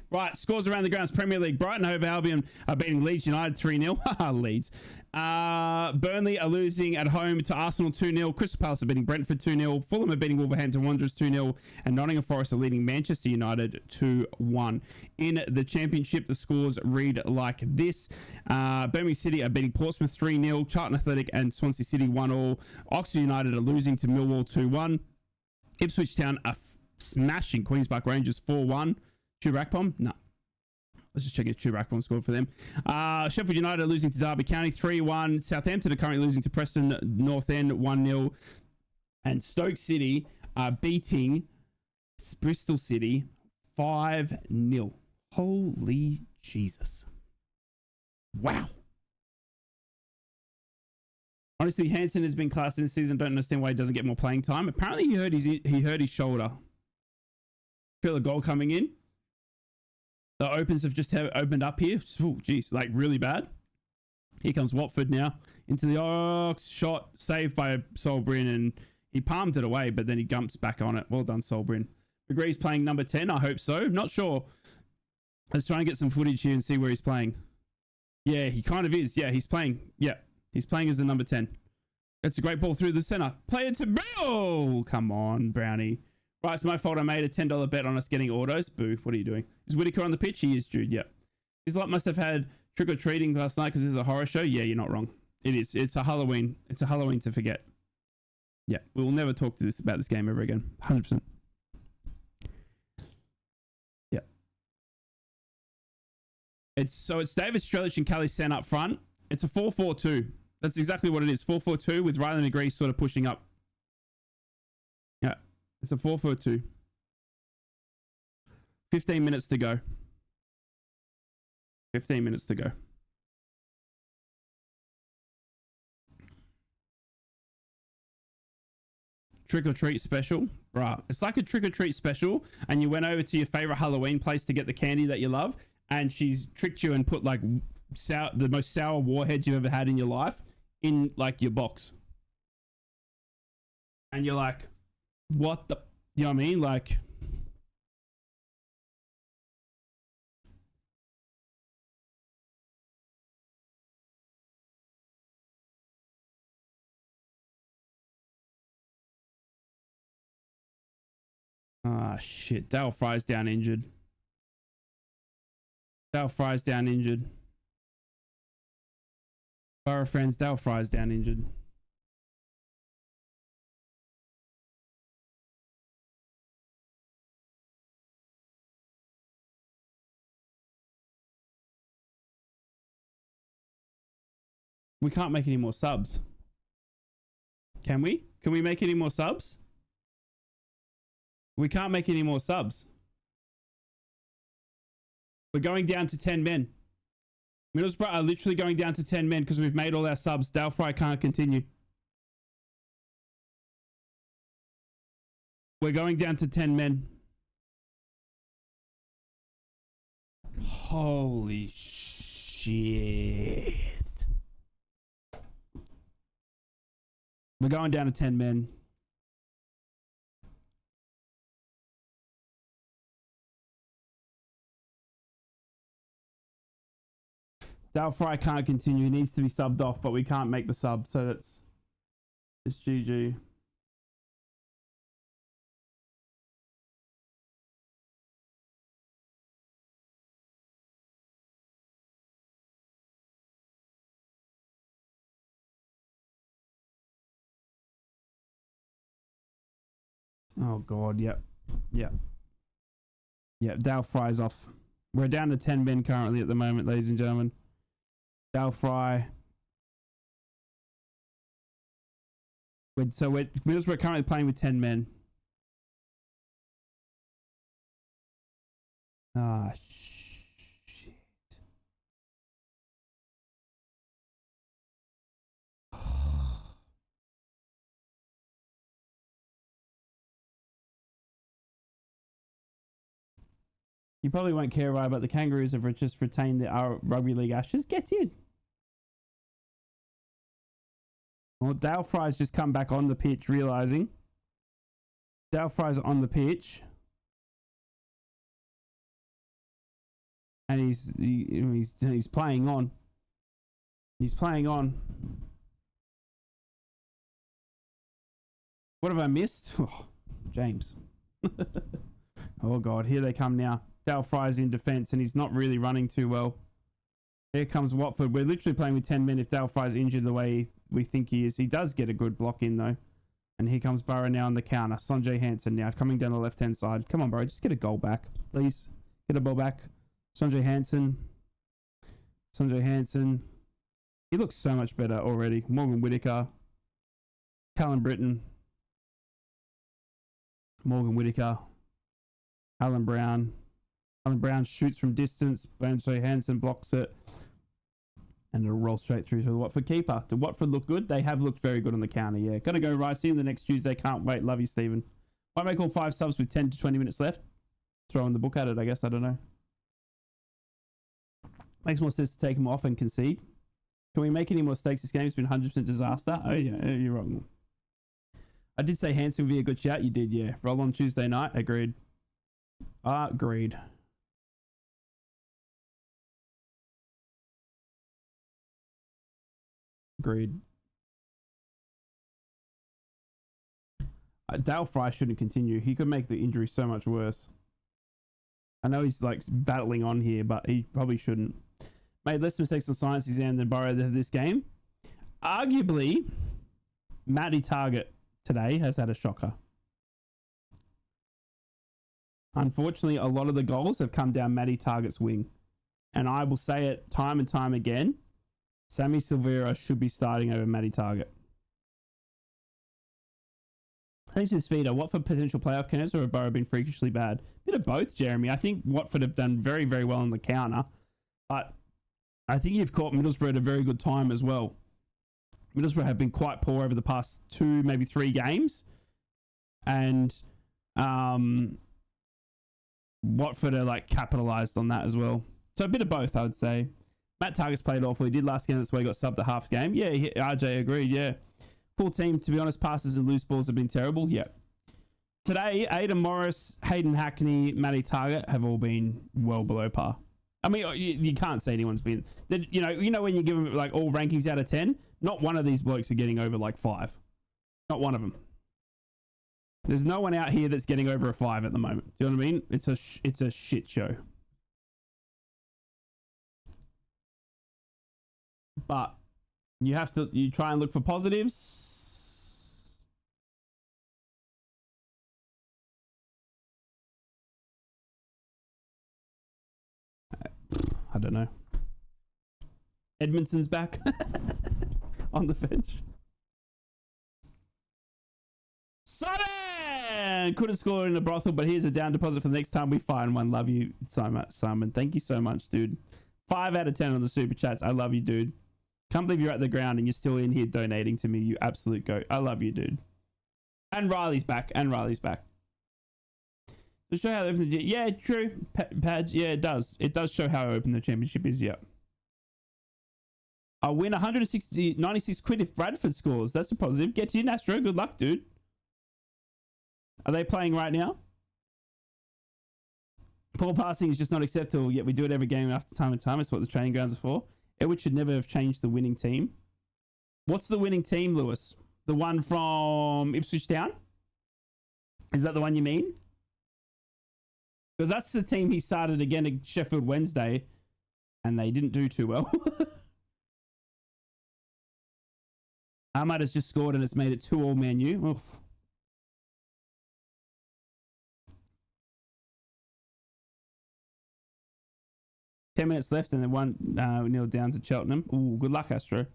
Right, scores around the grounds. Premier League. Brighton Hove Albion are beating Leeds United 3-0. Leeds. Burnley are losing at home to Arsenal 2-0. Crystal Palace are beating Brentford 2-0. Fulham are beating Wolverhampton Wanderers 2-0. And Nottingham Forest are leading Manchester United 2-1. In the Championship, the scores read like this. Birmingham City are beating Portsmouth 3-0. Charlton Athletic and Swansea City 1-1. Oxford United are losing to Millwall 2-1. Ipswich Town are smashing Queen's Park Rangers 4-1. Churakpom? No. Let's just check if Churakpom scored for them. Sheffield United are losing to Derby County 3-1. Southampton are currently losing to Preston North End 1-0. And Stoke City are beating Bristol City 5-0. Holy Jesus. Wow. Honestly, Hansen has been classed in this season. Don't understand why he doesn't get more playing time. Apparently he hurt his shoulder. Feel a goal coming in. The opens have just opened up here. Oh, geez, like really bad. Here comes Watford now into the Ox shot, saved by Solbrin, and he palmed it away, but then he gumps back on it. Well done, Solbrin. McGree's playing number 10. I hope so. Not sure. Let's try and get some footage here and see where he's playing. Yeah, he kind of is. Yeah, he's playing. Yeah, he's playing as the number 10. That's a great ball through the center. Play it to Bro. Come on, Brownie. Right, it's my fault. I made a $10 bet on us getting autos. Boo. What are you doing? Is Whitaker on the pitch? He is, Jude. Yep. His lot must have had trick-or-treating last night because this is a horror show. Yeah, you're not wrong. It is. It's a Halloween. It's a Halloween to forget. Yeah, we will never talk to this about this game ever again. 100%. Yeah. It's David Strelic and Callie Sen up front. It's a 4-4-2. That's exactly what it is. 4-4-2 with Riley McGree sort of pushing up. Yeah. It's a 4-4-2. 15 minutes to go. 15 minutes to go. Trick or treat special. Bruh. It's like a trick or treat special, and you went over to your favorite Halloween place to get the candy that you love, and she's tricked you and put like the most sour warheads you've ever had in your life in like your box. And you're like, what the, you know what I mean? Like, shit. Dale Fry's down injured. Dale Fry's down injured. Boro friends, Dale Fry's down injured. We can't make any more subs. Can we? Can we make any more subs? We can't make any more subs. We're going down to 10 men. Middlesbrough are literally going down to 10 men because we've made all our subs. Dale Fry can't continue. We're going down to 10 men. Holy shit. We're going down to 10 men. Dale Fry can't continue. He needs to be subbed off, but we can't make the sub, so it's GG. Oh god, yep. Yep. Yep, Dale Fry's off. We're down to 10 men currently at the moment, ladies and gentlemen. Dale Fry. We're currently playing with 10 men. Ah, shit. You probably won't care, right? But the Kangaroos have just retained the Rugby League Ashes. Get in. Well, Dale Fry's just come back on the pitch, realizing Dale Fry's on the pitch, and he's playing on. He's playing on. What have I missed? Oh, James. Oh God, here they come now. Dale Fry's in defence, and he's not really running too well. Here comes Watford. We're literally playing with 10 men if Dale Fry's injured the way we think he is. He does get a good block in though. And here comes Boro now on the counter. Sanjay Hansen now coming down the left-hand side. Come on, bro. Just get a goal back, please. Get a ball back. Sanjay Hansen. Sanjay Hansen. He looks so much better already. Morgan Whittaker. Callum Britton. Morgan Whittaker. Alan Brown. Alan Brown shoots from distance. Sanjay Hansen blocks it. And it'll roll straight through to the Watford keeper. Did Watford look good? They have looked very good on the counter, yeah. Gonna go Ricey the next Tuesday. Can't wait. Love you, Stephen. Might make all 5 subs with 10 to 20 minutes left. Throwing the book at it, I guess. I don't know. Makes more sense to take him off and concede. Can we make any more mistakes this game? It's been 100% disaster. Oh, yeah. You're wrong. I did say Hansen would be a good shout. You did, yeah. Roll on Tuesday night. Agreed. Agreed. Agreed. Dale Fry shouldn't continue. He could make the injury so much worse. I know he's like battling on here, but he probably shouldn't. Made less mistakes on science exam than Boro this game. Arguably, Matty Target today has had a shocker. Unfortunately, a lot of the goals have come down Matty Target's wing. And I will say it time and time again. Sammy Silvera should be starting over Matty Target. Thanks to this feeder. Watford potential playoff candidates, or have Boro been freakishly bad? Bit of both, Jeremy. I think Watford have done very, very well on the counter. But I think you've caught Middlesbrough at a very good time as well. Middlesbrough have been quite poor over the past 2, maybe 3 games. And Watford are like capitalised on that as well. So a bit of both, I would say. Matt Target's played awful. He did last game. That's why he got subbed at half game. Yeah, RJ agreed. Yeah. Full team, to be honest, passes and loose balls have been terrible. Yeah. Today, Aidan Morris, Hayden Hackney, Matty Target have all been well below par. I mean, you can't say anyone's been... You know when you give them like all rankings out of 10, not one of these blokes are getting over like 5. Not one of them. There's no one out here that's getting over a 5 at the moment. Do you know what I mean? It's a shit show. But you try and look for positives. I don't know. Edmondson's back on the bench. Simon could have scored in a brothel, but here's a down deposit for the next time we find one. Love you so much, Simon. Thank you so much, dude. 5 out of 10 on the super chats. I love you, dude. Can't believe you're at the ground and you're still in here donating to me. You absolute goat. I love you, dude. And Riley's back. To show how they open the... Yeah, true. Padge. Yeah, it does. It does show how open the championship is, yeah. I'll win 96 quid if Bradford scores. That's a positive. Get in, Astro. Good luck, dude. Are they playing right now? Poor passing is just not acceptable, yet we do it every game after time and time. It's what the training grounds are for. Edward should never have changed the winning team. What's the winning team, Lewis? The one from Ipswich Town? Is that the one you mean? Because that's the team he started again at Sheffield Wednesday, and they didn't do too well. Ahmad has just scored and it's made it 2-2 Man U. Oof. Ten minutes left and then 1-0 down to Cheltenham. Ooh, good luck, Astro.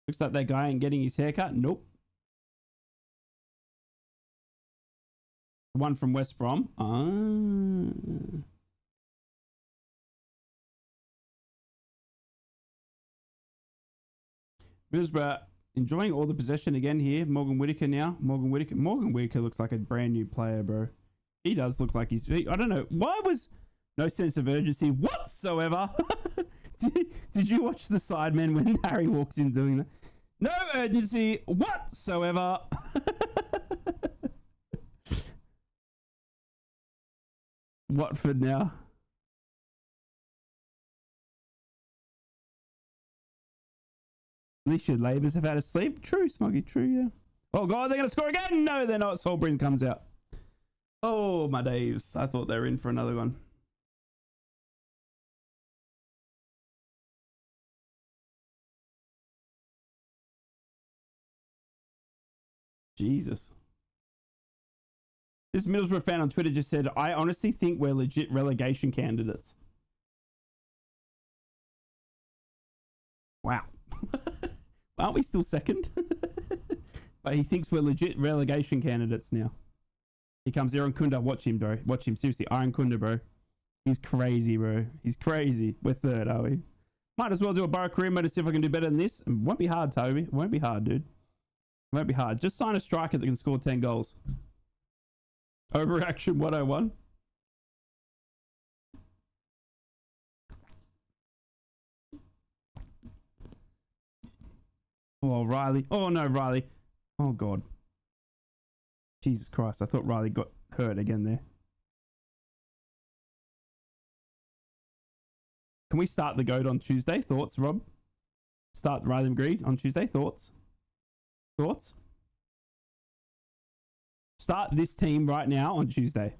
Looks like that guy ain't getting his haircut. Nope. One from West Brom. Middlesbrough enjoying all the possession again here. Morgan Whittaker now. Morgan Whittaker looks like a brand new player, bro. He does look like he's... I don't know. Why was... No sense of urgency whatsoever. Did you watch the Sidemen when Harry walks in doing that? No urgency whatsoever. Watford now. At least your Labours have had a sleep. True, Smoggy. True, yeah. Oh, God, they're going to score again. No, they're not. Solbrin comes out. Oh, my days. I thought they were in for another one. Jesus. This Middlesbrough fan on Twitter just said, I honestly think we're legit relegation candidates. Wow. Aren't we still second? But he thinks we're legit relegation candidates now. Here comes Aaron Kunda. Watch him, bro. Watch him. Seriously, Aaron Kunda, bro. He's crazy, bro. He's crazy. We're third, are we? Might as well do a Boro career mode to see if I can do better than this. It won't be hard, Toby. It won't be hard, dude. It won't be hard. Just sign a striker that can score 10 goals. Overaction 101. Oh, Riley. Oh, no, Riley. Oh, God. Jesus Christ. I thought Riley got hurt again there. Can we start the GOAT on Tuesday? Thoughts, Rob? Start Riley McGree on Tuesday? Thoughts? Thoughts? Start this team right now on Tuesday.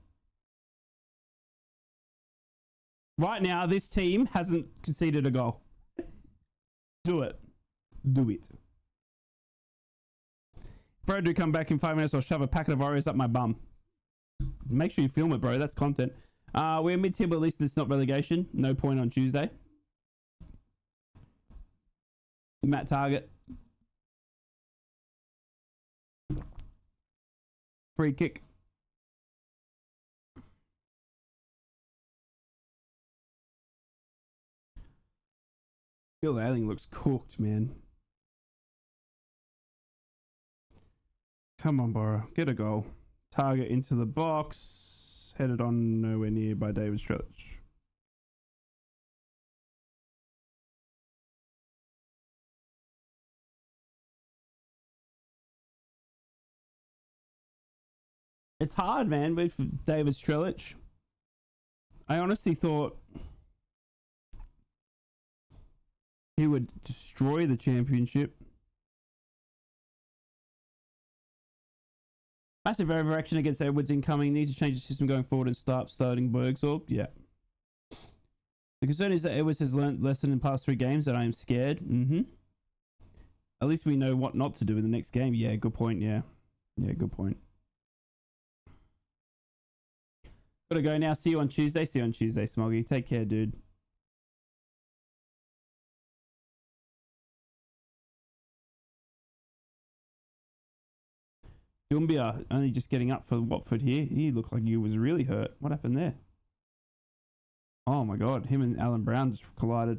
Right now, this team hasn't conceded a goal. Do it. Do it. Bro, do come back in 5 minutes. I'll shove a packet of Oreos up my bum. Make sure you film it, bro. That's content. We're mid-tier, but at least it's not relegation. No point on Tuesday. Matt Target. Free kick. Bill Ailing looks cooked, man. Come on, Boro. Get a goal. Target into the box. Headed on nowhere near by David Strelic. It's hard, man, with David Strelic. I honestly thought he would destroy the championship. Massive overreaction against Edwards incoming. Needs to change the system going forward and starting Bergsorg. Yeah. The concern is that Edwards has learnt lesson in past 3 games that I am scared. At least we know what not to do in the next game. Yeah, good point. Yeah. Yeah, good point. Gotta go now. See you on Tuesday. See you on Tuesday, Smoggy. Take care, dude. Dumbia only just getting up for Watford here. He looked like he was really hurt. What happened there? Oh my God. Him and Alan Brown just collided.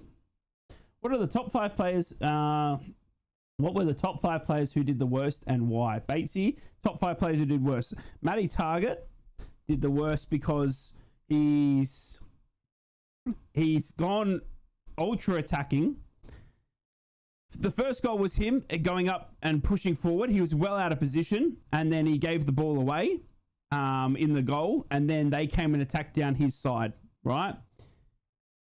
What are the top 5 players? What were the top 5 players who did the worst and why? Batesy, top 5 players who did worse. Matty Target did the worst because he's gone ultra attacking. The first goal was him going up and pushing forward. He was well out of position, and then he gave the ball away in the goal, and then they came and attacked down his side, right?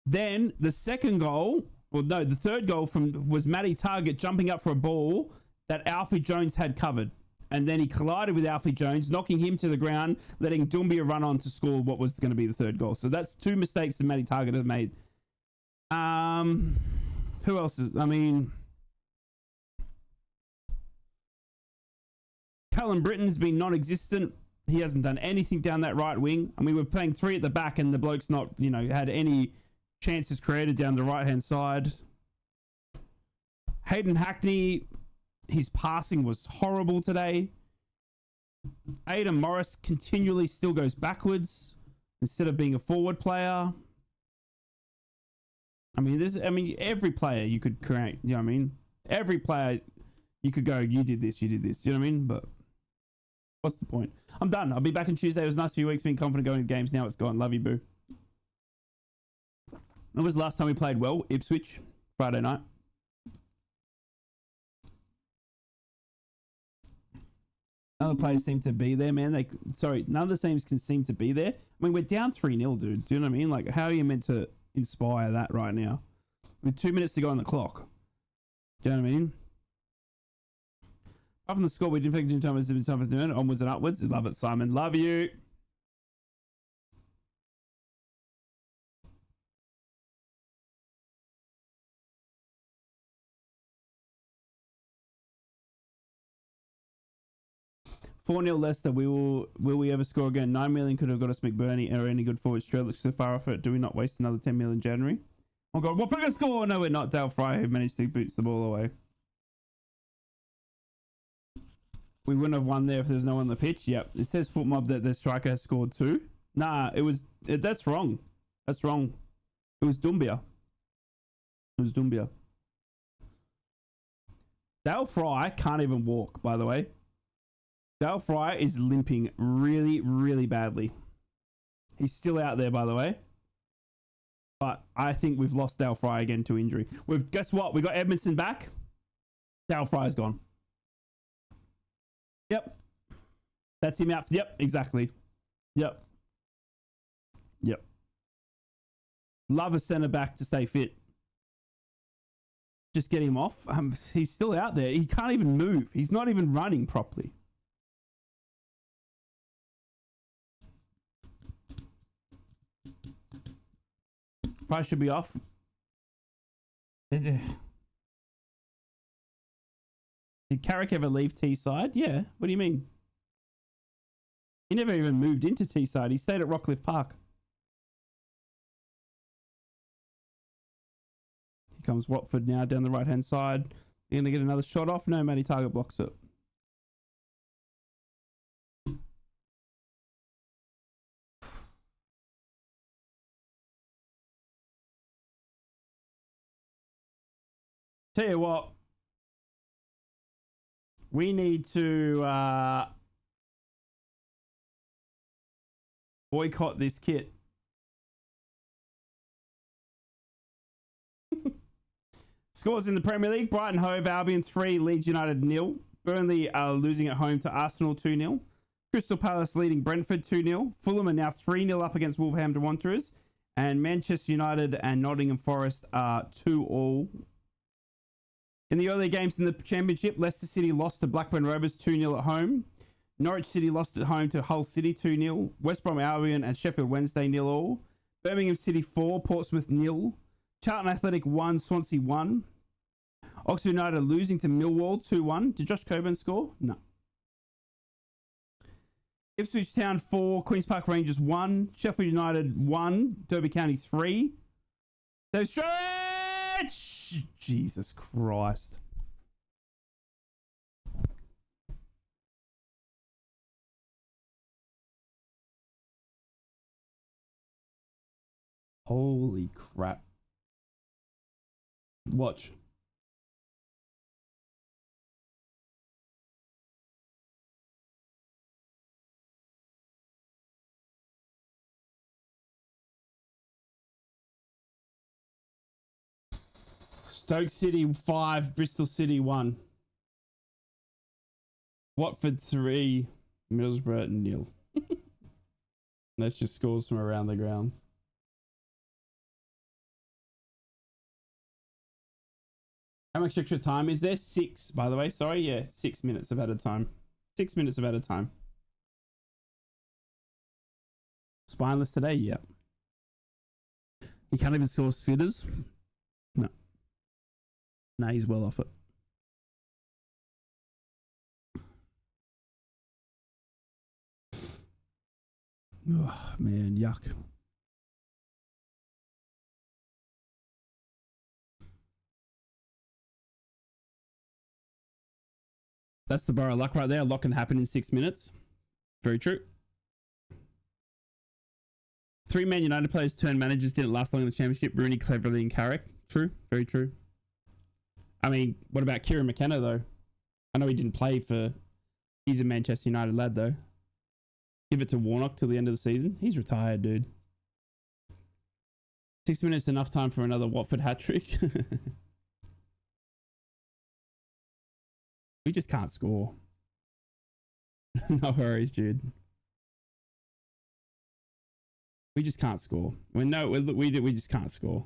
Then the second goal, well, no, the third goal was Matty Target jumping up for a ball that Alfie Jones had covered. And then he collided with Alfie Jones, knocking him to the ground, letting Doumbia run on to score what was going to be the third goal. So that's 2 mistakes that Matty Target has made. Who else is... I mean... Callum Britton's been non-existent. He hasn't done anything down that right wing. And we were playing 3 at the back and the bloke's not, had any chances created down the right-hand side. Hayden Hackney, his passing was horrible today. Aidan Morris continually still goes backwards instead of being a forward player. I mean, every player you could create, you know what I mean? Every player you could go, you did this, you know what I mean? But what's the point? I'm done. I'll be back on Tuesday. It was a nice few weeks being confident going to games. Now it's gone. Love you, boo. When was the last time we played well? Ipswich, Friday night. None of the players seem to be there, man. None of the teams can seem to be there. I mean, we're down 3-0, dude. Do you know what I mean? Like, how are you meant to inspire that right now? With 2 minutes to go on the clock. Do you know what I mean? Apart from the score, we didn't think Jim Thomas did something doing onwards and upwards. Love it, Simon. Love you. "4-0 Leicester. Will we ever score again? 9 million could have got us McBurney or any good forward. Straight looks so far off it. Do we not waste another 10 million in January? Oh god, Watford gonna score? No, we're not. Dale Fry who managed to boots the ball away. We wouldn't have won there if there's no one on the pitch. Yep. It says FootMob that the striker has scored 2. Nah, that's wrong. That's wrong. It was Doumbia. Dale Fry can't even walk, by the way. Dale Fry is limping really, really badly. He's still out there, by the way. But I think we've lost Dale Fry again to injury. Guess what? We got Edmondson back. Dale Fry's gone. Yep. That's him out. Yep, exactly. Yep. Love a centre back to stay fit. Just get him off. He's still out there. He can't even move. He's not even running properly. Fry should be off. Did Carrick ever leave Teesside? Yeah. What do you mean? He never even moved into Teesside. He stayed at Rockcliffe Park. Here comes Watford now down the right-hand side. They're going to get another shot off. No, Matty Target blocks it. Tell you what. We need to boycott this kit. Scores in the Premier League. Brighton Hove Albion 3, Leeds United 0. Burnley are losing at home to Arsenal 2-0. Crystal Palace leading Brentford 2-0. Fulham are now 3-0 up against Wolverhampton Wanderers. And Manchester United and Nottingham Forest are 2-2. In the early games in the Championship, Leicester City lost to Blackburn Rovers 2-0 at home. Norwich City lost at home to Hull City 2-0. West Brom Albion and Sheffield Wednesday 0-0. Birmingham City 4, Portsmouth 0. Charlton Athletic 1, Swansea 1. Oxford United losing to Millwall 2-1. Did Josh Coburn score? No. Ipswich Town 4, Queen's Park Rangers 1. Sheffield United 1, Derby County 3. So stretch! Jesus Christ. Holy crap. Watch. Stoke City 5, Bristol City 1. Watford 3, Middlesbrough 0. That's just scores from around the grounds. How much extra time is there? 6, by the way. Sorry, yeah, 6 minutes of added time. 6 minutes of added time. Spineless today, yeah. He can't even score sitters. No. Nah, he's well off it. Oh, man, yuck. That's the Boro luck right there. A lot can happen in 6 minutes. Very true. 3 Man United players turned managers didn't last long in the championship. Rooney, Cleverly, and Carrick. True. Very true. I mean, what about Kieran McKenna, though? I know he didn't play for... He's a Manchester United lad, though. Give it to Warnock till the end of the season. He's retired, dude. 6 minutes enough time for another Watford hat-trick. We just can't score. No worries, dude. We just can't score. We just can't score.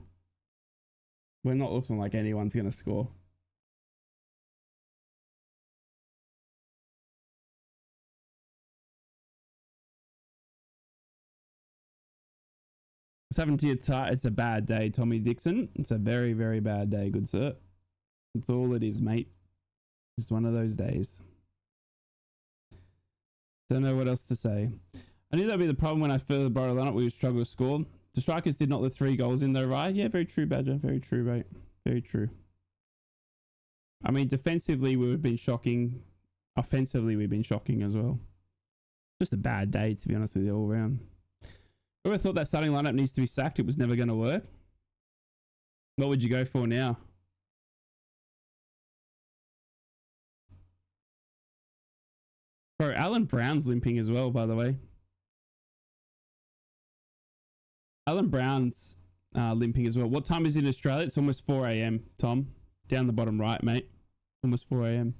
We're not looking like anyone's going to score. It's happened to your it's a bad day, Tommy Dixon. It's a very, very bad day, good sir. That's all it is, mate. It's one of those days. Don't know what else to say. I knew that'd be the problem when I further Boro lineup. We would struggle to score. The strikers did not let 3 goals in though, right? Yeah, very true, Badger. Very true, mate. Very true. I mean, defensively, we've been shocking. Offensively, we've been shocking as well. Just a bad day, to be honest with you, all around. Whoever thought that starting lineup needs to be sacked, it was never going to work. What would you go for now? Bro, Alan Brown's limping as well, by the way. Alan Brown's limping as well. What time is it in Australia? It's almost 4 a.m, Tom. Down the bottom right, mate. Almost 4 a.m.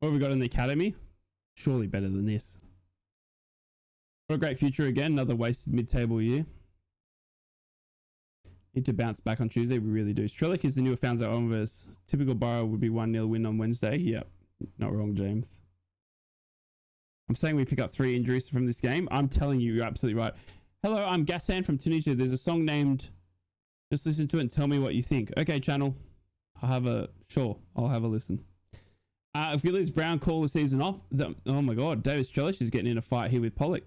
What have we got in the academy? Surely better than this. What a great future again. Another wasted mid-table year. Need to bounce back on Tuesday. We really do. Strelic is the new Alfonso Alves. Typical Boro would be 1-0 win on Wednesday. Yep. Not wrong, James. I'm saying we pick up 3 injuries from this game. I'm telling you, you're absolutely right. Hello, I'm Gassan from Tunisia. There's a song named... Just listen to it and tell me what you think. Okay, channel. I'll have a listen. If we lose Brown, call the season off. Oh my God, David Strelic is getting in a fight here with Pollock.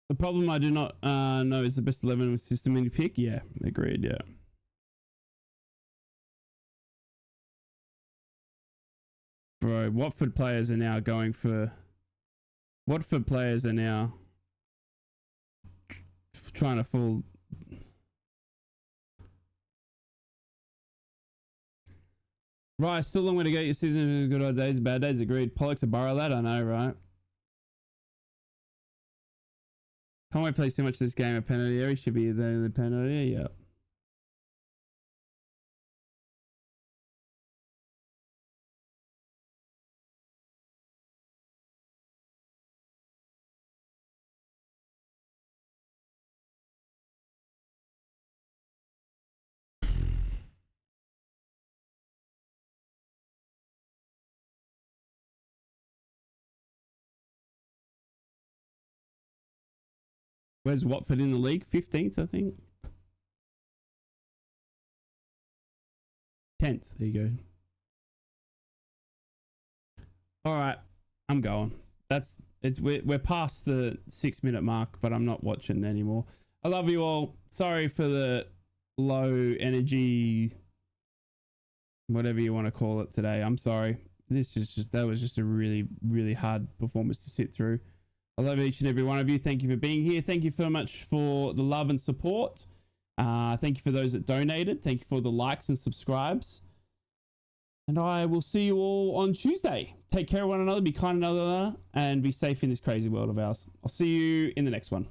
The problem I do not know is the best 11 with system in your pick. Yeah, agreed, yeah. Bro, Watford players are now going for... Watford players are now trying to fool... Right, still a long way to go. Your season is good old days, bad days, agreed. Pollock's a Boro lad, I know, right? Can't wait to play too much this game. A penalty area should be there in the penalty. Yeah. Where's Watford in the league? 15th, I think. 10th. There you go. All right, I'm going. We're past the 6 minute mark, but I'm not watching anymore. I love you all. Sorry for the low energy, whatever you want to call it today. I'm sorry. That was just a really, really hard performance to sit through. I love each and every one of you. Thank you for being here. Thank you so much for the love and support. Thank you for those that donated. Thank you for the likes and subscribes. And I will see you all on Tuesday. Take care of one another. Be kind to one another. And be safe in this crazy world of ours. I'll see you in the next one.